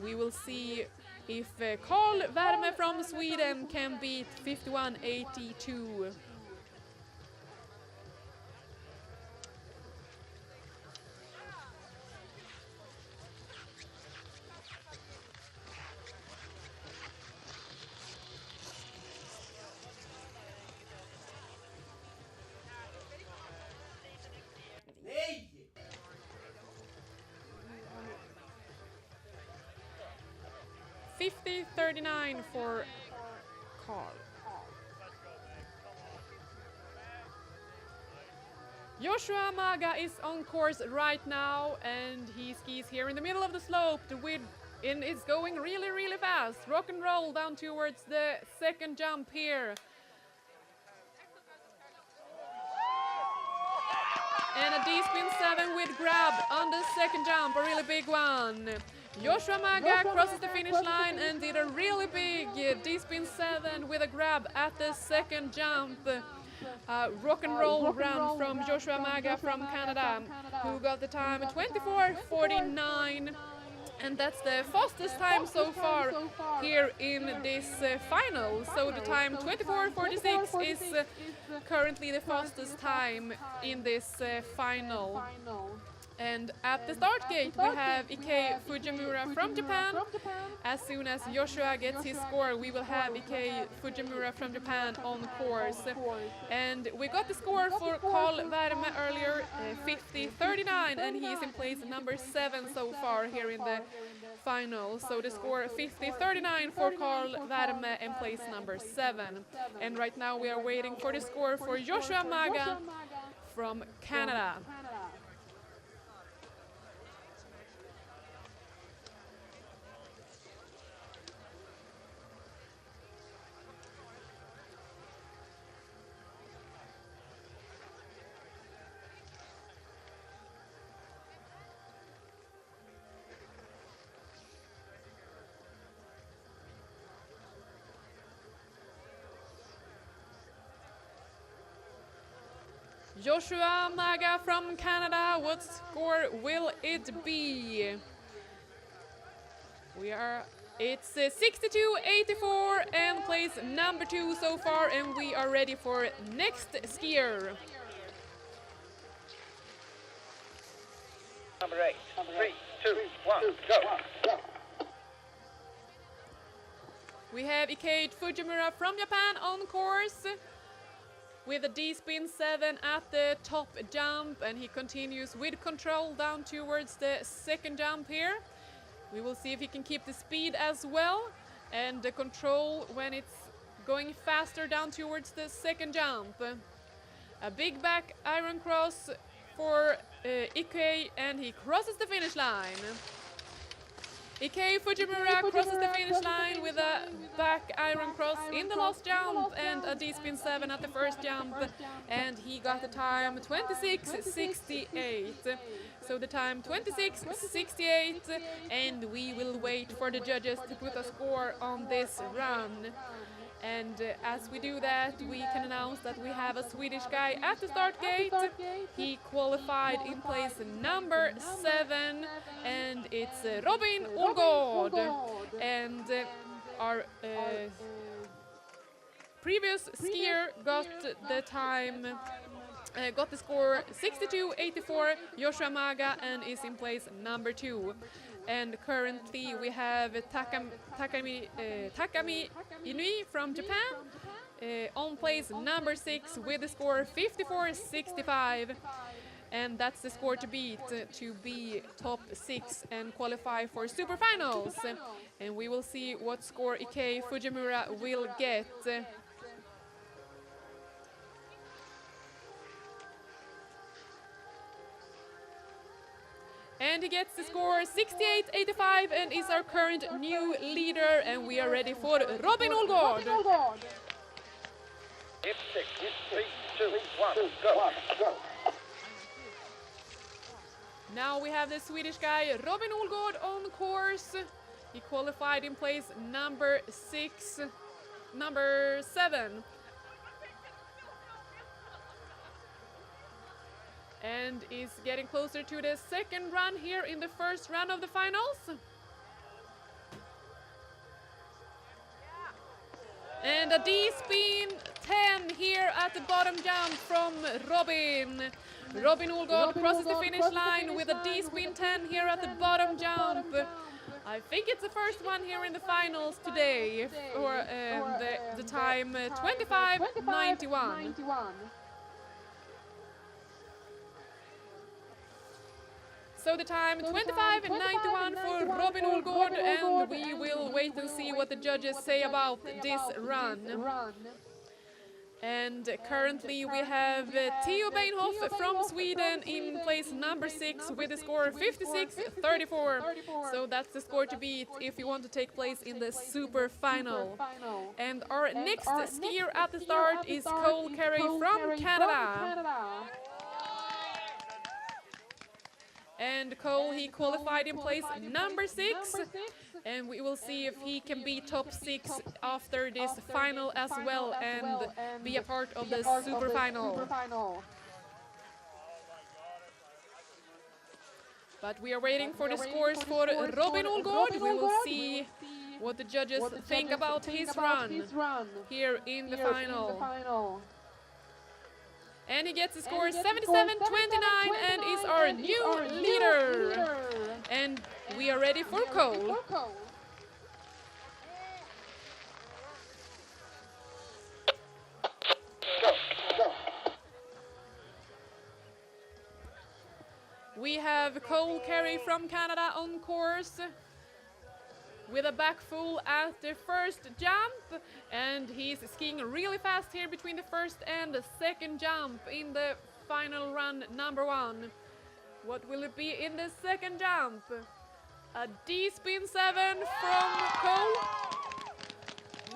We will see if Carl Werme from Sweden can beat 51:82. Nej! 50:39 for Carl. Joshua Maga is on course right now, and he skis here in the middle of the slope. The wind is going really, really fast. Rock and roll down towards the second jump here. And a D-spin 7 with grab on the second jump, a really big one. Joshua Maga crosses the finish line and did a really big D-spin 7 with a grab at the second jump. Rock and roll run from Joshua Maga from Canada, who got the time 24:49. And that's the fastest time so far here in this final. So the time 24:46 is currently the fastest time in this final. And at the start gate we have Ike Fujimura from Japan. As soon as Joshua gets his score, we will have Ike Fujimura from Japan on course. And we got the score for Carl Werme earlier, 50:39, and he is in place number 7 so far here in the final. So the score 50:39 for Carl Werme in place number 7. And right now we are waiting for the score for Joshua Maga from Canada. Joshua Maga from Canada, what score will it be? It's 62.84 and place number 2 so far, and we are ready for next skier. Number 8. 3, 2, 1, go. We have Ikeite Fujimura from Japan on course with a D-spin 7 at the top jump, and he continues with control down towards the second jump here. We will see if he can keep the speed as well and the control when it's going faster down towards the second jump. A big back iron cross for Ikeite, and he crosses the finish line. Ikeite Fujimura crosses the finish line with a back iron cross in the last jump and a D-spin 7 at the first jump, and he got the time 26.68. So the time 26.68, and we will wait for the judges to put a score on this run. And as we do that, we can announce that we have a Swedish guy at the start gate. He qualified in place number 7, and it's Robin Olgård. And our previous skier got the time, got the score 62.84, Joshua Maga, and is in place number 2. And currently we have Takami Inui from Japan on place number 6 with the score 54.65. And that's the score to beat to be top 6 and qualify for super finals. And we will see what score Ikeite Fujimura will get. And he gets the score 68.85 and is our current new leader, and we are ready for Robin Olgård. Hit 6, 3, 2, 1, go. Now we have the Swedish guy Robin Olgård on course. He qualified in place number 7. And is getting closer to the second run here in the first run of the finals. And a D-spin 10 here at the bottom jump from Robin. Robin Olgård crosses the finish line with a D-spin 10 here at the bottom jump. I think it's the first one here in the finals today, or the time 25.91. So the time 25.91 for Robin Olgård, and we will wait and see what the judges say about this run. And currently we have Theo Beinhoff from Sweden in place number 6 with a score 56.34. So that's the score to beat if you want to take place in the super final. And our next skier at the start is Cole Carey from Canada. And Cole, he qualified in place number 6, and we will see if he can be top 6 after this final as well and be a part of the super final. But we are waiting for the scores for Robin Olgård. We will see what the judges think about his run here in the final. And he gets the score 77.29 and is our new leader. And we are ready for Cole. We have Cole Carey from Canada on course with a back full at the first jump, and he's skiing really fast here between the first and the second jump in the final run number 1. What will it be in the second jump? A D-spin 7 from Cole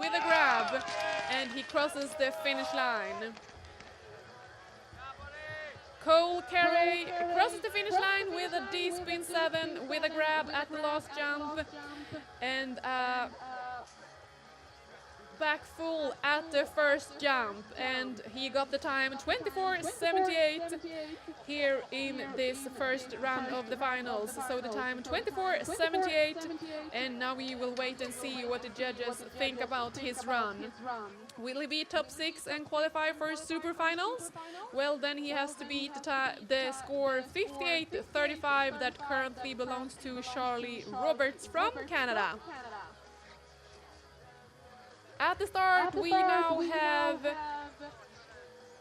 with a grab, and he crosses the finish line. Cole Carey crosses the finish line with a D-spin 7 with a grab at the last jump, and back full at the first jump, and he got the time 24:78 here in this first round of the finals. So the time 24:78, and now we will wait and see what the judges think about his run. Will he be top 6 and qualify for super finals? Well, then he has to beat the score 58:35 that currently belongs to Charlie Roberts from Canada. At the start, we now have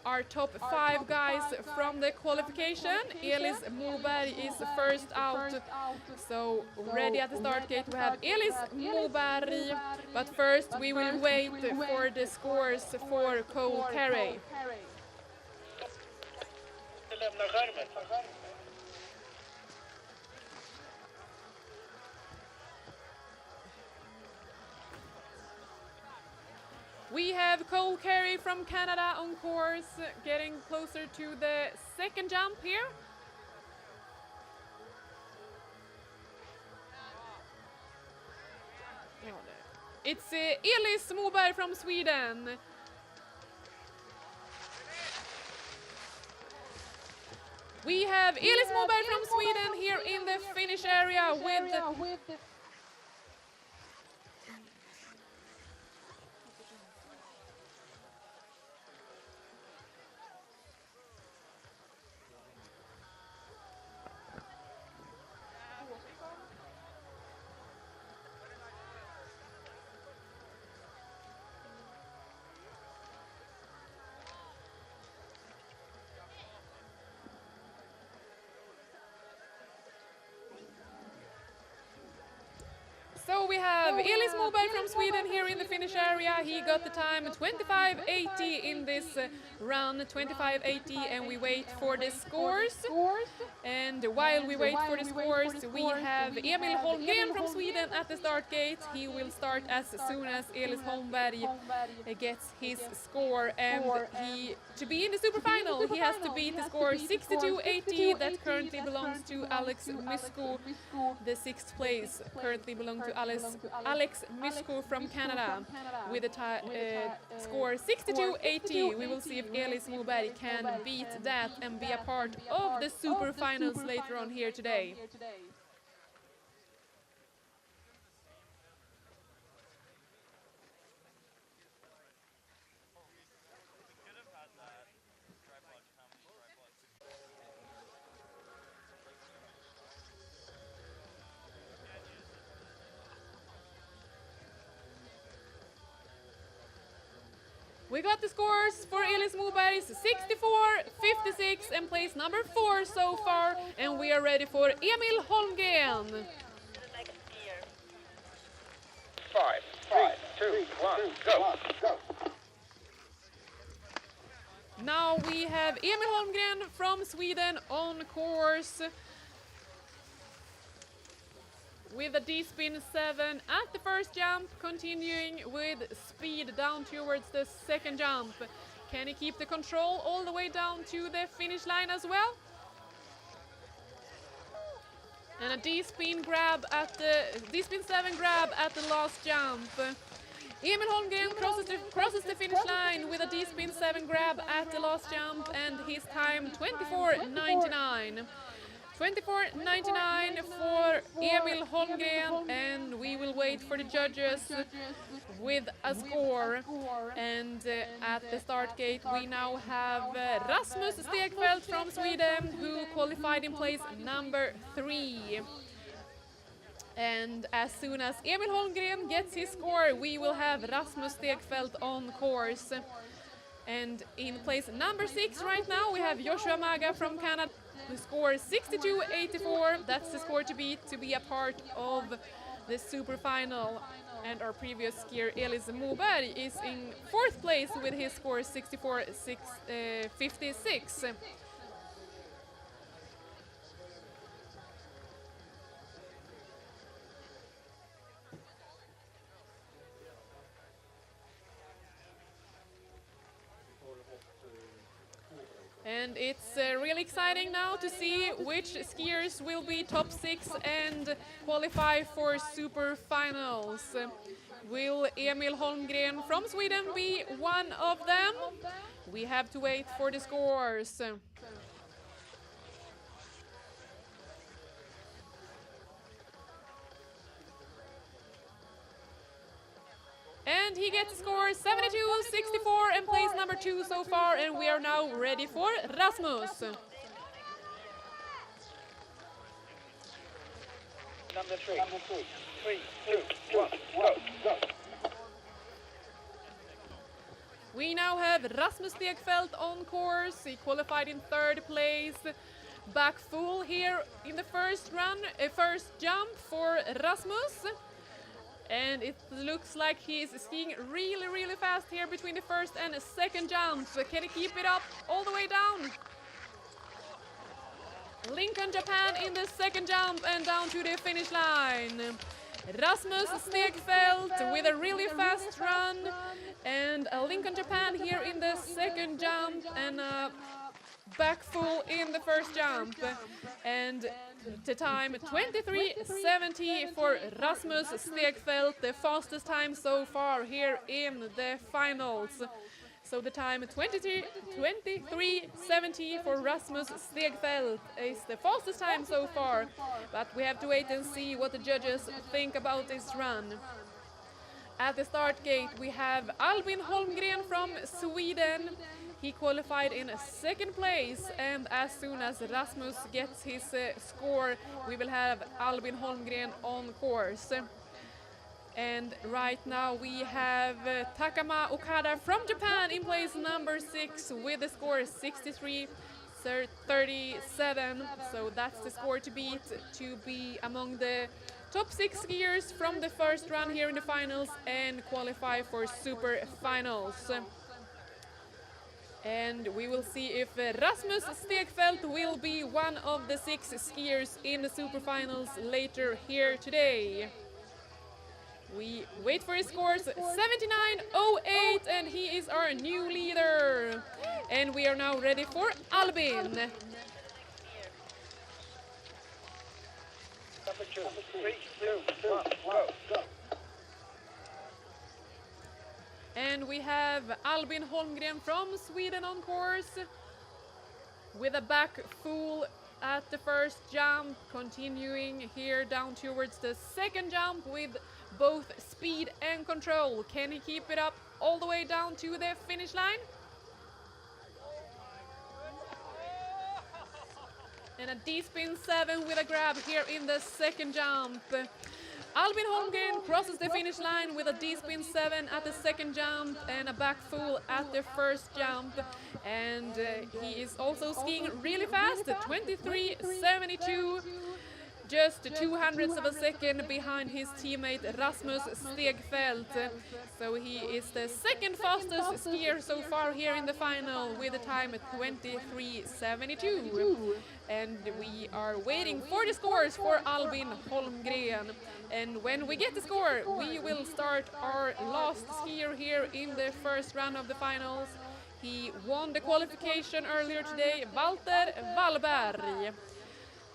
our top 5 guys from the qualification. Elis Moberg is first out. So ready at the start gate we have Elis Moberg. But first we will wait for the scores for Cole Carey. We have Cole Carey from Canada on course, getting closer to the second jump here. It's Elis Moberg from Sweden. We have Elis Moberg from Sweden here in the finish area with So we have Elis Moberg from Sweden here in the finish area. He got the time 25:80 in this run, 25:80, and we wait for the scores. And while we wait for the scores, we have Emil Holmgren from Sweden at the start gate. He will start as soon as Elis Holmberg gets his score. And to be in the super final, he has to beat the score 62:80 that currently belongs to Alex Misko. The 6th place currently belongs to Alex Misko from Canada with a score 62:80. We will see if Elis Moberg can beat that and be a part of the super finals later on here today. We got the scores for Elis Moberg, 64:56 and place number 4 so far, and we are ready for Emil Holmgren. 5, 3, 2, 1, go. Now we have Emil Holmgren from Sweden on course with a D-spin 7 at the first jump, continuing with speed down towards the second jump. Can he keep the control all the way down to the finish line as well? And a D-spin 7 grab at the last jump. Emil Holmgren crosses the finish line with a D-spin 7 grab at the last jump, and his time 24:99. 24:99 for Emil Holmgren, and we will wait for the judges with a score. And at the start gate we now have Rasmus Stegfeldt from Sweden, who qualified in place number 3. And as soon as Emil Holmgren gets his score, we will have Rasmus Stegfeldt on course. And in place number 6 right now we have Joshua Maga from Canada, who scores 62:84. That's the score to beat to be a part of the super final. And our previous skier Elis Moberg is in 4th place with his score 64:56. And it's really exciting now to see which skiers will be top 6 and qualify for super finals. Will Emil Holmgren from Sweden be one of them? We have to wait for the scores. And he gets a score 72-64 and plays number 2 so far, and we are now ready for Rasmus. Number 3. 3, 2, 1, go. We now have Rasmus Stegfeldt on course. He qualified in 3rd place. Back full here in the first jump for Rasmus. And it looks like he is skiing really fast here between the first and second jump. Can he keep it up all the way down? Lincoln, Japan in the second jump and down to the finish line. Rasmus Stegfeldt with a really fast run, and Lincoln, Japan here in the second jump, and back full in the first jump. And the time 23:70 for Rasmus Stegfeldt, the fastest time so far here in the finals. So the time 23:70 for Rasmus Stegfeldt is the fastest time so far, but we have to wait and see what the judges think about this run. At the start gate we have Albin Holmgren from Sweden. He qualified in 2nd place, and as soon as Rasmus gets his score, we will have Albin Holmgren on course. And right now we have Takama Okada from Japan in place number 6 with the score 63-37. So that's the score to beat to be among the top 6 skiers from the first run here in the finals and qualify for super finals. And we will see if Rasmus Stegfeldt will be one of the 6 skiers in the super finals later here today. We wait for his scores, 79.08, and he is our new leader. And we are now ready for Albin. Number 2. 3, 2, 1, go. And we have Albin Holmgren from Sweden on course with a back full at the first jump, continuing here down towards the second jump with both speed and control. Can he keep it up all the way down to the finish line? And a D-spin 7 with a grab here in the second jump. Albin Holmgren crosses the finish line with a D-spin 7 at the second jump and a back full at the first jump. And he is also skiing really fast, 23.72. Just 200ths of a second behind his teammate Rasmus Stegfeldt. So he is the second fastest skier so far here in the final with a time at 23.72. And we are waiting for the scores for Albin Holmgren. And when we get the score, we will start our last skier here in the first round of the finals. He won the qualification earlier today, Walter Wallberg.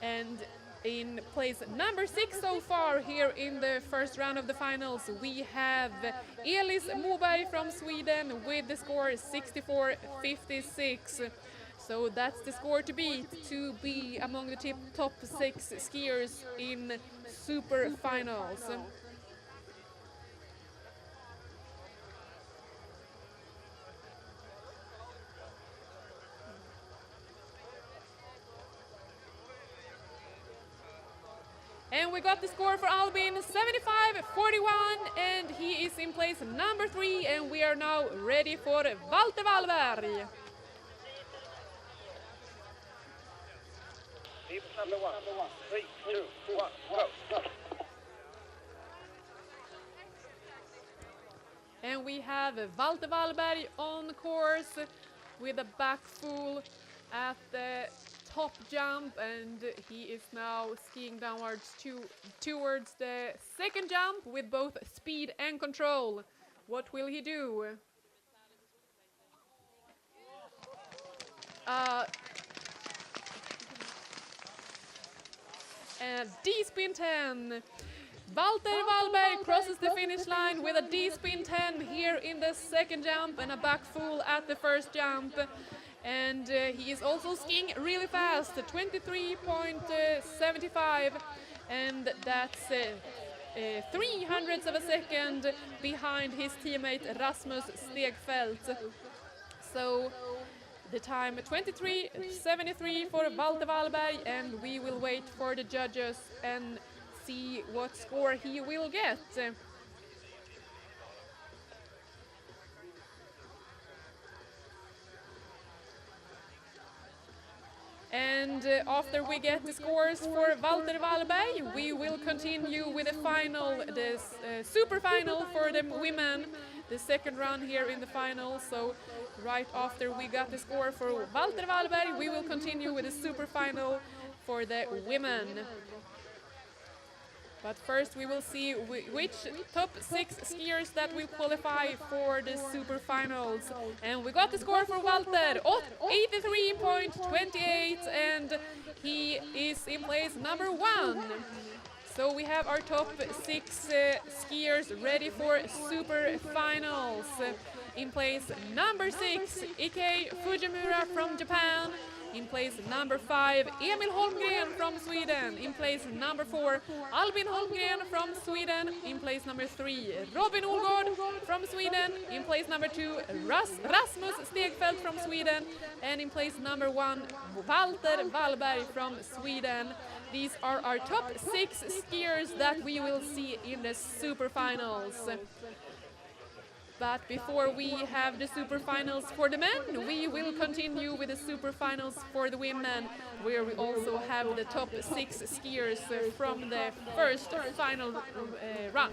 And in place number 6 so far here in the first round of the finals, we have Elis Moberg from Sweden with the score 64.56. So that's the score to beat to be among the top 6 skiers in super finals. And we got the score for Albin, 75.41, and he is in place number 3, and we are now ready for Walter Wallberg. Number 1. 3, 2, 1, go. And we have Walter Wallberg on course with a back full at the top jump, and he is now skiing downwards towards the second jump with both speed and control. What will he do? And D-spin 10. Walter Wallberg crosses the finish line with a D-spin 10 here in the second jump and a back full at the first jump. And he is also skiing really fast, 23.75, and that's 300ths of a second behind his teammate Rasmus Stegfeldt. So the time 23.73 for Walter Wallberg, and we will wait for the judges and see what score he will get. And after we get the scores for Walter Wallberg, we will continue with the final, the super final for the women, the second run here in the final. So right after we got the score for Walter Wallberg, we will continue with the super final for the women. But first we will see which top 6 skiers that will qualify for the super finals. And we got the score for Walter, 83.28, and he is in place number 1. So we have our top 6 skiers ready for super finals. In place number 6, Ike Fujimura from Japan. In place number 5, Emil Holmgren from Sweden. In place number 4, Albin Holmgren from Sweden. In place number 3, Robin Olgård from Sweden. In place number 2, Rasmus Stegfeldt from Sweden. And in place number 1, Walter Wallberg from Sweden. These are our top 6 skiers that we will see in the super finals. But before we have the super finals for the men, we will continue with the super finals for the women, where we also have the top 6 skiers from the first final run.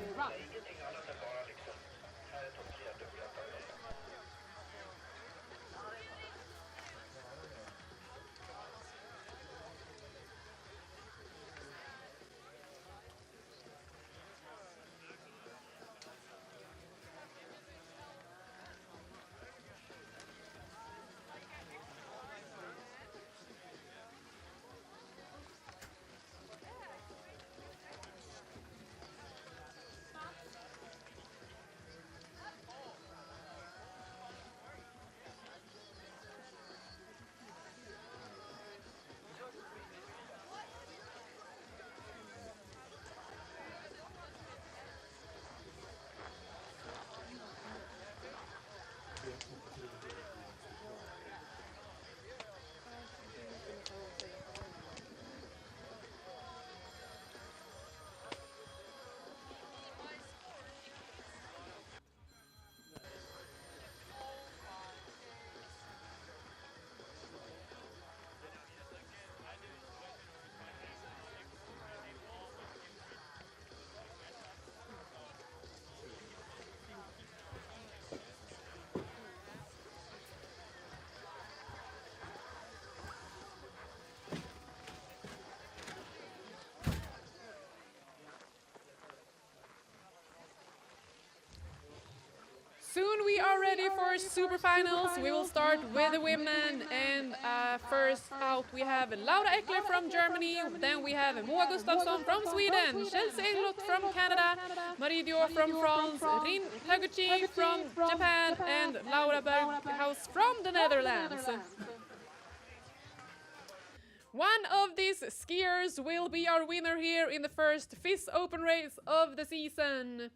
Soon we are ready for super finals. We will start with the women, and first out we have Laura Eckler from Germany, then we have Moa Gustafsson from Sweden, Chelsea Eilot from Canada, Marie Dio from France, Rin Taguchi from Japan, and Laura Berghaus from the Netherlands. One of these skiers will be our winner here in the first FIS Open race of the season.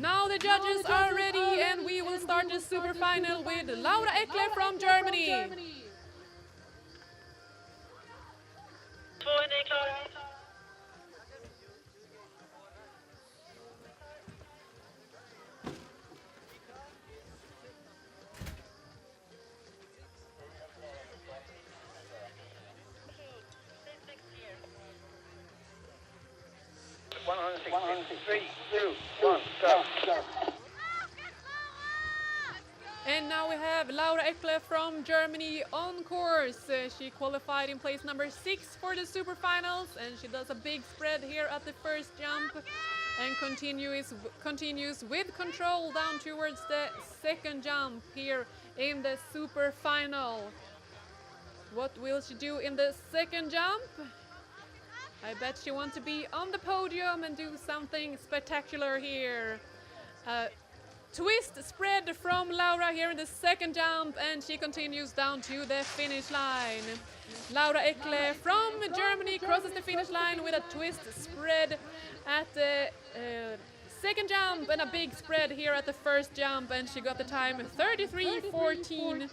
Now the judges are ready, and we will start the super final with Laura Eckler from Germany. är ni klara? And now we have Laura Ekle from Germany on course. She qualified in place number 6 for the super finals, and she does a big spread here at the first jump and continues with control down towards the second jump here in the super final. What will she do in the second jump? I bet she wants to be on the podium and do something spectacular here. Twist spread from Laura here in the second jump, and she continues down to the finish line. Laura Ekle from Germany crosses the finish line with a twist spread at the second jump and a big spread here at the first jump, and she got the time 33:14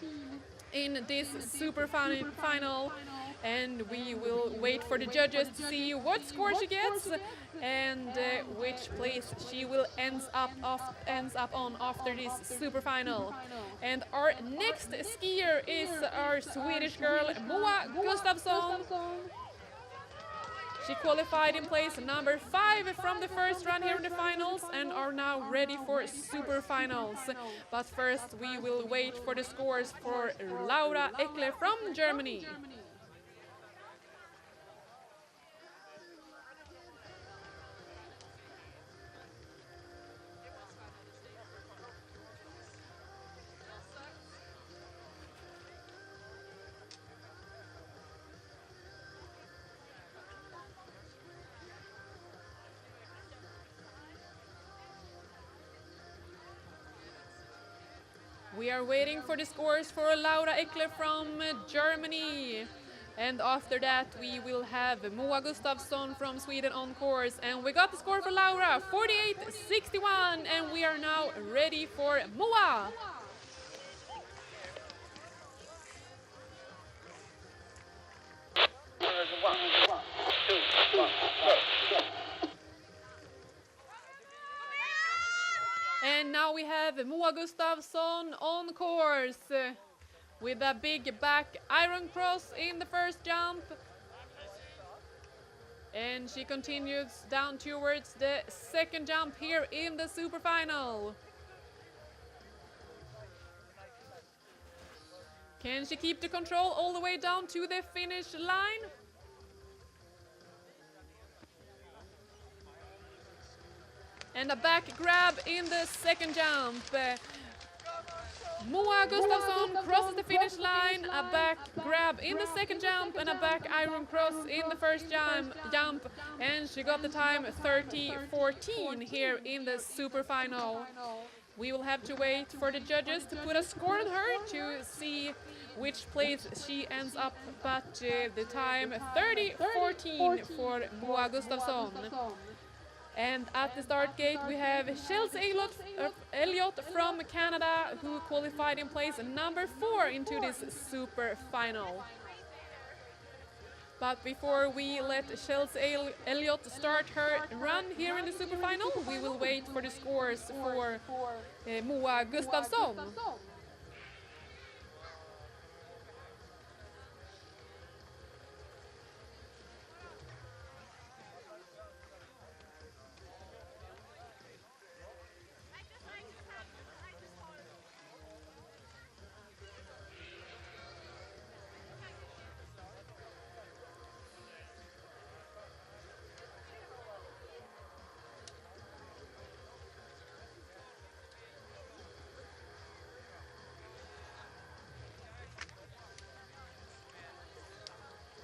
in this super final. And we will wait for the judges to see what score she gets and which place she will ends up on after this super final. And our next skier is our Swedish girl Moa Gustafsson. She qualified in place number 5 from the first run here in the finals and are now ready for super finals. But first we will wait for the scores for Laura Ekle from Germany. We are waiting for the scores for Laura Ekle from Germany. And after that we will have Moa Gustafsson from Sweden on course. And we got the score for Laura, 48:61, and we are now ready for Moa. And now we have Moa Gustafsson on course with a big back iron cross in the first jump. And she continues down towards the second jump here in the super final. Can she keep the control all the way down to the finish line? And a back grab in the second jump. Moa Gustafsson crosses the finish line, a back grab in the second jump and a back iron cross in the first jump, and she got the time 30:14 here in the super final. We will have to wait for the judges to put a score on her to see which place she ends up, but the time 30:14 for Moa Gustafsson. And at the start gate we have Chelsea Elliott from Canada, who qualified in place number 4 into this super final. But before we let Chelsea Elliott start her run here in the super final, we will wait for the scores for Moa Gustafsson.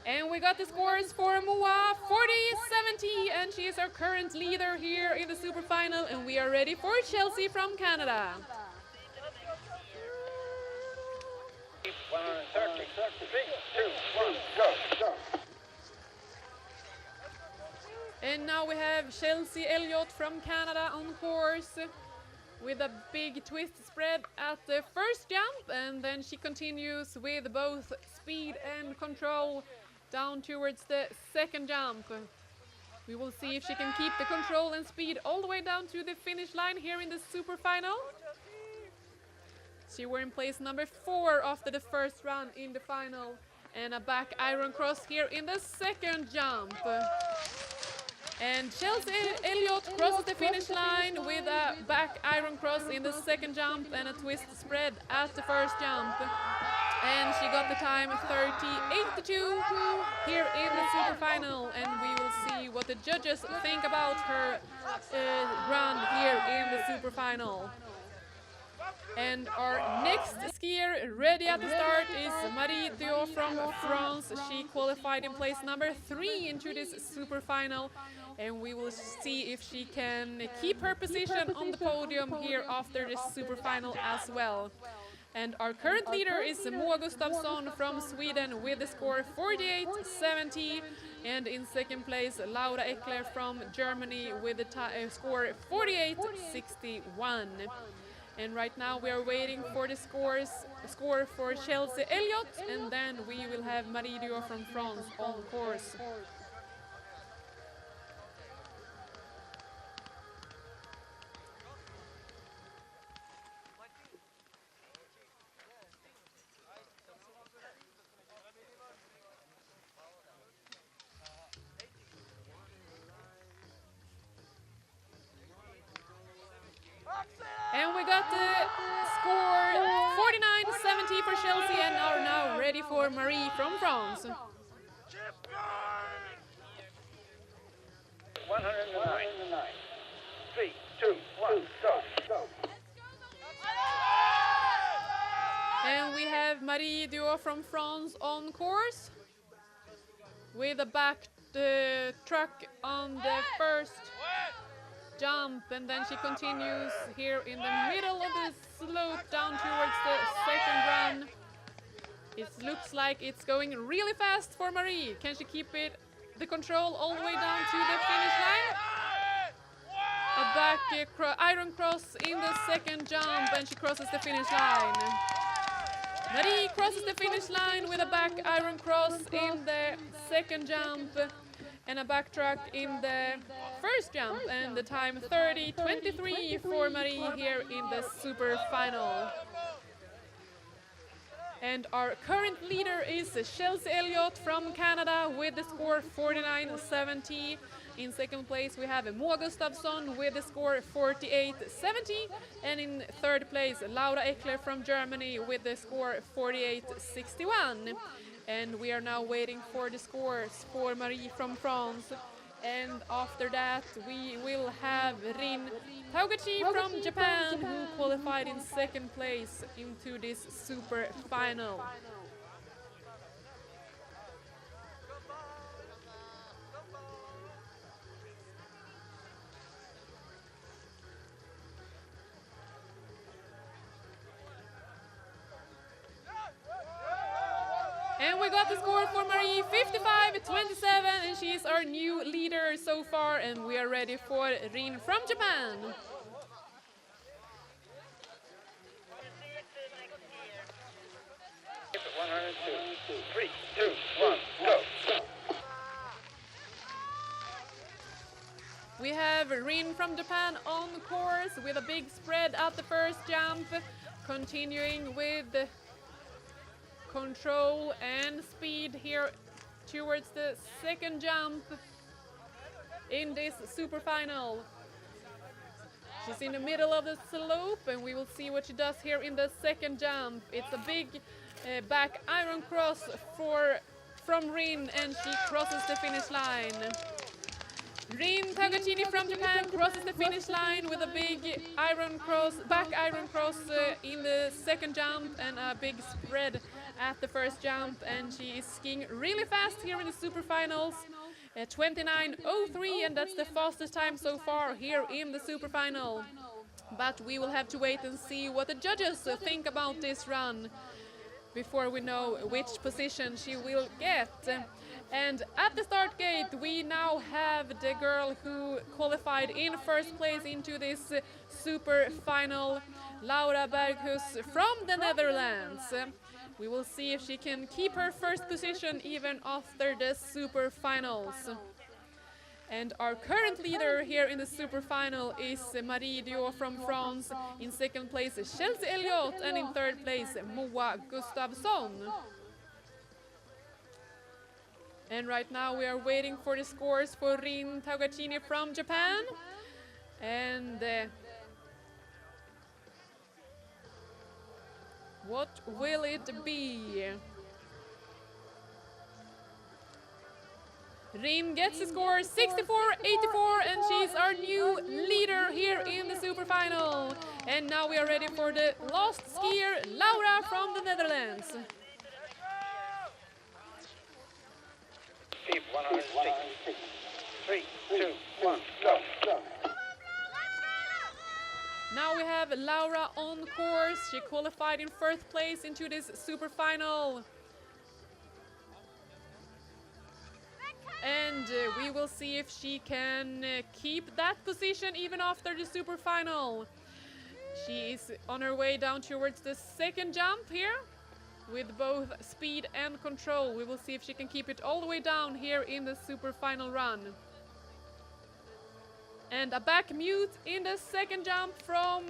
And we got the scores for Moa, 40-70, and she is our current leader here in the super final, and we are ready for Chelsea from Canada. 130, 3, 2, 1, go. And now we have Chelsea Elliott from Canada on course with a big twist spread at the first jump, and then she continues with both speed and control down towards the second jump. We will see if she can keep the control and speed all the way down to the finish line here in the super final. She were in place number 4 after the first run in the final, and a back iron cross here in the second jump. And Chelsea Elliott crosses the finish line with a back iron cross in the second jump and a twist spread at the first jump. And she got the time 30.82 here in the super final, and we will see what the judges think about her run here in the super final. And our next skier ready at the start is Marie Dio from France. She qualified in place number 3 into this super final, and we will see if she can keep her position on the podium here after this super final as well. And our current leader is Moa Gustafsson from Sweden with the score 48.70, and in second place Laura Eckler from Germany with the score 48.61. And right now we are waiting for the score for Chelsea Elliott, and then we will have Marie Dio from France on course. And we got the score 49.70 for Chelsea, and are now ready for Marie from France. 109. 3, 2, 1, go. And we have Marie Dio from France on course with a back truck on the first jump, and then she continues here in the middle of the slope down towards the second run. It looks like it's going really fast for Marie. Can she keep the control all the way down to the finish line? A back iron cross in the second jump, and she crosses the finish line. Marie crosses the finish line with a back iron cross in the second jump and a backtrack in the first jump, and the time 30.23 for Marie here in the super final. And our current leader is Chelsea Elliott from Canada with the score 49.70. In second place we have Moa Gustafsson with the score 48.70, and in third place Laura Eckler from Germany with the score 48.61. And we are now waiting for the scores for Marie from France. And after that we will have Rin Taugachi from Japan, who qualified in second place into this super final. And we got the score for Marie, 55.27, and she is our new leader so far, and we are ready for Rin from Japan. Keep it 102. 3, 2, 1, go. We have Rin from Japan on course with a big spread at the first jump, continuing with control and speed here towards the second jump in this super final. She's in the middle of the slope, and we will see what she does here in the second jump. It's a big back iron cross from Rin, and she crosses the finish line. Rin Tagachini from Japan crosses the finish line with a big back iron cross in the second jump and a big spread at the first jump, and she is skiing really fast here in the super finals. 29.03, and that's the fastest time so far here in the super final. But we will have to wait and see what the judges think about this run before we know which position she will get. And at the start gate we now have the girl who qualified in first place into this super final, Laura Berghus from the Netherlands. We will see if she can keep her first position even after the super finals. And our current leader here in the super final is Marie Diot from France. In second place, Chelsea Elliott, and in third place, Moa Gustafsson. And right now we are waiting for the scores for Rin Taugachini from Japan. And what will it be? Rin gets the score 64-84, and she's our new leader here in the super final. And now we are ready for the last skier, Laura from the Netherlands. Deep 106. 3, 2, 1, go. Now we have Laura on course. She qualified in first place into this super final. And we will see if she can keep that position even after the super final. She is on her way down towards the second jump here with both speed and control. We will see if she can keep it all the way down here in the super final run. And a back mute in the second jump from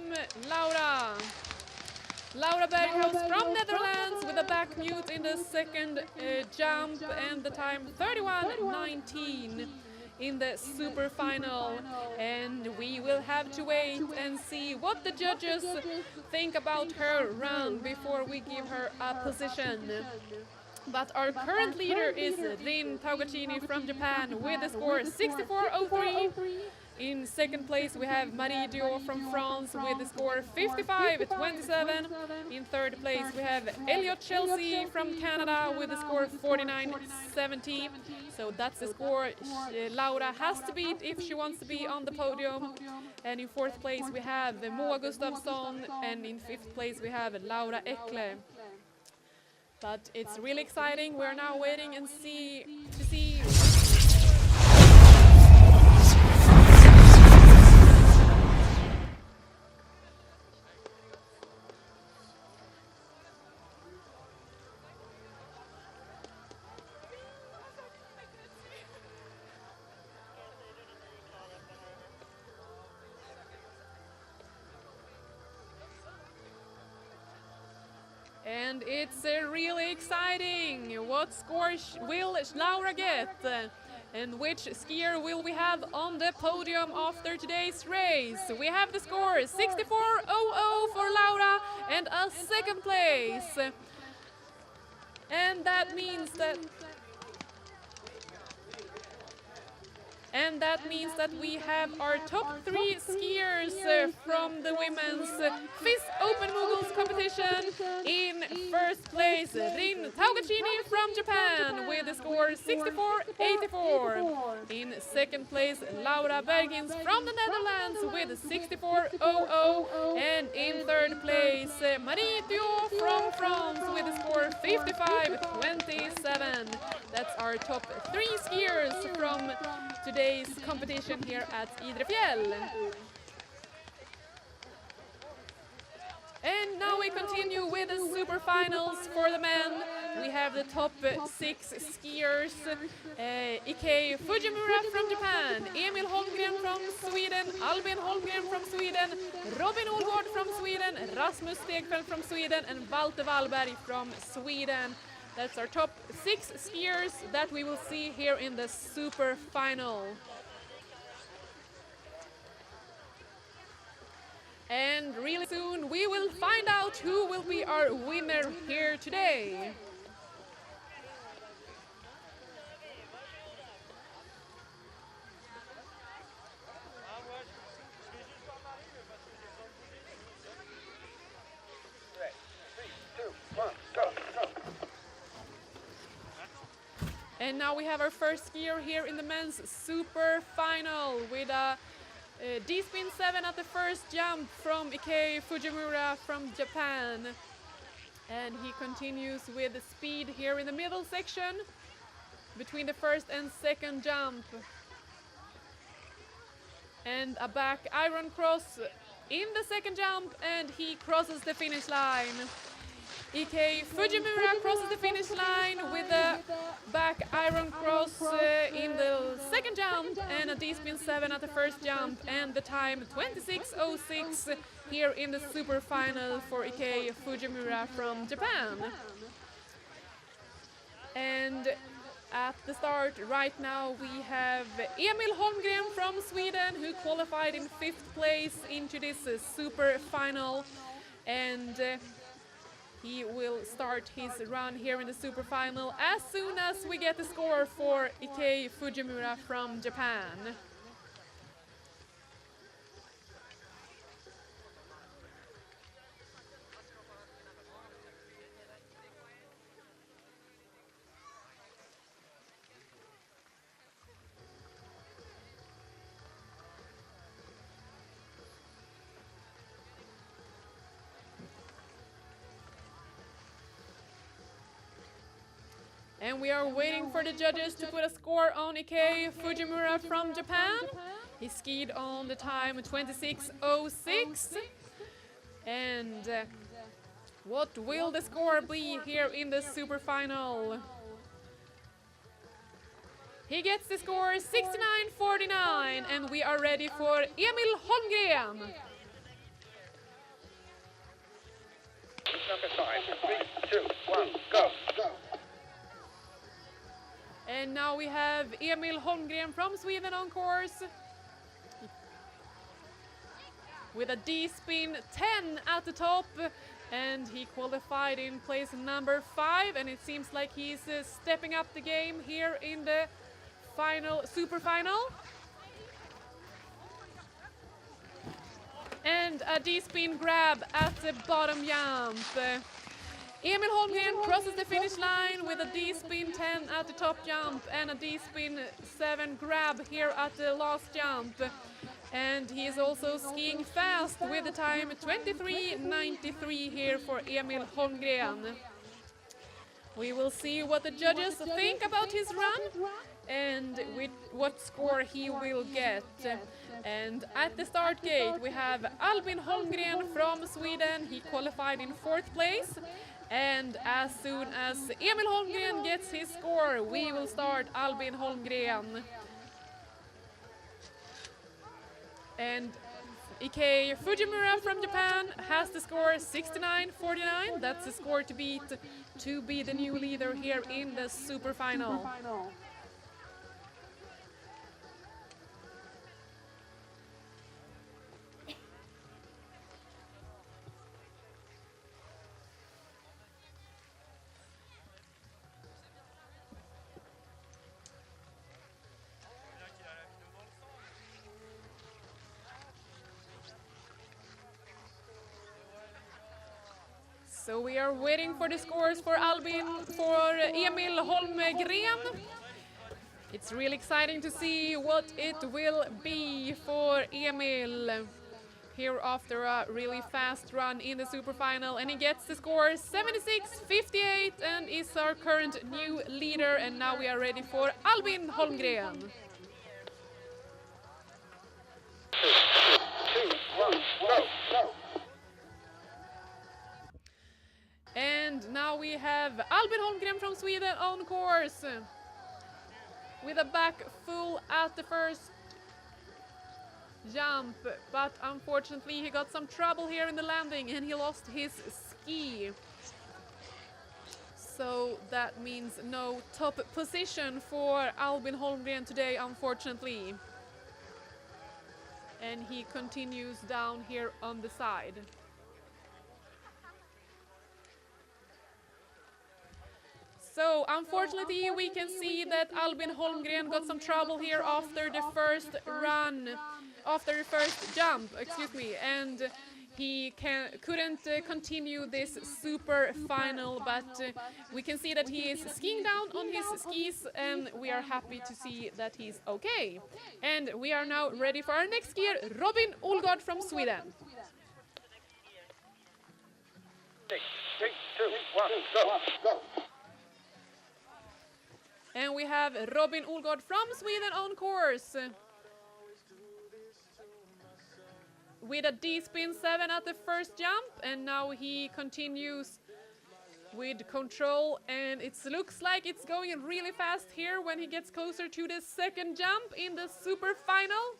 Laura. Laura Berghaus from Netherlands with a back mute in the second jump, and the time 31:19 in the super final. And we will have to wait and see what the judges think about her run before we give her a position. But our current leader is Rin Taugachini from Japan with a score 64.03. In second place we have Marie Diot from France with the score 55.27. In third place we have Elliot Chelsea from Canada with the score 49.70. So that's the score Laura has to beat if she wants to be on the podium. And in fourth place we have Moa Gustafsson, and in fifth place we have Laura Ekle. But it's really exciting. We're now waiting and see. And it's really exciting. What score will Laura get? And which skier will we have on the podium after today's race? We have the score 64.00 for Laura and a second place. And that means that we have our top 3 skiers from the women's FIS Open Moguls competition. In first place, Rin Taugachini from Japan with the score 64.84. In second place, Laura Bergins from the Netherlands with 64.00. And in third place, Marie Diot from France with the score 55.27. That's our top 3 skiers from today's competition here at Idre Fjäll. And now we continue with the super finals for the men. We have the top 6 skiers. Ikei Fujimura from Japan, Emil Holmgren from Sweden, Albin Holmgren from Sweden, Robin Olgård from Sweden, Rasmus Stegfeldt from Sweden, and Walter Wallberg from Sweden. That's our top 6 skiers that we will see here in the super final. And really soon we will find out who will be our winner here today. And now we have our first skier here in the men's super final with a D-spin 7 at the first jump from Ikei Fujimura from Japan. And he continues with the speed here in the middle section between the first and second jump. And a back iron cross in the second jump and he crosses the finish line. Ike Fujimura crosses the finish line with a back iron cross in the second jump and a D-spin 7 at the first jump, and the time 26:06 here in the super final for Ike Fujimura from Japan. And at the start right now we have Emil Holmgren from Sweden, who qualified in 5th place into this super final, and he will start his run here in the super final as soon as we get the score for Ike Fujimura from Japan. And we are waiting for the judges to put a score on Ike Fujimura from Japan. He skied on the time 26:06. And what will the score be here in the super final? He gets the score 69:49, and we are ready for Emil Holmgren. Number 5, 3, 2, 1, go. And now we have Emil Holmgren from Sweden on course with a D-spin 10 at the top, and he qualified in place number 5, and it seems like he's stepping up the game here in the final, super final. And a D-spin grab at the bottom jump. Emil Holmgren crosses the finish line with a D-spin 10 at the top jump and a D-spin 7 grab here at the last jump. And he is also skiing fast with the time 23:93 here for Emil Holmgren. We will see what the judges think about his run and with what score he will get. And at the start gate we have Alpine Holmgren from Sweden. He qualified in 4th place. And as soon as Emil Holmgren gets his score, we will start Albin Holmgren. And Ike Fujimura from Japan has the score 69:49. That's the score to beat to be the new leader here in the super final. So we are waiting for the scores for Emil Holmgren. It's really exciting to see what it will be for Emil here after a really fast run in the super final, and he gets the score 76:58 and is our current new leader. And now we are ready for Albin Holmgren. 2, 1, go. And now we have Albin Holmgren from Sweden on course with a back full at the first jump, but unfortunately he got some trouble here in the landing and he lost his ski. So that means no top position for Albin Holmgren today, unfortunately. And he continues down here on the side. So unfortunately we can see that Albin Holmgren got some trouble here after the first jump, and he couldn't continue this super final, but we can see that he is skiing down on his skis, and we are happy to see that he's okay. And we are now ready for our next skier, Robin Olgård from Sweden. 6, 3, 2, 1, go. And we have Robin Olgård from Sweden on course with a D-spin 7 at the first jump, and now he continues with control, and it looks like it's going really fast here when he gets closer to the second jump in the super final.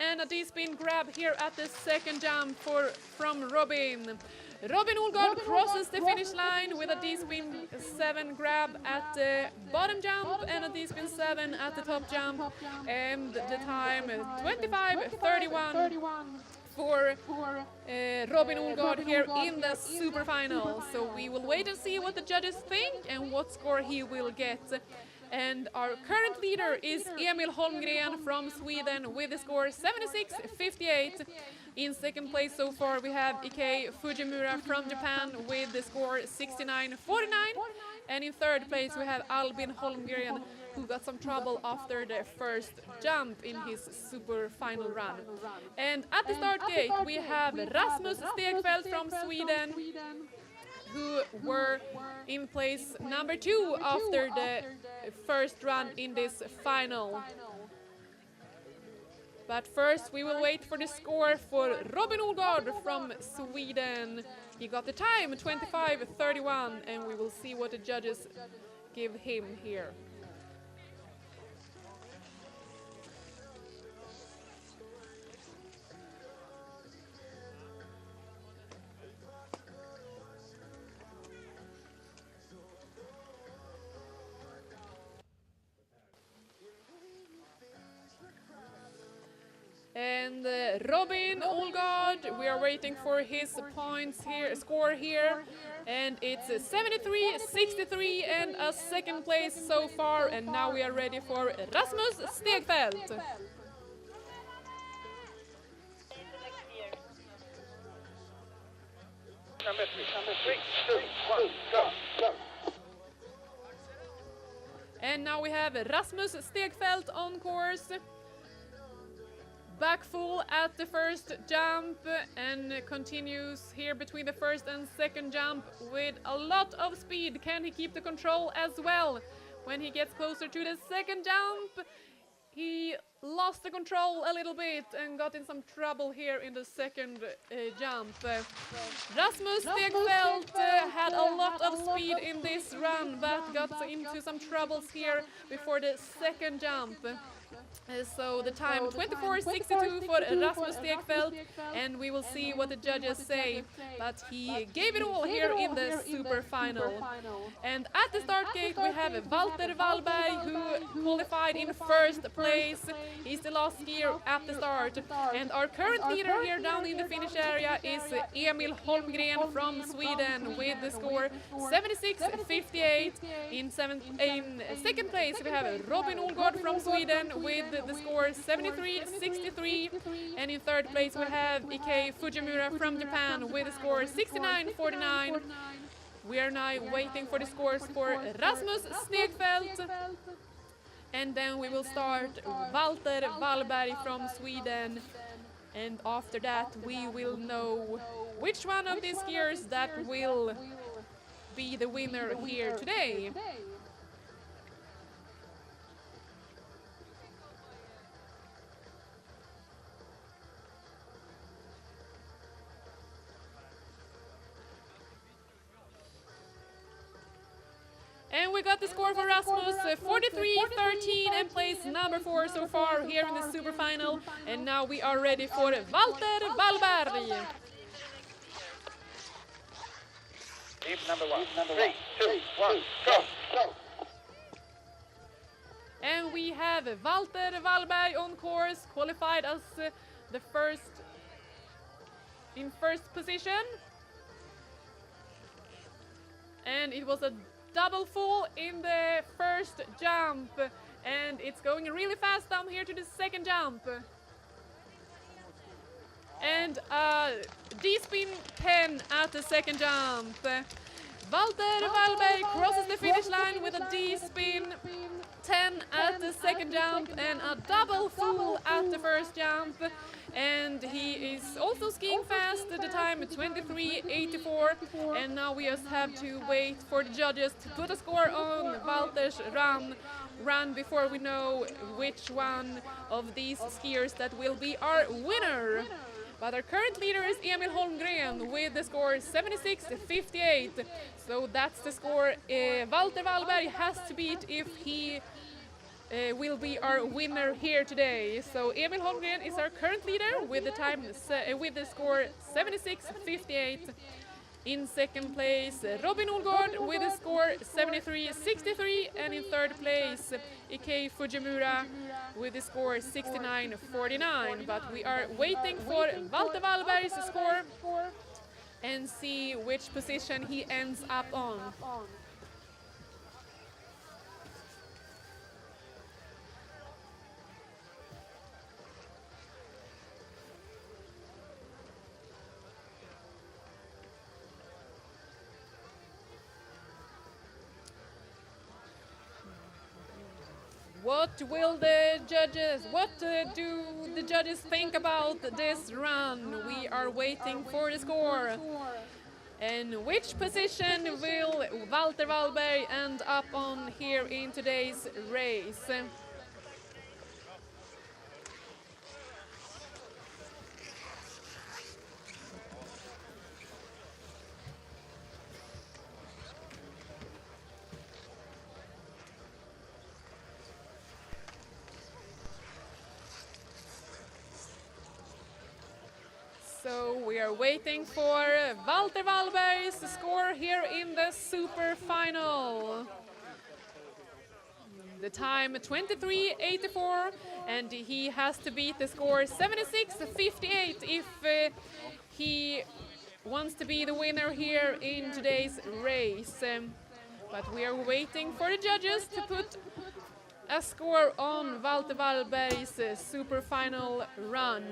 And a D-spin grab here at the second jump from Robin. Robin Olgaard crosses the finish line with a D-spin 7 grab at the bottom jump and a D-spin 7 at the top jump, and the time 25:31 for Robin Olgaard here in the super final. So we will wait and see what the judges think and what score he will get. And our current leader is Emil Holmgren from Sweden with the score 76:58. In second place so far we have Ike Fujimura from Japan with the score 69:49. And in third place we have Albin Holmgren, who got some trouble after the first jump in his super final run. And at the start gate we have Rasmus Stegfeldt from Sweden, who were in place number 2 after the first run in this final. But first we will wait for the score for Robin Olgaard from Sweden. He got the time 25:31, and we will see what the judges give him here. And Robin Olgaard, we are waiting for his points here, score here, and it's 73:63 and a second place so far. And now we are ready for Rasmus Stegfeldt. Number 3, 2, 1, go, go. And now we have Rasmus Stegfeldt on course. Back full at the first jump and continues here between the first and second jump with a lot of speed. Can he keep the control as well? When he gets closer to the second jump, he lost the control a little bit and got in some trouble here in the second jump. Rasmus Stegfeldt had a lot of speed in this run, but got into some troubles here before the second jump. So the time 24:62 for Rasmus Stegfeldt, and we will see what the judges say. But he gave it all here in the super final. And at the start gate we have Walter Wallberg, who qualified in first place. He's the last skier at the start. And our current leader here down in the finish area is Emil Holmgren from Sweden with the score 76:58. In second place we have Robin Olgaard from Sweden with the score 73:63, and in third place we have Ike Fujimura from Japan with the score 69:49. We are now waiting for the scores for Rasmus Stegfeldt, and then we will start Walter Wallberg from Sweden, and after that we will know which one of these skiers that will be the winner here today. And we got the score for Rasmus, 43:13, and place number 4 so far here in the super final. And now we are ready for Walter Wallberg. Team number 1. 3, 2, 1, go, go. And we have Walter Wallberg on course, qualified as in first position. And it was a double full in the first jump, and it's going really fast down here to the second jump. And D-spin 10 at the second jump. Walter Wallberg crosses the finish line with a D-spin 10 at the second jump and a double full at the first jump. and he is also skiing fast at the time 23:84, and now we just have to wait for the judges to put a score on Walter's run before we know which one of these skiers that will be our winner. But our current leader is Emil Holmgren with the score 76:58. So that's the score Walter Wallberg has to beat if he will be our winner here today. So Emil Holmgren is our current leader with the time with the score 76:58. In second place, Robin Olgård with a score 73:63, and in third place, Ikei Fujimura with a score 69:49. But we are waiting for Walter Wallberg's score and see which position he ends up on. What do the judges think about this run? We are waiting for the score. And which position will Walter Wallberg end up on here in today's race? So we are waiting for Walter Wallberg's score here in the super final. The time 23:84, and he has to beat the score 76:58 if he wants to be the winner here in today's race. But we are waiting for the judges to put a score on Walter Wallberg's super final run.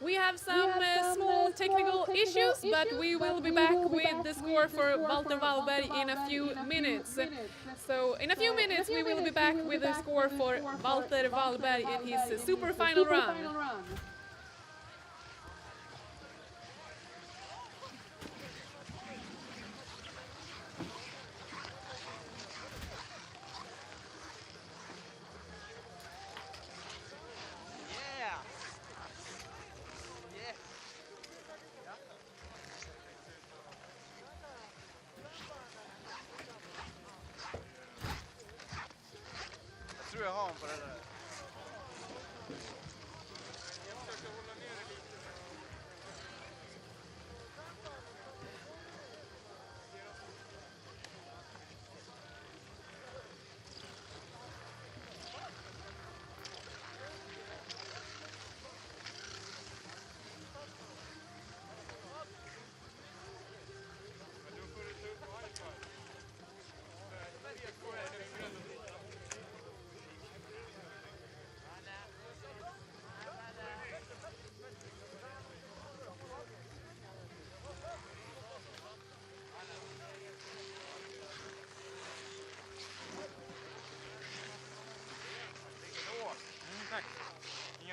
We have some small technical issues, but we will be back with the score for Walter Wallberg in a few minutes. So in a few minutes we will be back with the score for Walter Wallberg in his super final run. Jag har honom på det där.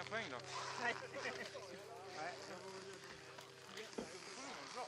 inga poäng då? Nej. Bra.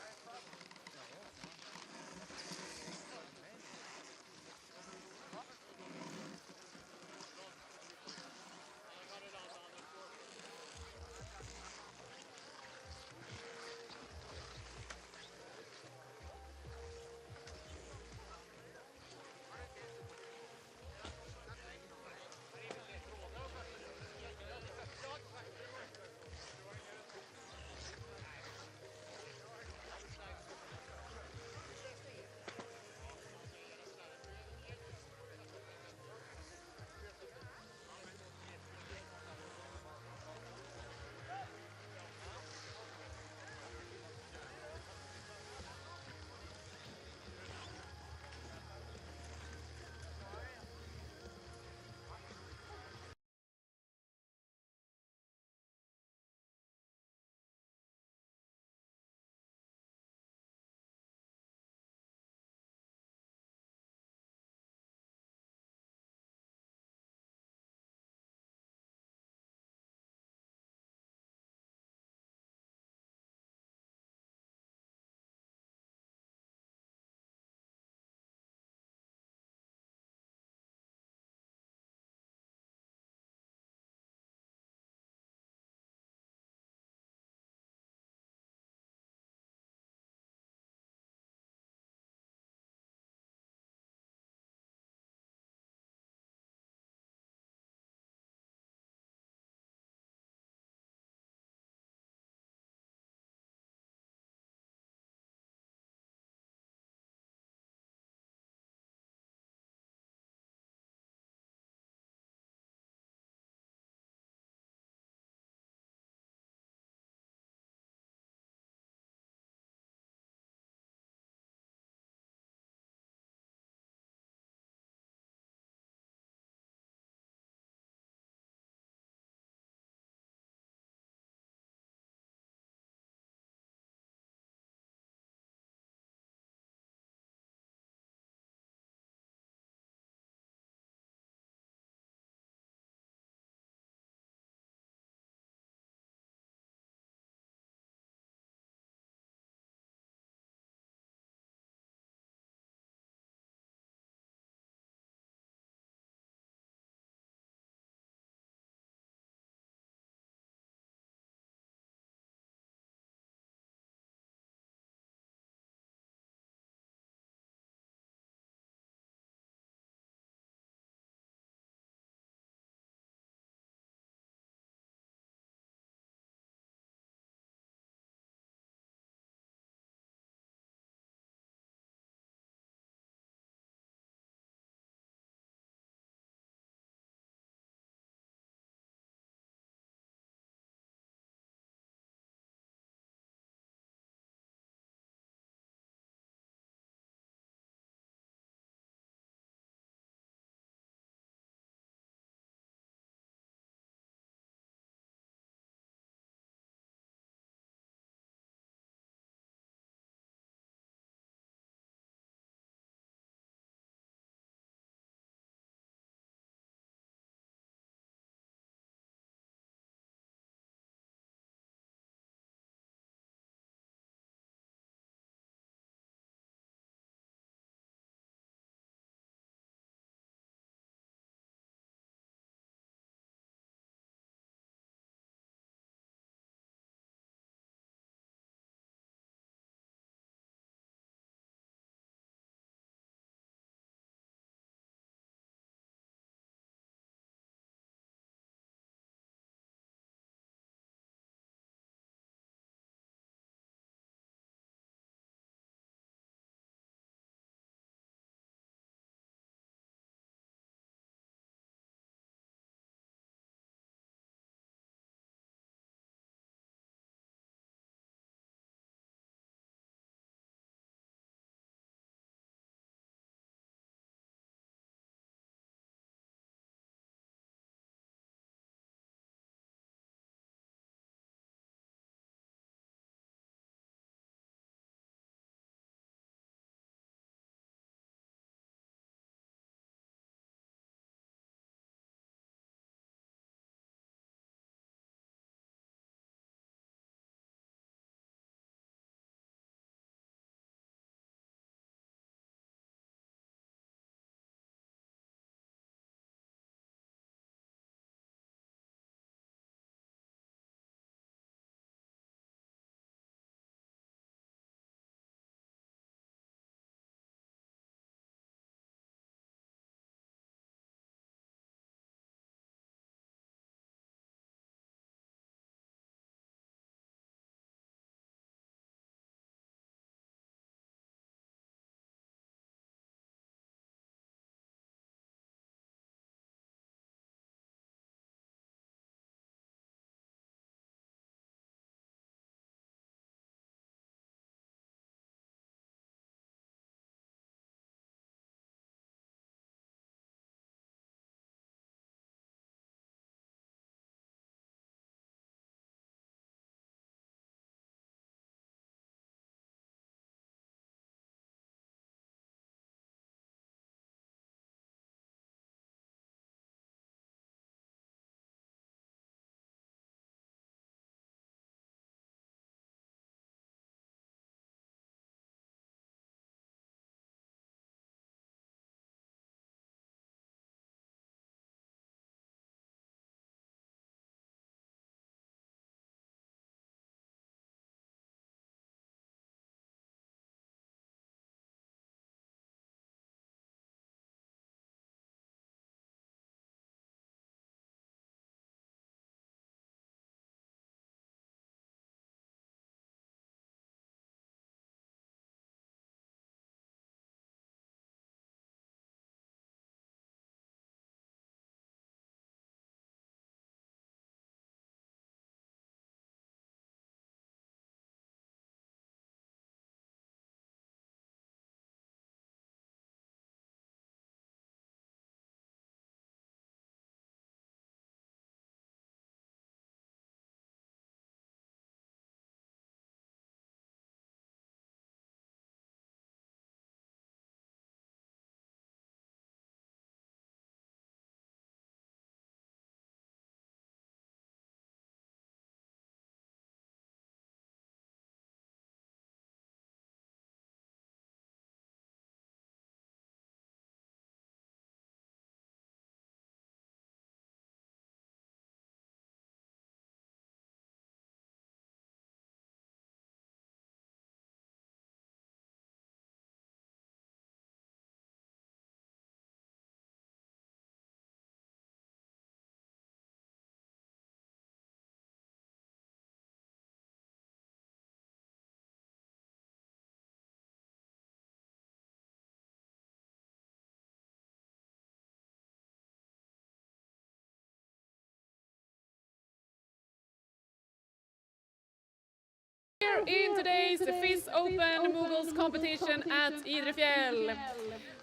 in today's FIS Open Moguls competition at Idre Fjäll.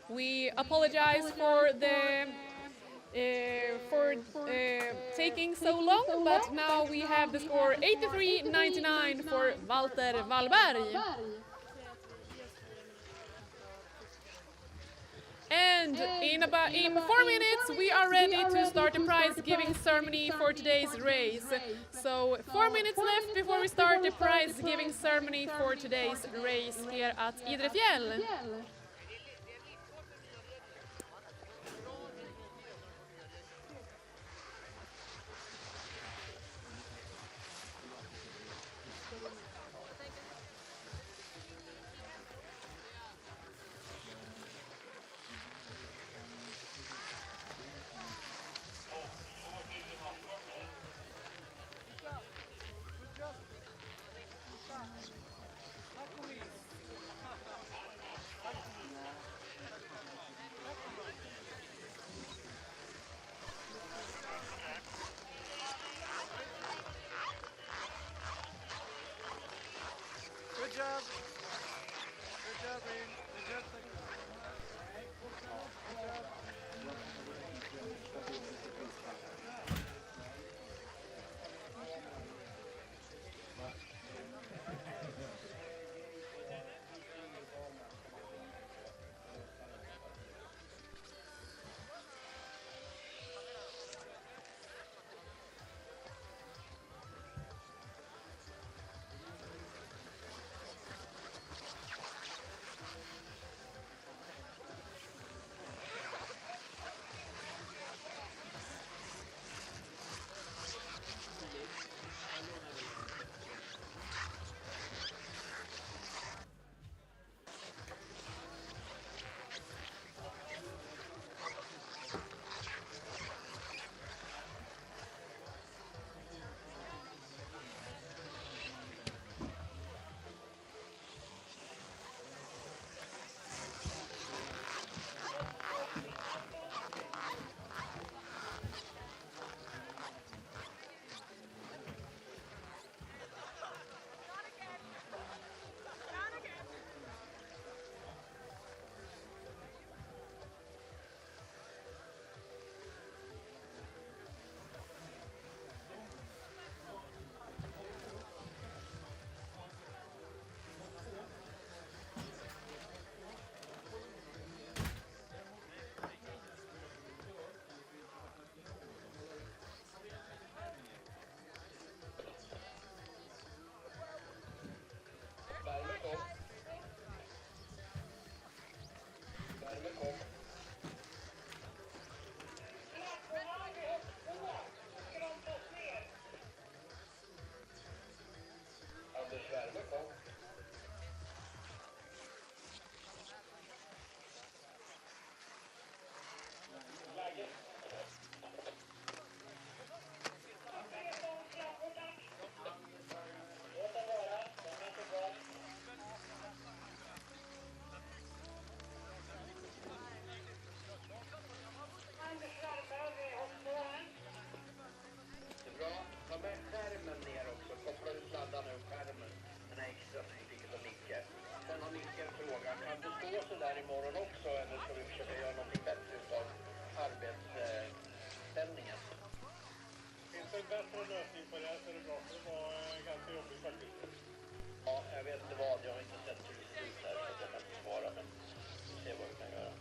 We apologize for the taking so long, but now we have the score 83-99 for Walter Wallberg. And in 4 minutes we are ready to start the prize giving ceremony for today's race. So 4 minutes left before we start the prize giving ceremony for today's race here at Idre Fjäll. Good job. Good job, Aiden. Good job. Thank you. Bättre lösning på det här så är det bra, för det var ganska jobbigt faktiskt. Ja, jag vet inte vad, jag har inte sett hur det ser ut här så jag kan inte svara, men vi ser vad vi kan göra.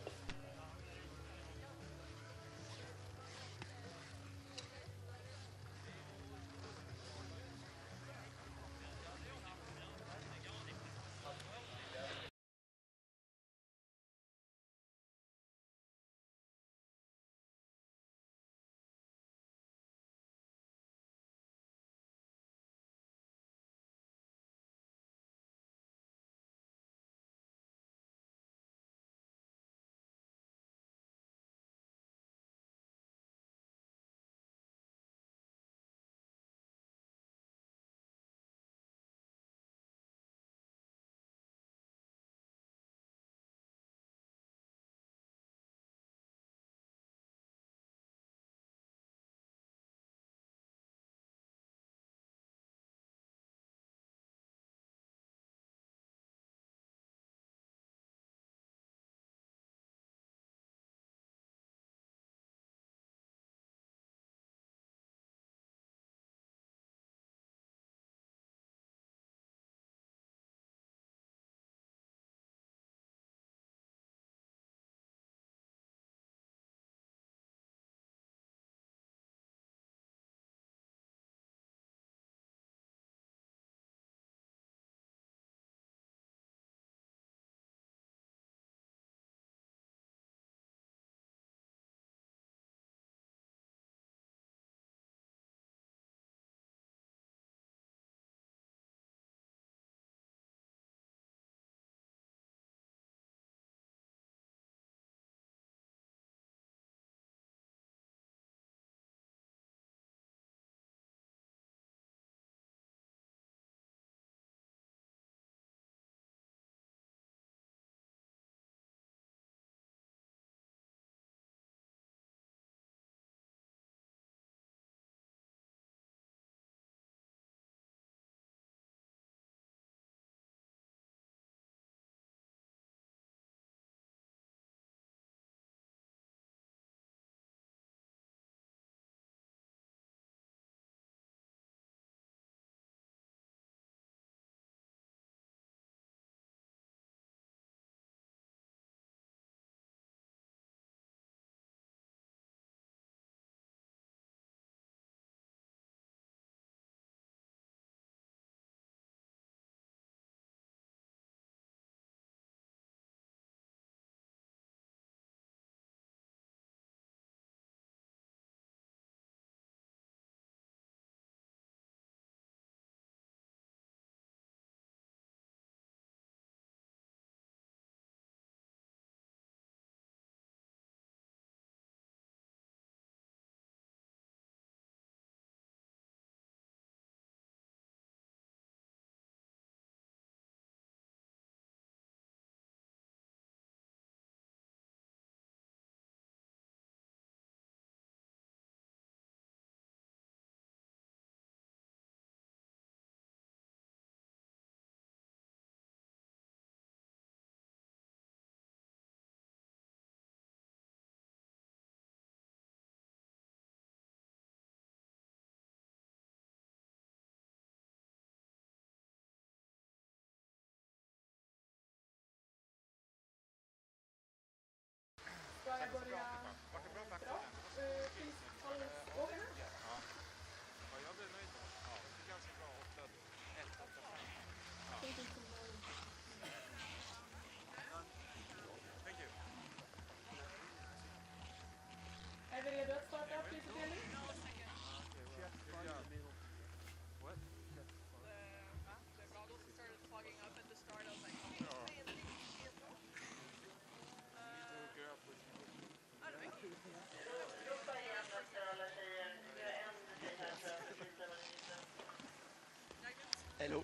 Hello.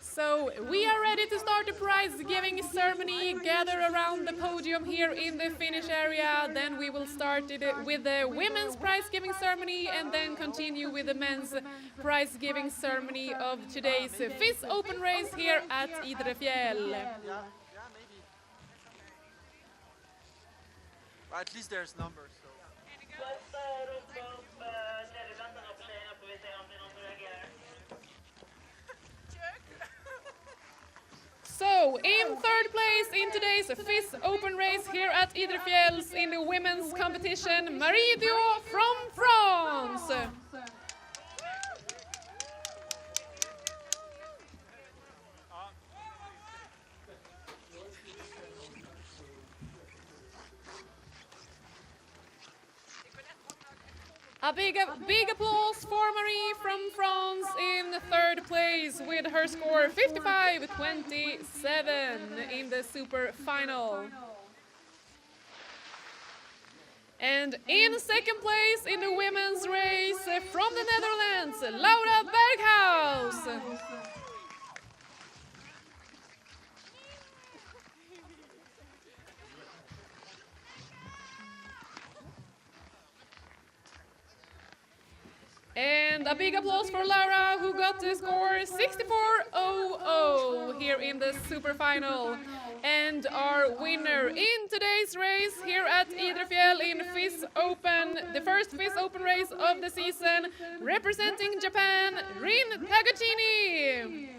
So we are ready to start the prize giving ceremony. Gather around the podium here in the finish area. Then we will start it with the women's prize giving ceremony and then continue with the men's prize giving ceremony of today's FIS Open race here at Idre Fjäll. At least there's numbers. So. So, in third place in today's FIS Open race here at Idre Fjäll in the women's competition, Marie Dio from France. A big applause for Marie from France in third place with her score 55-27 in the super final. And in second place in the women's race from the Netherlands, Laura Berghaus. And a big applause for Laura, who got the score 64.00 here in the super final. And our winner in today's race here at Idre Fjäll in FIS Open, the first FIS Open race of the season, representing Japan, Rin Taguchini.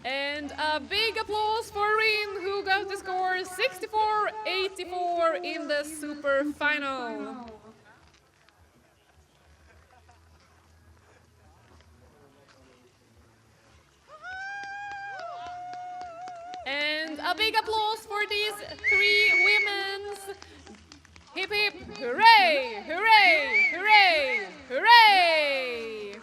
And a big applause for Rin, who got the score 64.84 in the super final. And a big applause for these three women's. Hip hip, hooray, hooray, hooray, hooray!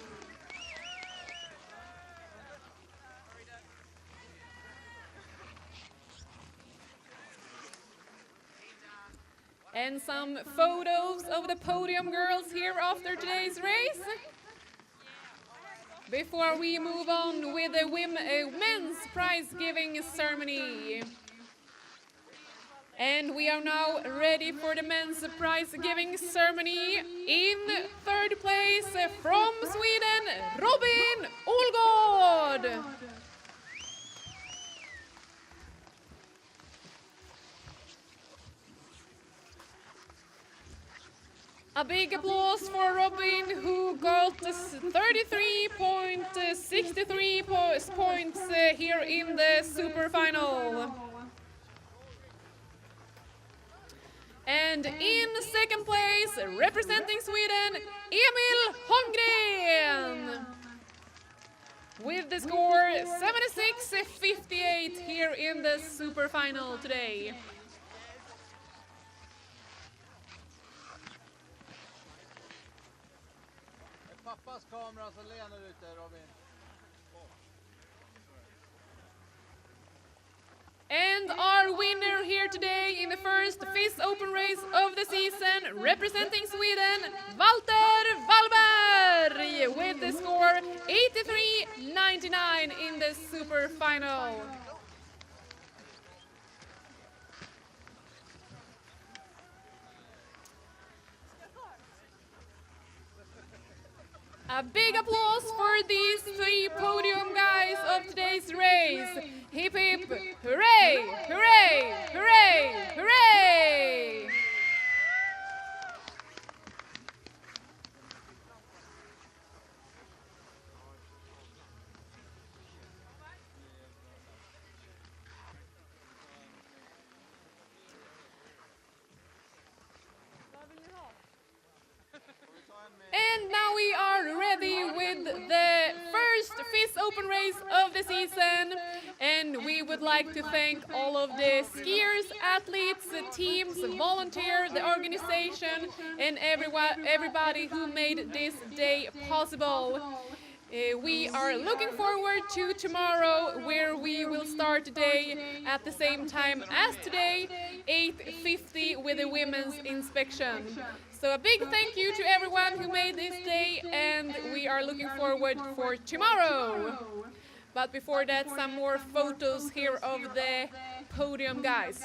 And some photos of the podium girls here after today's race. Before we move on with the men's prize giving ceremony. And we are now ready for the men's prize giving ceremony. In third place from Sweden, Robin Olgård. A big applause for Robin, who got 33.63 points here in the super final. And in second place, representing Sweden, Emil Holmgren, with the score 76.58 here in the super final today. Pappas kamera så lenar ut där, Robin. And our winner here today in the first FIS Open race of the season, representing Sweden, Walter Wallberg, with the score 83.99 in the super final. A big applause for these three podium guys of today's race. Hip hip, hooray, hooray, hooray, hooray! And now we are ready with the first FIS Open race of the season, and we would like to thank all of the skiers, athletes, teams, volunteers, the organization, and everybody who made this day possible. We are looking forward to tomorrow, where we will start the day at the same time as today, 8:50, with a women's inspection. So a big thank you to everyone who made this day, and we are looking forward for tomorrow. But before that, some more photos here of the podium guys.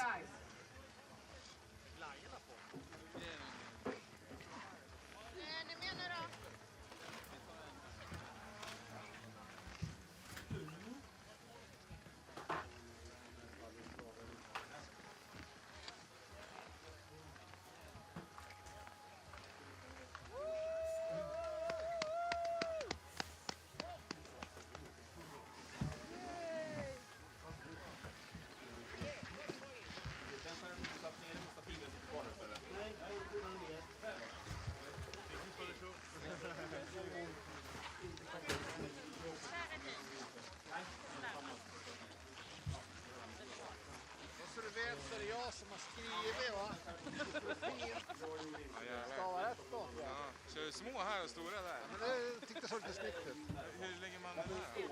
Så du vet så är det jag som har skrivit va? Stavar rätt då. Ja, kör du små här och stora där? Men det tyckte så lite snyggt ut. Hur lägger man den här?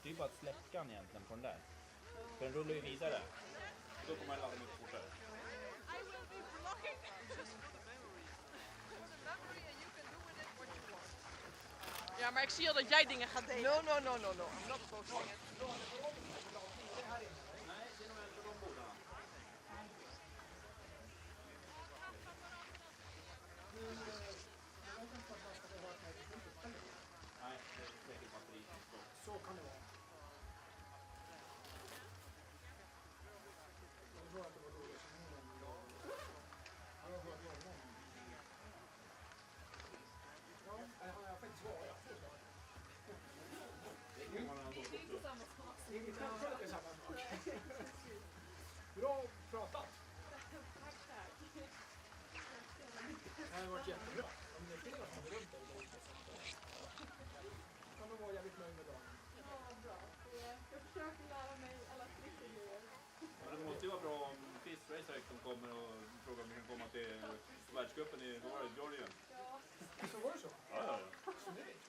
Det är bara att släcka den egentligen på den där. För den rullar ju vidare. Då kommer den ladda mycket fortare. Ja, maar ik zie al dat jij dingen gaat delen. No. I'm not posting it. Så kan det vara. Bra pratat. Det har varit jättebra. Om det är fler som har runt där. Jag kan nog vara jävligt nöjd med dagen. Ja, bra. Jag försöker lära mig alla trickgrejer. Men det måste ju vara bra om FIS Freestyle kommer och frågar om vi kan komma till världscupen i Georgien. Ja. Så var det så? Ja. Snyggt.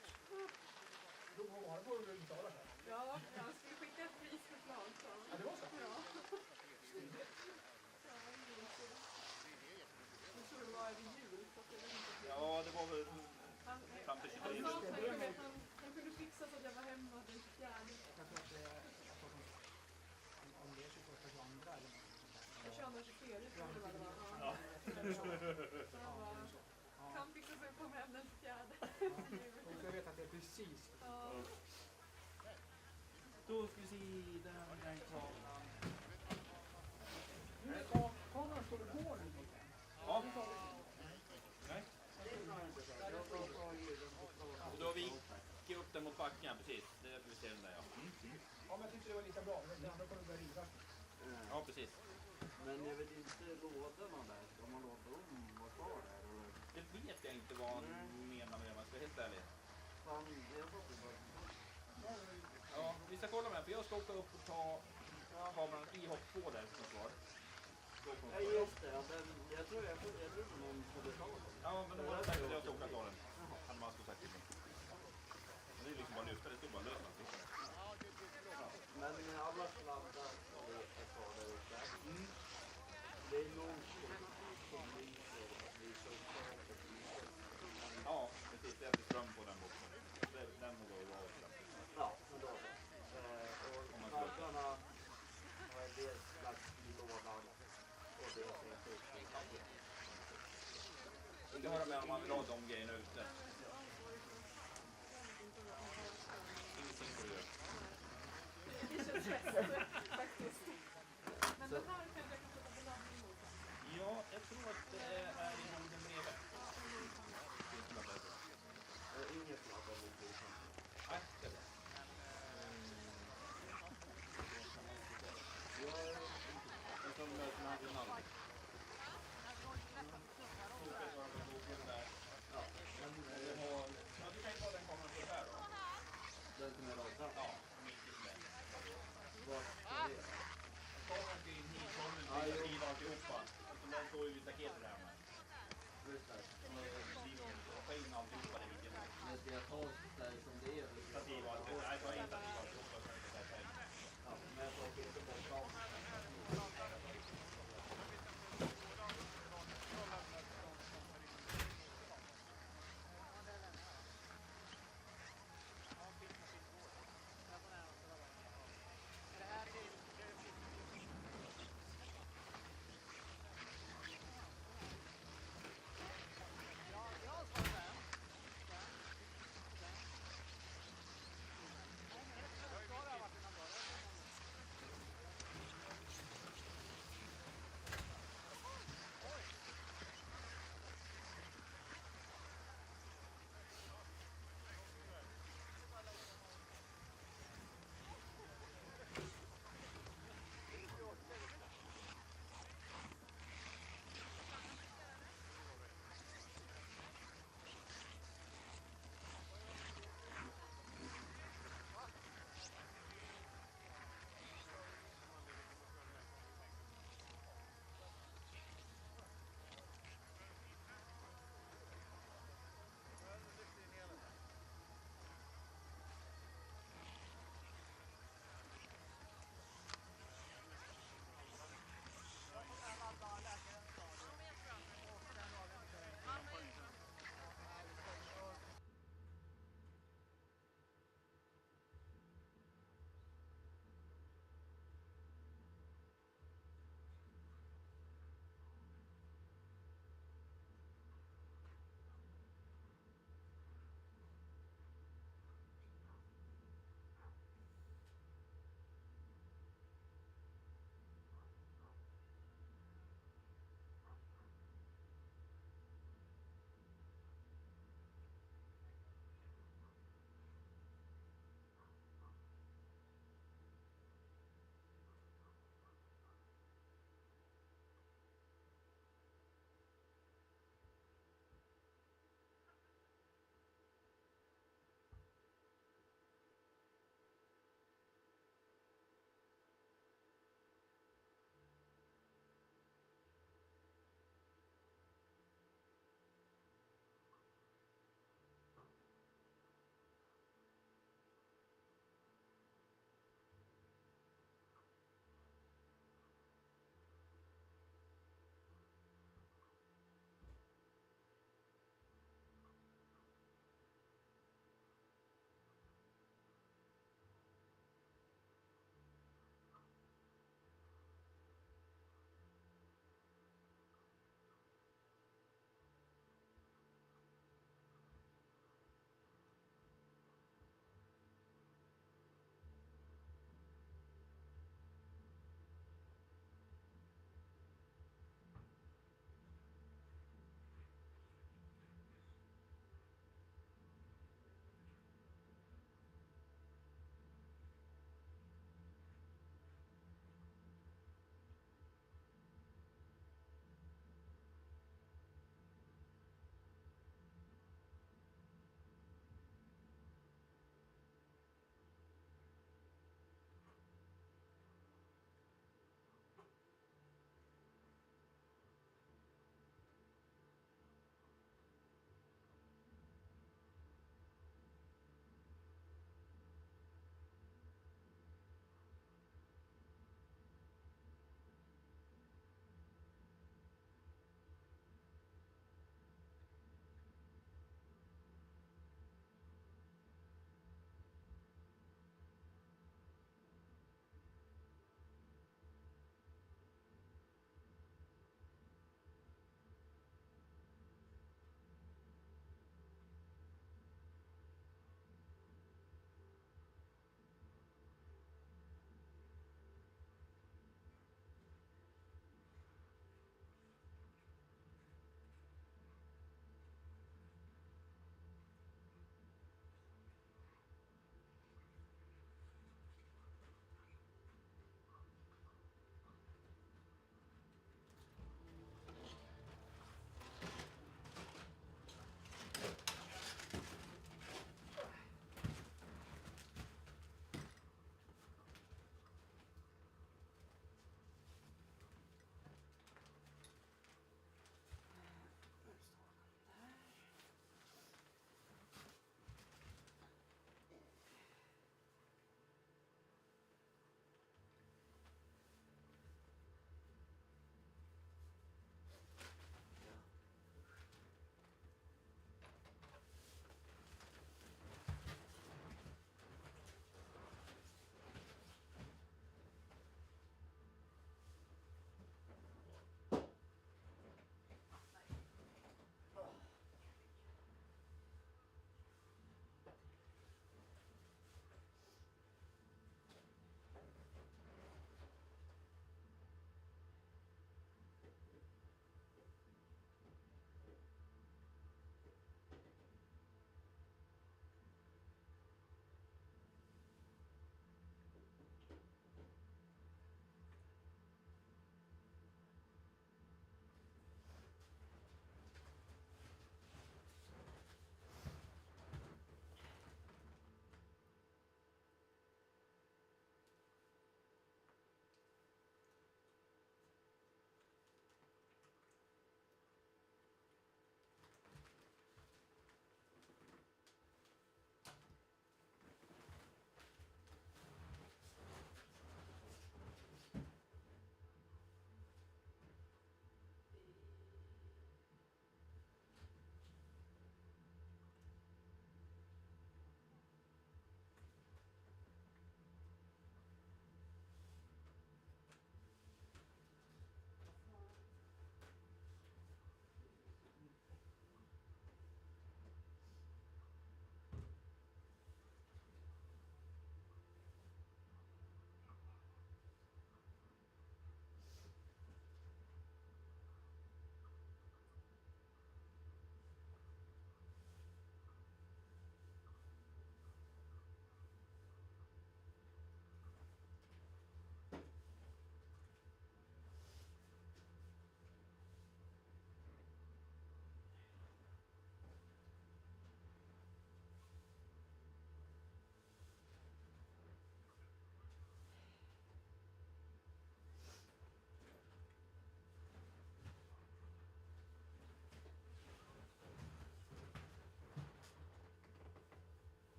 Då var det på att betala här. Ja, jag skulle skicka ett prisförslag. Ja, det var så? Ja. Jag tror det var över jul. Så det var inte Ja, det var väl fram till 23. han kunde fixa så att jag var hemma den 4. Jag tror att det är om det är 21/22 eller Jag kör den 24, tror jag det var. Ja. Kan fixa så jag kommer hem den 4. Och jag vet att det är precis. Ja. Då ska vi se den kameran. Kameran står och går nu. Ja. Nej. Och då viker upp den mot backen, precis. Det är därför vi ser den där, ja. Ja, men jag tyckte det var lika bra. Den andra kommer börja riva. Ja, precis. Men jag vet inte, lådorna där, ska man låta dem vara kvar där? Eller? Det vet jag inte vad han menar med det, man ska vara helt ärlig. Fan, jag får inte bara... Ja, vi ska kolla med den, för jag ska åka upp och ta kameran i hopp 2 där som är kvar. Ja, just det. Men jag tror någon får betala. Ja, men då var det sagt att jag ska åka och ta den. Hade man sagt till mig. Men det är liksom bara lyfta, det stod bara löst. Men alla sladdar och är kvar där uppe. Det är nog poliser att vi så Ja, precis. Det är lite ström på den boxen. Den går ju bra. ja, men då så. Och slaggarna har en del slags i lådan och det är inte Vi ska höra med om man vill ha de grejerna ute. oss där som det är. Stativ och allt det. Nej, jag har inte stativ alltihop. Jag kan inte säga. Ja, men jag tar inte bort av.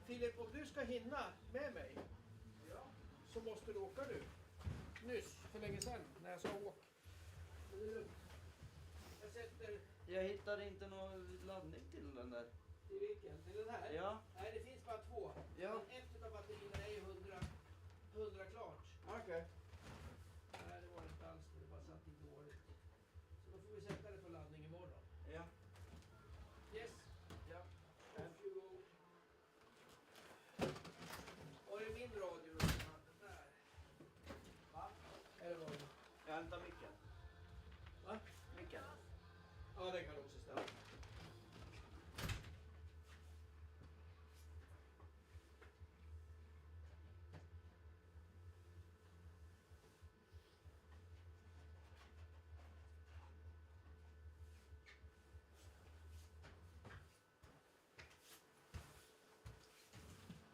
Filip, om du ska hinna med mig så måste du åka nu. Nyss, för länge sedan, när jag sa åk. Men det är lugnt. Jag sätter... Jag hittade inte någon laddning till den där. Till vilken? Till den här? Ja. Nej, det finns bara 2. Ja. Men ett av batterierna är ju 100 klart. Okej. Nej, det var det inte alls. Det bara satt i dåligt. Så då får vi sätta det på laddning imorgon. Ja. Yes. Ja. Off you go. Och det är min radio då? Den där. Va? Eller vad? Jag hämtar micken. Va? Micken. Ja, det kan du också ställa.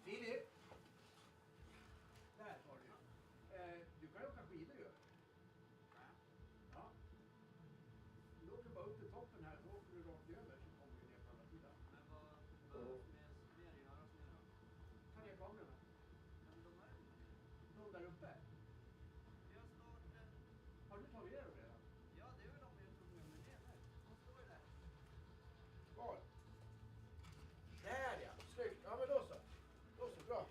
Filip! Där har du. Du kan ju åka skidor ju. Ja. Du åker bara upp till toppen här, så åker du rakt över så kommer du ner på andra sidan. Men vad behövs mer göras med då? Ta ner kamerorna. Men de är De där uppe. vi har snart... Har du tagit ner dem redan? Ja, det är väl de jag tog med mig ner här. De står ju där. Var? Där ja, snyggt. Ja men då så. Då så, bra.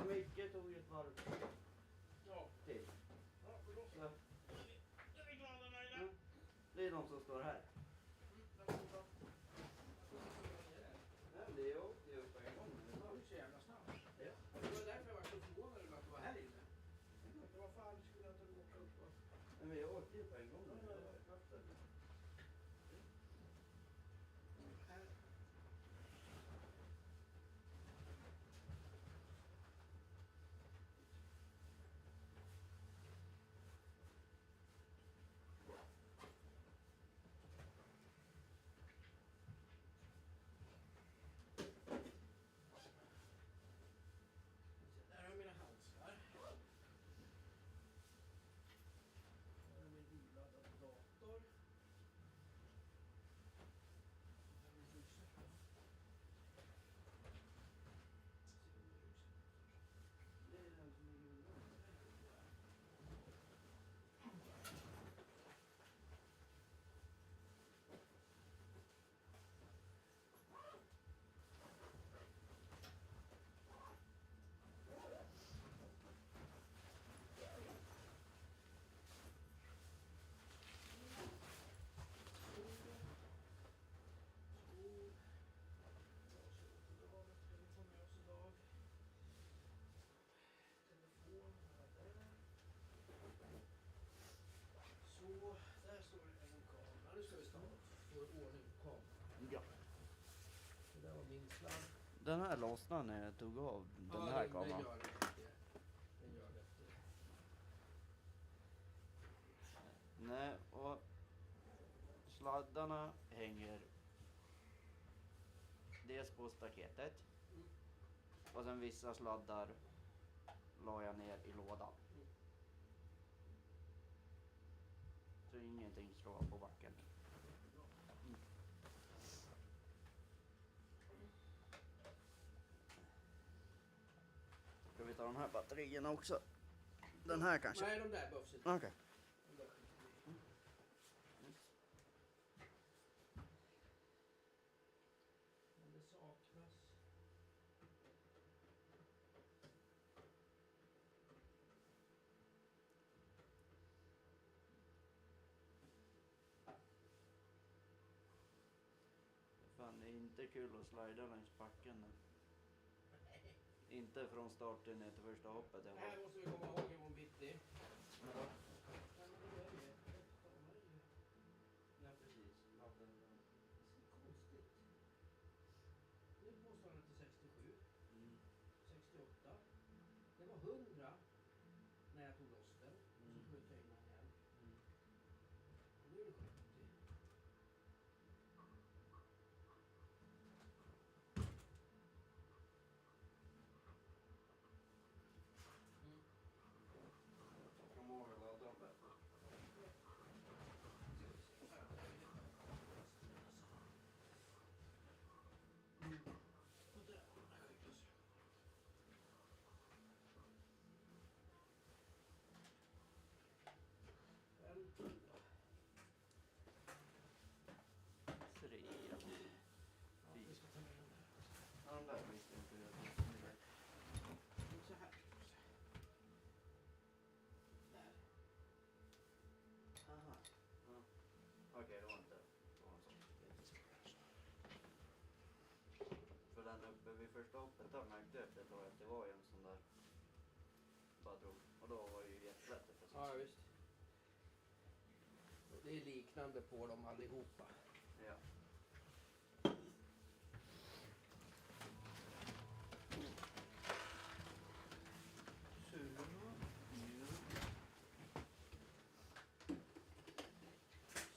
Micke tog ju ett varv Ja. till. Ja, men då så. Så. Är vi glada och nöjda? Mm. Det är de som står här. Varsågoda. Nej, men det åkte ju upp en gång. Det var ju så jävla snabbt. Ja. Det var därför jag var så förvånad över att du var här inne. Det var fan, skulle jag inte åka upp och... Nej, men jag åkte ju på en gång. Här. Där har jag mina handskar. Här har jag min oladdade dator. Här har vi ryggsäcken. Det är den som ligger under. Så, där står det en kamera. Nu ska vi snart få ordning på kameran. Ja. Det där var min sladd. Den här lossnade när jag tog av den här Den kameran. gör det. Den gör det. Nej, och sladdarna hänger dels på staketet och sen vissa sladdar la jag ner i lådan. Så ingenting slår på backen. Ska vi ta de här batterierna också? Den här kanske? Nej, de där behövs inte. Okej. De där skiter vi i. Men det saknas. Fan, det är inte kul att slida längs backen nu. Inte från starten ner till första hoppet. Det här måste vi komma ihåg imorgon bitti. Ja. Ja, men det är det. De är ju- Ja, precis. Det är konstigt. Nu påstår han till 67. var 100 när jag tog loss den. Och så sköt jag in den igen. Och nu är det 70. Kom ihåg att ladda dem bättre. Ja, de där visste inte hur jag tänkte. Så här. Där. Aha. Ja. Okej, det var inte. Det var en sån. För den uppe vid första hoppet där märkte jag efter ett tag att det var ju en sån där. Bara drog. Och då var det ju jättelätt att få Ja, visst. Det är liknande på dem allihopa. Ja.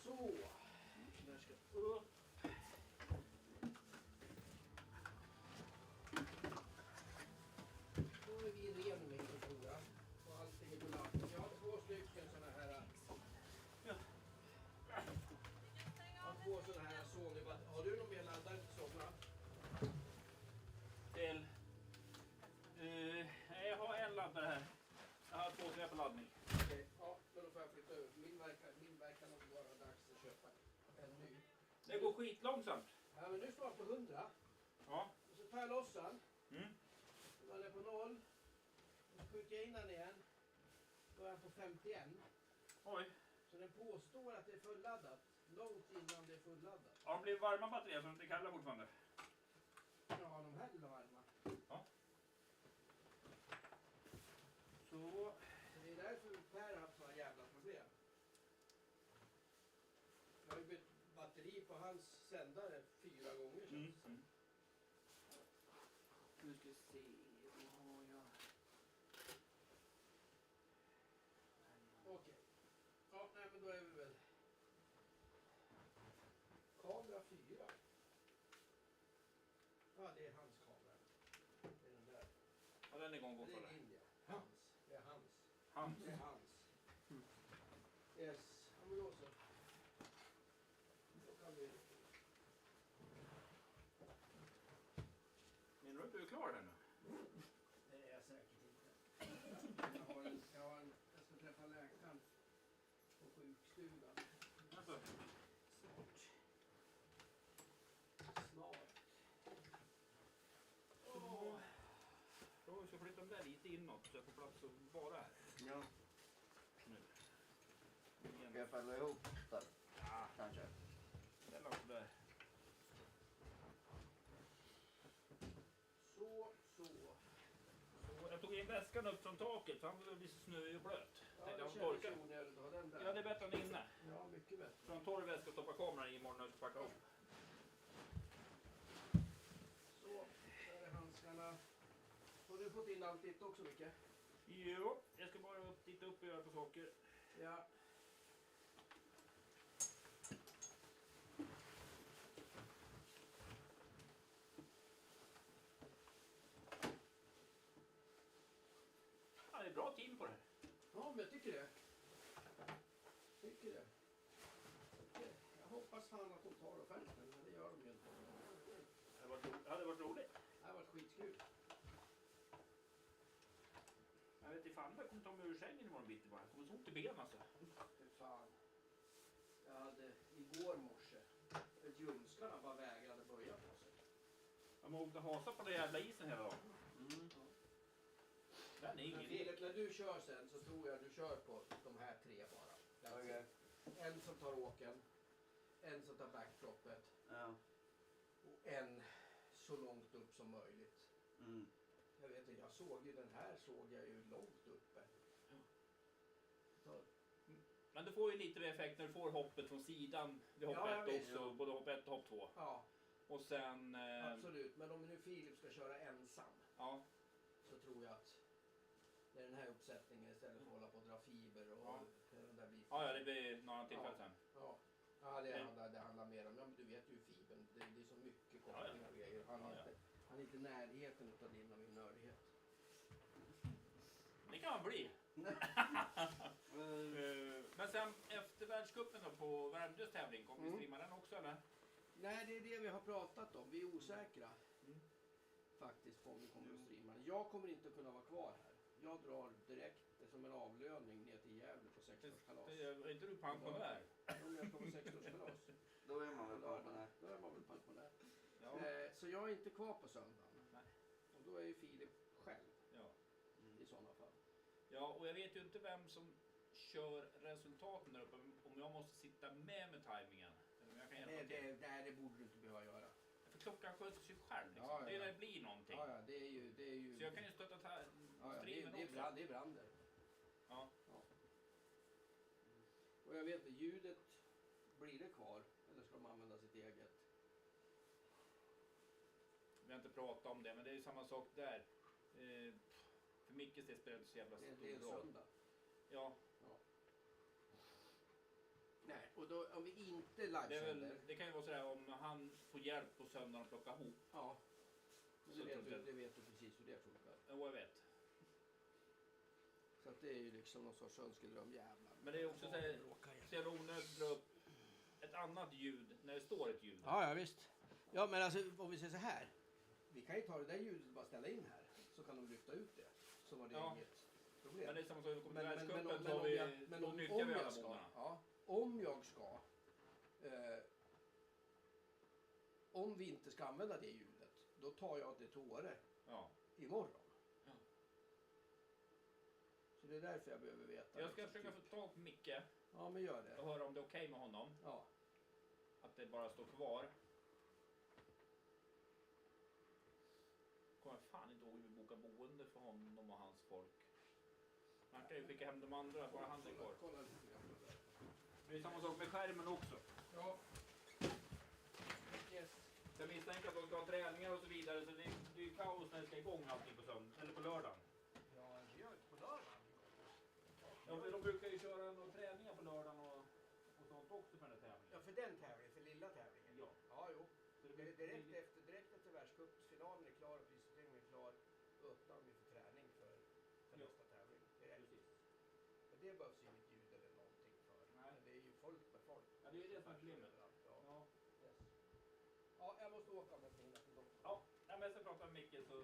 Så. Där ska upp. Då är vi ren med det, tror jag. Och allting är på lappen. Jag har 2 stycken såna här. Ja. Jag har 2 såna här Sony. Har du någon mer laddare till sådana? Till... jag har en laddare här. Jag har 2 3 på laddning. Okej, ja, men då får jag flytta över. Min verkar nog vara dags att köpa en ny. Det går skitlångsamt. Ja, men nu står jag på 100. Ja. Och så tar jag loss den. Mm. Då är den på 0. Och så skjuter jag in den igen. Då är jag på 51. Oj. Så den påstår att det är fulladdat. Långt innan det är fulladdat. Ja, de blir varma batterier så de inte är kalla fortfarande. Ja, de här är varma. Ja. Så. Det är därför Per har haft sådana jävla problem. Jag har ju bytt batteri på hans sändare 4 gånger sedan. Mm. Nu ska vi se. Vad har jag? Okej. Ja, nej men då är vi väl... Kamera 4. Ja, det är hans kamera. Det är den där. Ja, den är igång Det är fortfarande. din, ja. Hans. Det är hans. Hans. Det är hans. Yes. Ja, men då så. Då kan vi... Menar du att du är klar där nu? Det är jag säkert inte. Jag ska träffa läkaren på sjukstugan. Alltså. Snart. Då ska jag flytta dem där lite inåt så jag får plats att vara här. Ja. Nu. Ska jag fälla ihop där? Ja, Kanske. ställa oss där. Så. Och jag tog in väskan upp från taket för han blev så snöig och blöt. Ja, Tänkte det han kändes torkar. ju onödigt att ha den där. Ja, det är bättre än inne. Ja, mycket bättre. Så en torr väska och stoppa kameran i imorgon när jag ska packa upp. Så, där är handskarna. Har du fått in allt ditt också, Micke? Jo, jag ska bara titta upp och göra på saker. Ja. Ja, det är bra team på det här. Ja, men jag tycker det. Jag hoppas fan att de tar offerten, men det gör de ju inte. Det hade varit roligt. Det har varit skitkul. Jag vet inte fan om jag kommer ta mig ur sängen imorgon bitti bara. Jag kommer så ont i benen alltså. Fy fan. Jag hade igår morse. Ljumskarna bara vägrade böja på sig. Jag måste hasa på den jävla isen hela dagen. Mm. Den är Men ingen Filip, när du kör sen så tror jag du kör på de här 3 bara. That's Okej. it. En som tar åken, en som tar backdroppet Ja. och en så långt upp som möjligt. Mm. Jag vet inte, jag såg ju den här såg jag ju långt uppe. Men du får ju lite effekt när du får hoppet från sidan vid hopp Ja, 1 jag också. vet. Både hopp 1 och hopp 2. Ja, Och sen... absolut. Men om nu Filip ska köra ensam Ja. så tror jag att Det är den här uppsättningen istället för att hålla på och dra fiber och Ja. den där biten. Ja, det blir några tillfälle sen. Ja, det handlar mer om, ja, men du vet ju fibern, det är så mycket kopplingar och grejer. Han är inte i närheten av din och min nördighet. Det kan man bli. Men sen efter världscupen då på Värmdös tävling, kommer vi streama den också eller? Nej, det är det vi har pratat om. Vi är osäkra. Faktiskt på om vi kommer att streama den. Jag kommer inte att kunna vara kvar här. Jag drar direkt som en avlöning ner till Gävle på 16-årskalas. Är inte du pensionär? Om jag ska på 16-årskalas. Då är man väl pensionär. Då är man väl pensionär. Ja. Så jag är inte kvar på söndagen. Nej. Och då är ju Filip själv Ja. i sådana fall. Ja, och jag vet ju inte vem som kör resultaten där uppe. Om jag måste sitta med tajmingen. Eller om jag kan hjälpa till. Nej, det borde du inte behöva göra. För klockan sköter sig själv liksom. Ja, ja. Det är när det blir någonting. Ja, det är ju... Så jag kan ju stötta streamen det också. Det är brander. Ja. Och jag vet inte, ljudet, blir det kvar? Eller ska de använda sitt eget? Vi har inte pratat om det, men det är ju samma sak där. För Mickes det spelar inte så jävla Det är stor en roll. söndag. Ja, Nej, och då om vi inte det, är livesänder... väl, det kan ju vara sådär om han får hjälp på söndagen att plocka ihop. Ja. Men Så det vet du precis hur det funkar. Jo, jag vet. Så att det är ju liksom någon sorts önskedröm, jävlar. Men det är också så jävla onödigt att dra upp ett annat ljud när det står ett ljud. Ja, visst. Ja, men alltså om vi säger så här. Vi kan ju ta det där ljudet och bara ställa in här. Så kan de lyfta ut det. Så var det inget problem. Men det är samma sak när vi kommer till Men världscupen så har vi, då nyttjar vi alla ska, bommorna. ja, om jag ska, om vi inte ska använda det ljudet, då tar jag det till Åre Ja. imorgon. Ja. Så det är därför jag behöver veta. Jag ska liksom, försöka få tag på Micke Ja, men gör det. och höra om det är okej med honom. Ja. Att det bara står kvar. Kommer fan inte ihåg hur vi bokar boende för honom och hans folk. Man kan ju skicka hem de andra, bara han är kvar. Kolla lite grann på det där. Det är samma sak med skärmen också. Ja. Yes. Jag misstänker att de ska ha träningar och så vidare, så det är ju kaos när det ska igång allting på söndag, eller på lördagen. Ja, vi gör det på lördag. Ja, men de brukar ju köra några träningar på lördagen och sånt också för den här tävlingen. Ja, för den tävlingen, för lilla tävlingen. Ja. Ja, jo. Så det blir, Direkt efter världscupsfinalen är klar och prisutdelningen är klar, då öppnar vi för träning för nästa tävling. precis. Men det behövs ju inget ljud eller någonting för. Nej. Men det är ju fullt med folk. Ja, det är det som är problemet. Ja. Ja. Yes. Ja, jag måste åka med mina till dem. Ja, men jag ska prata med Micke så...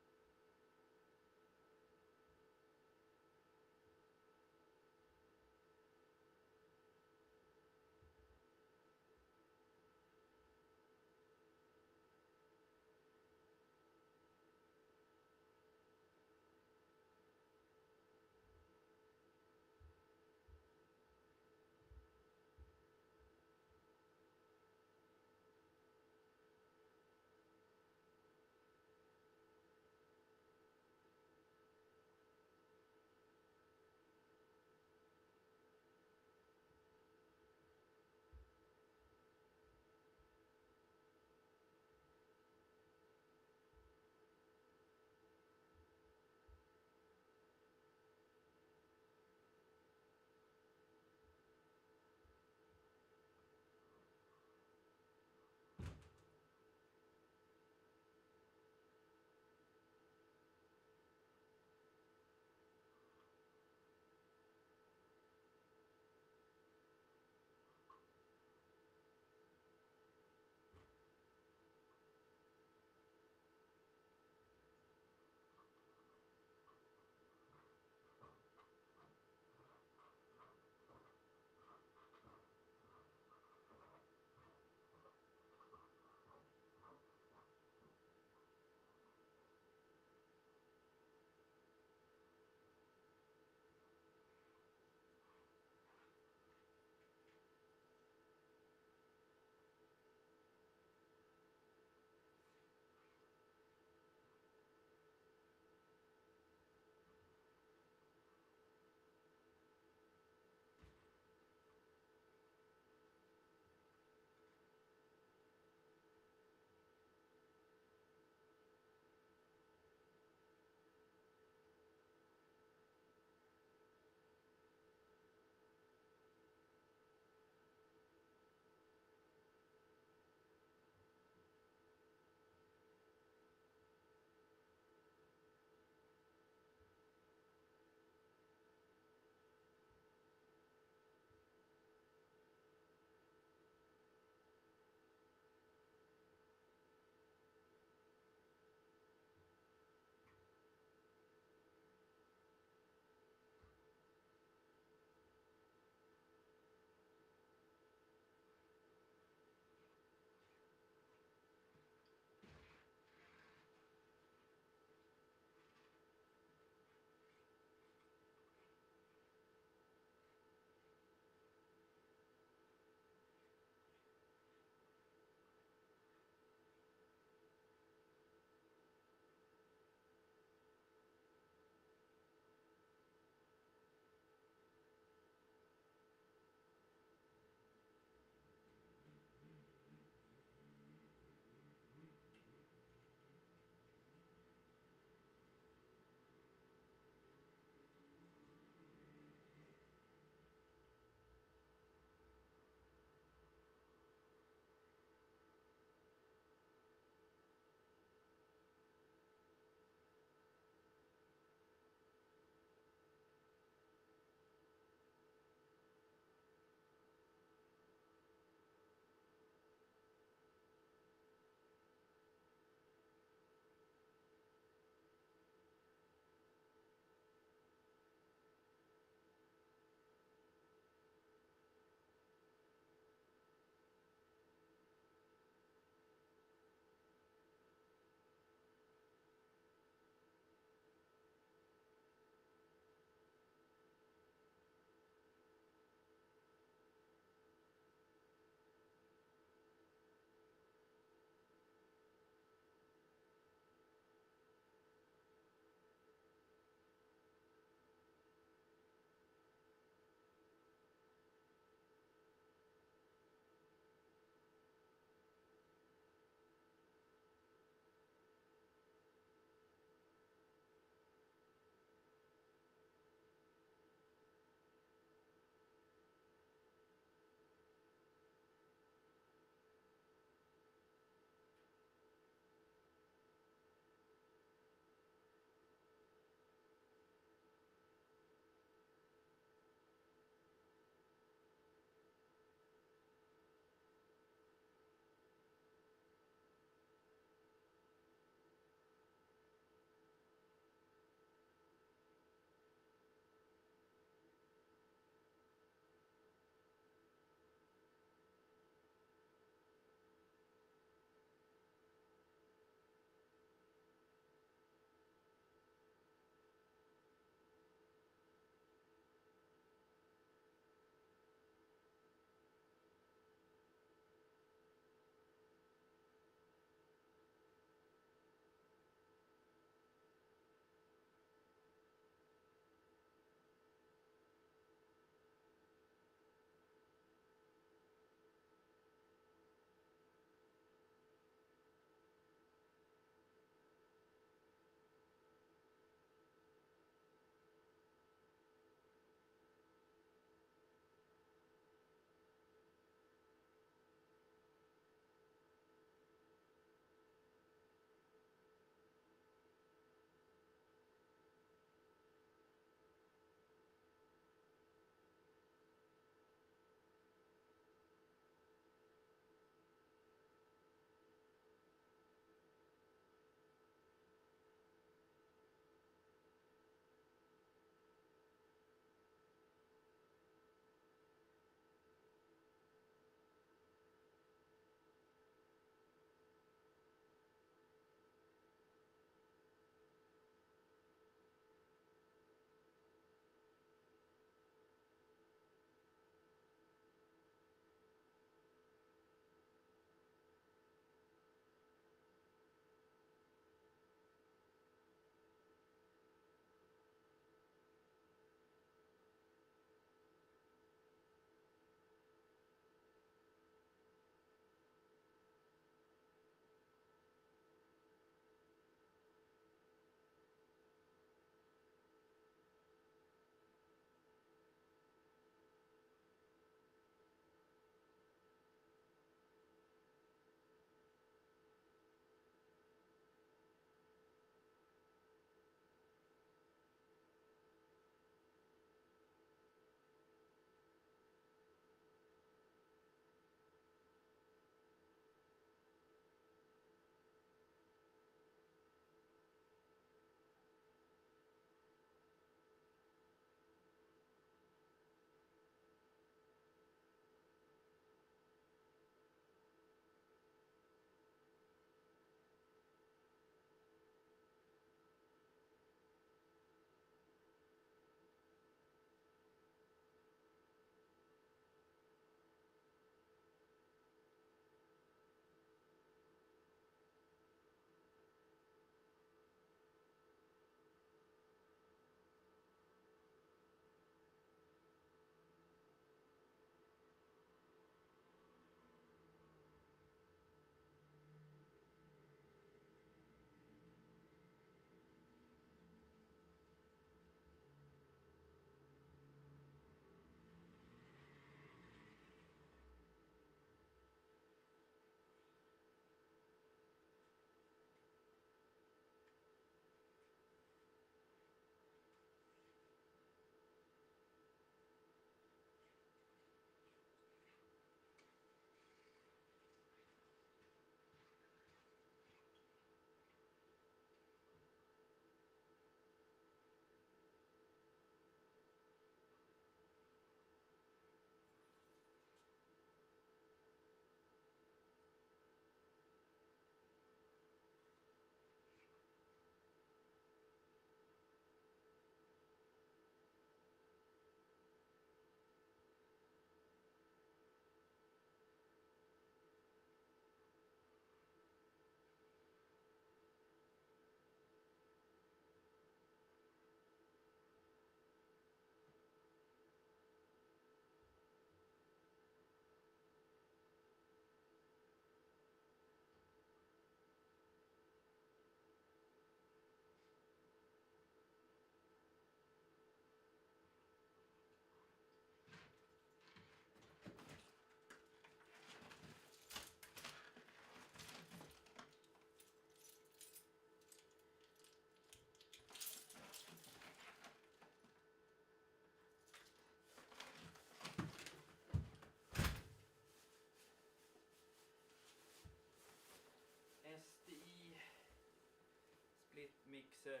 mitt mixer,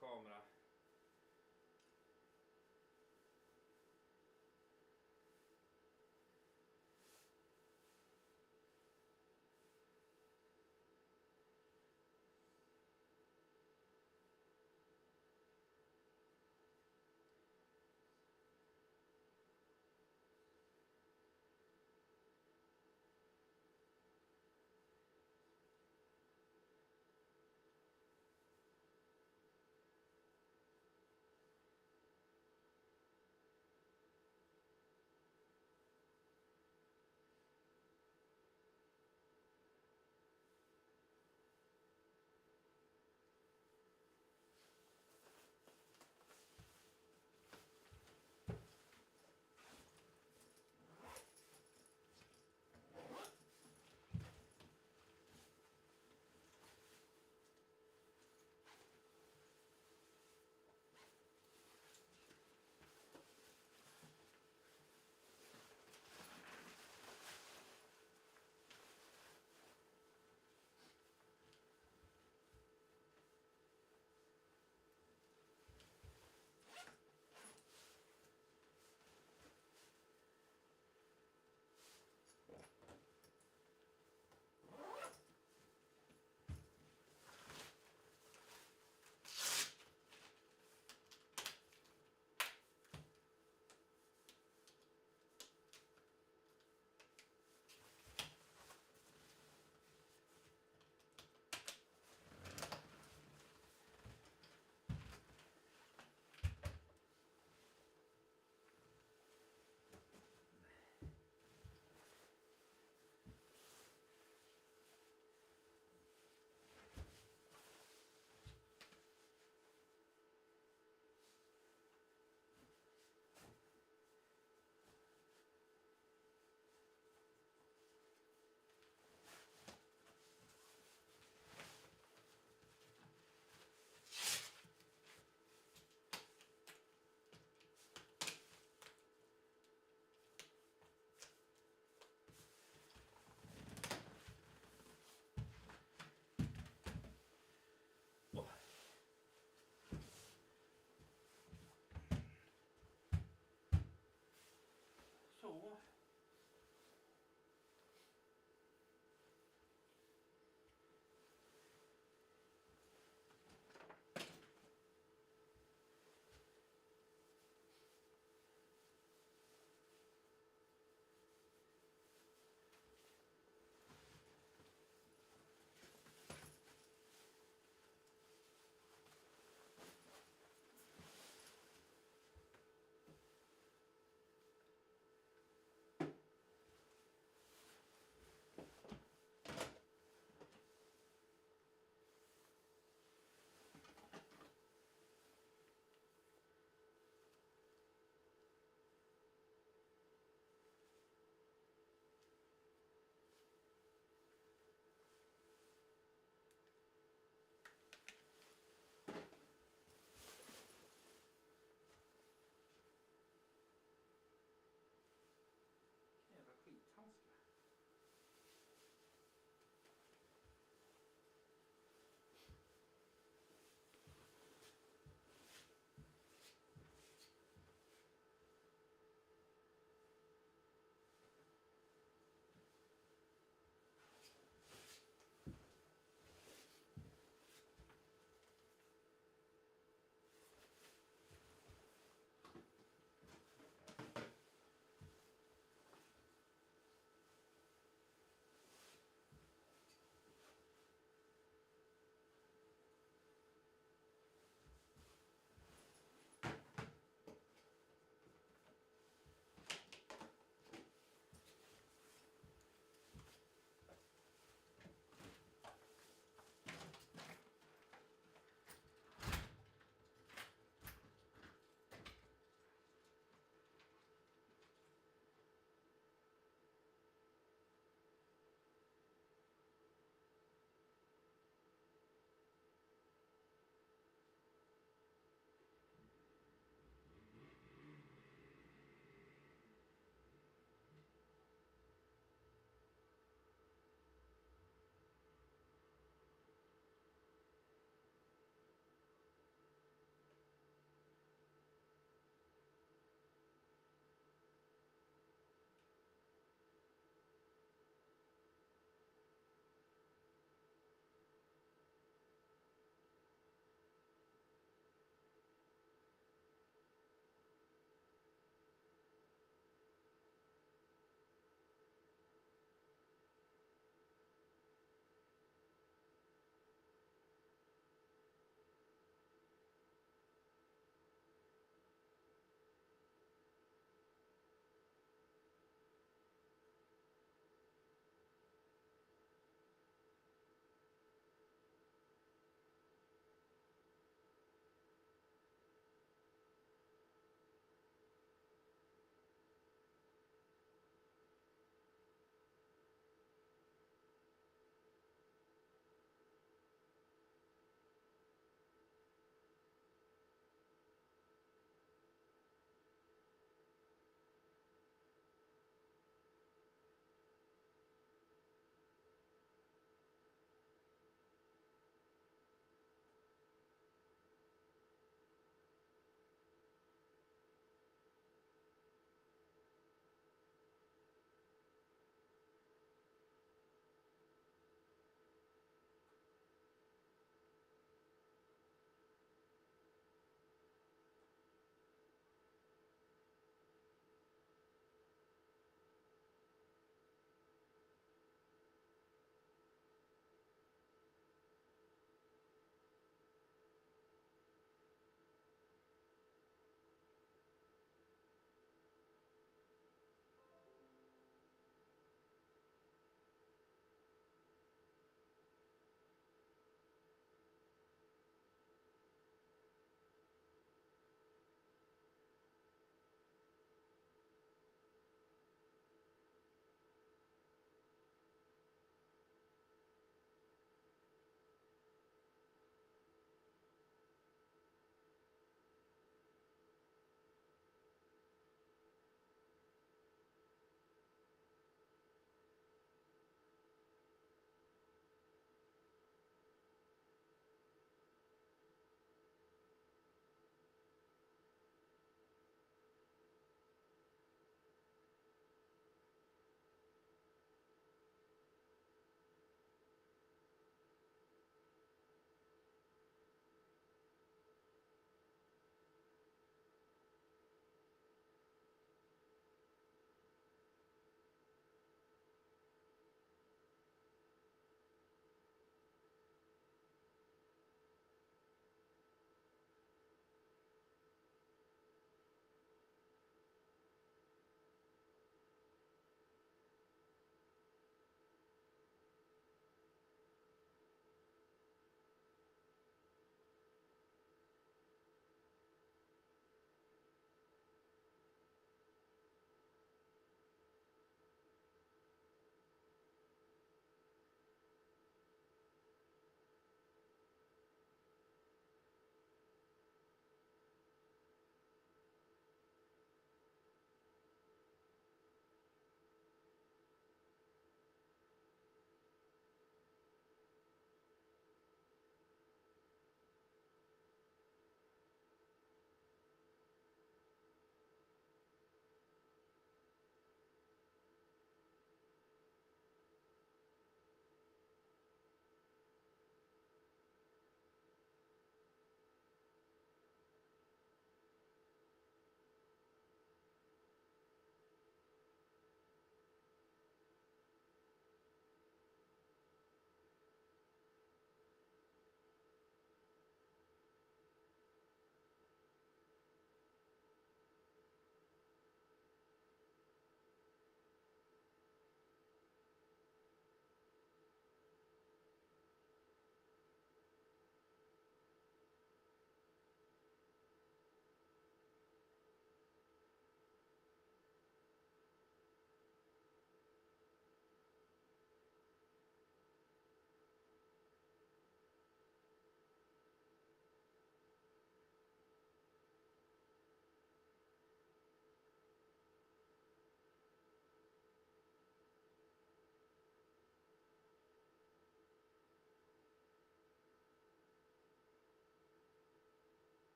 kamera. Så.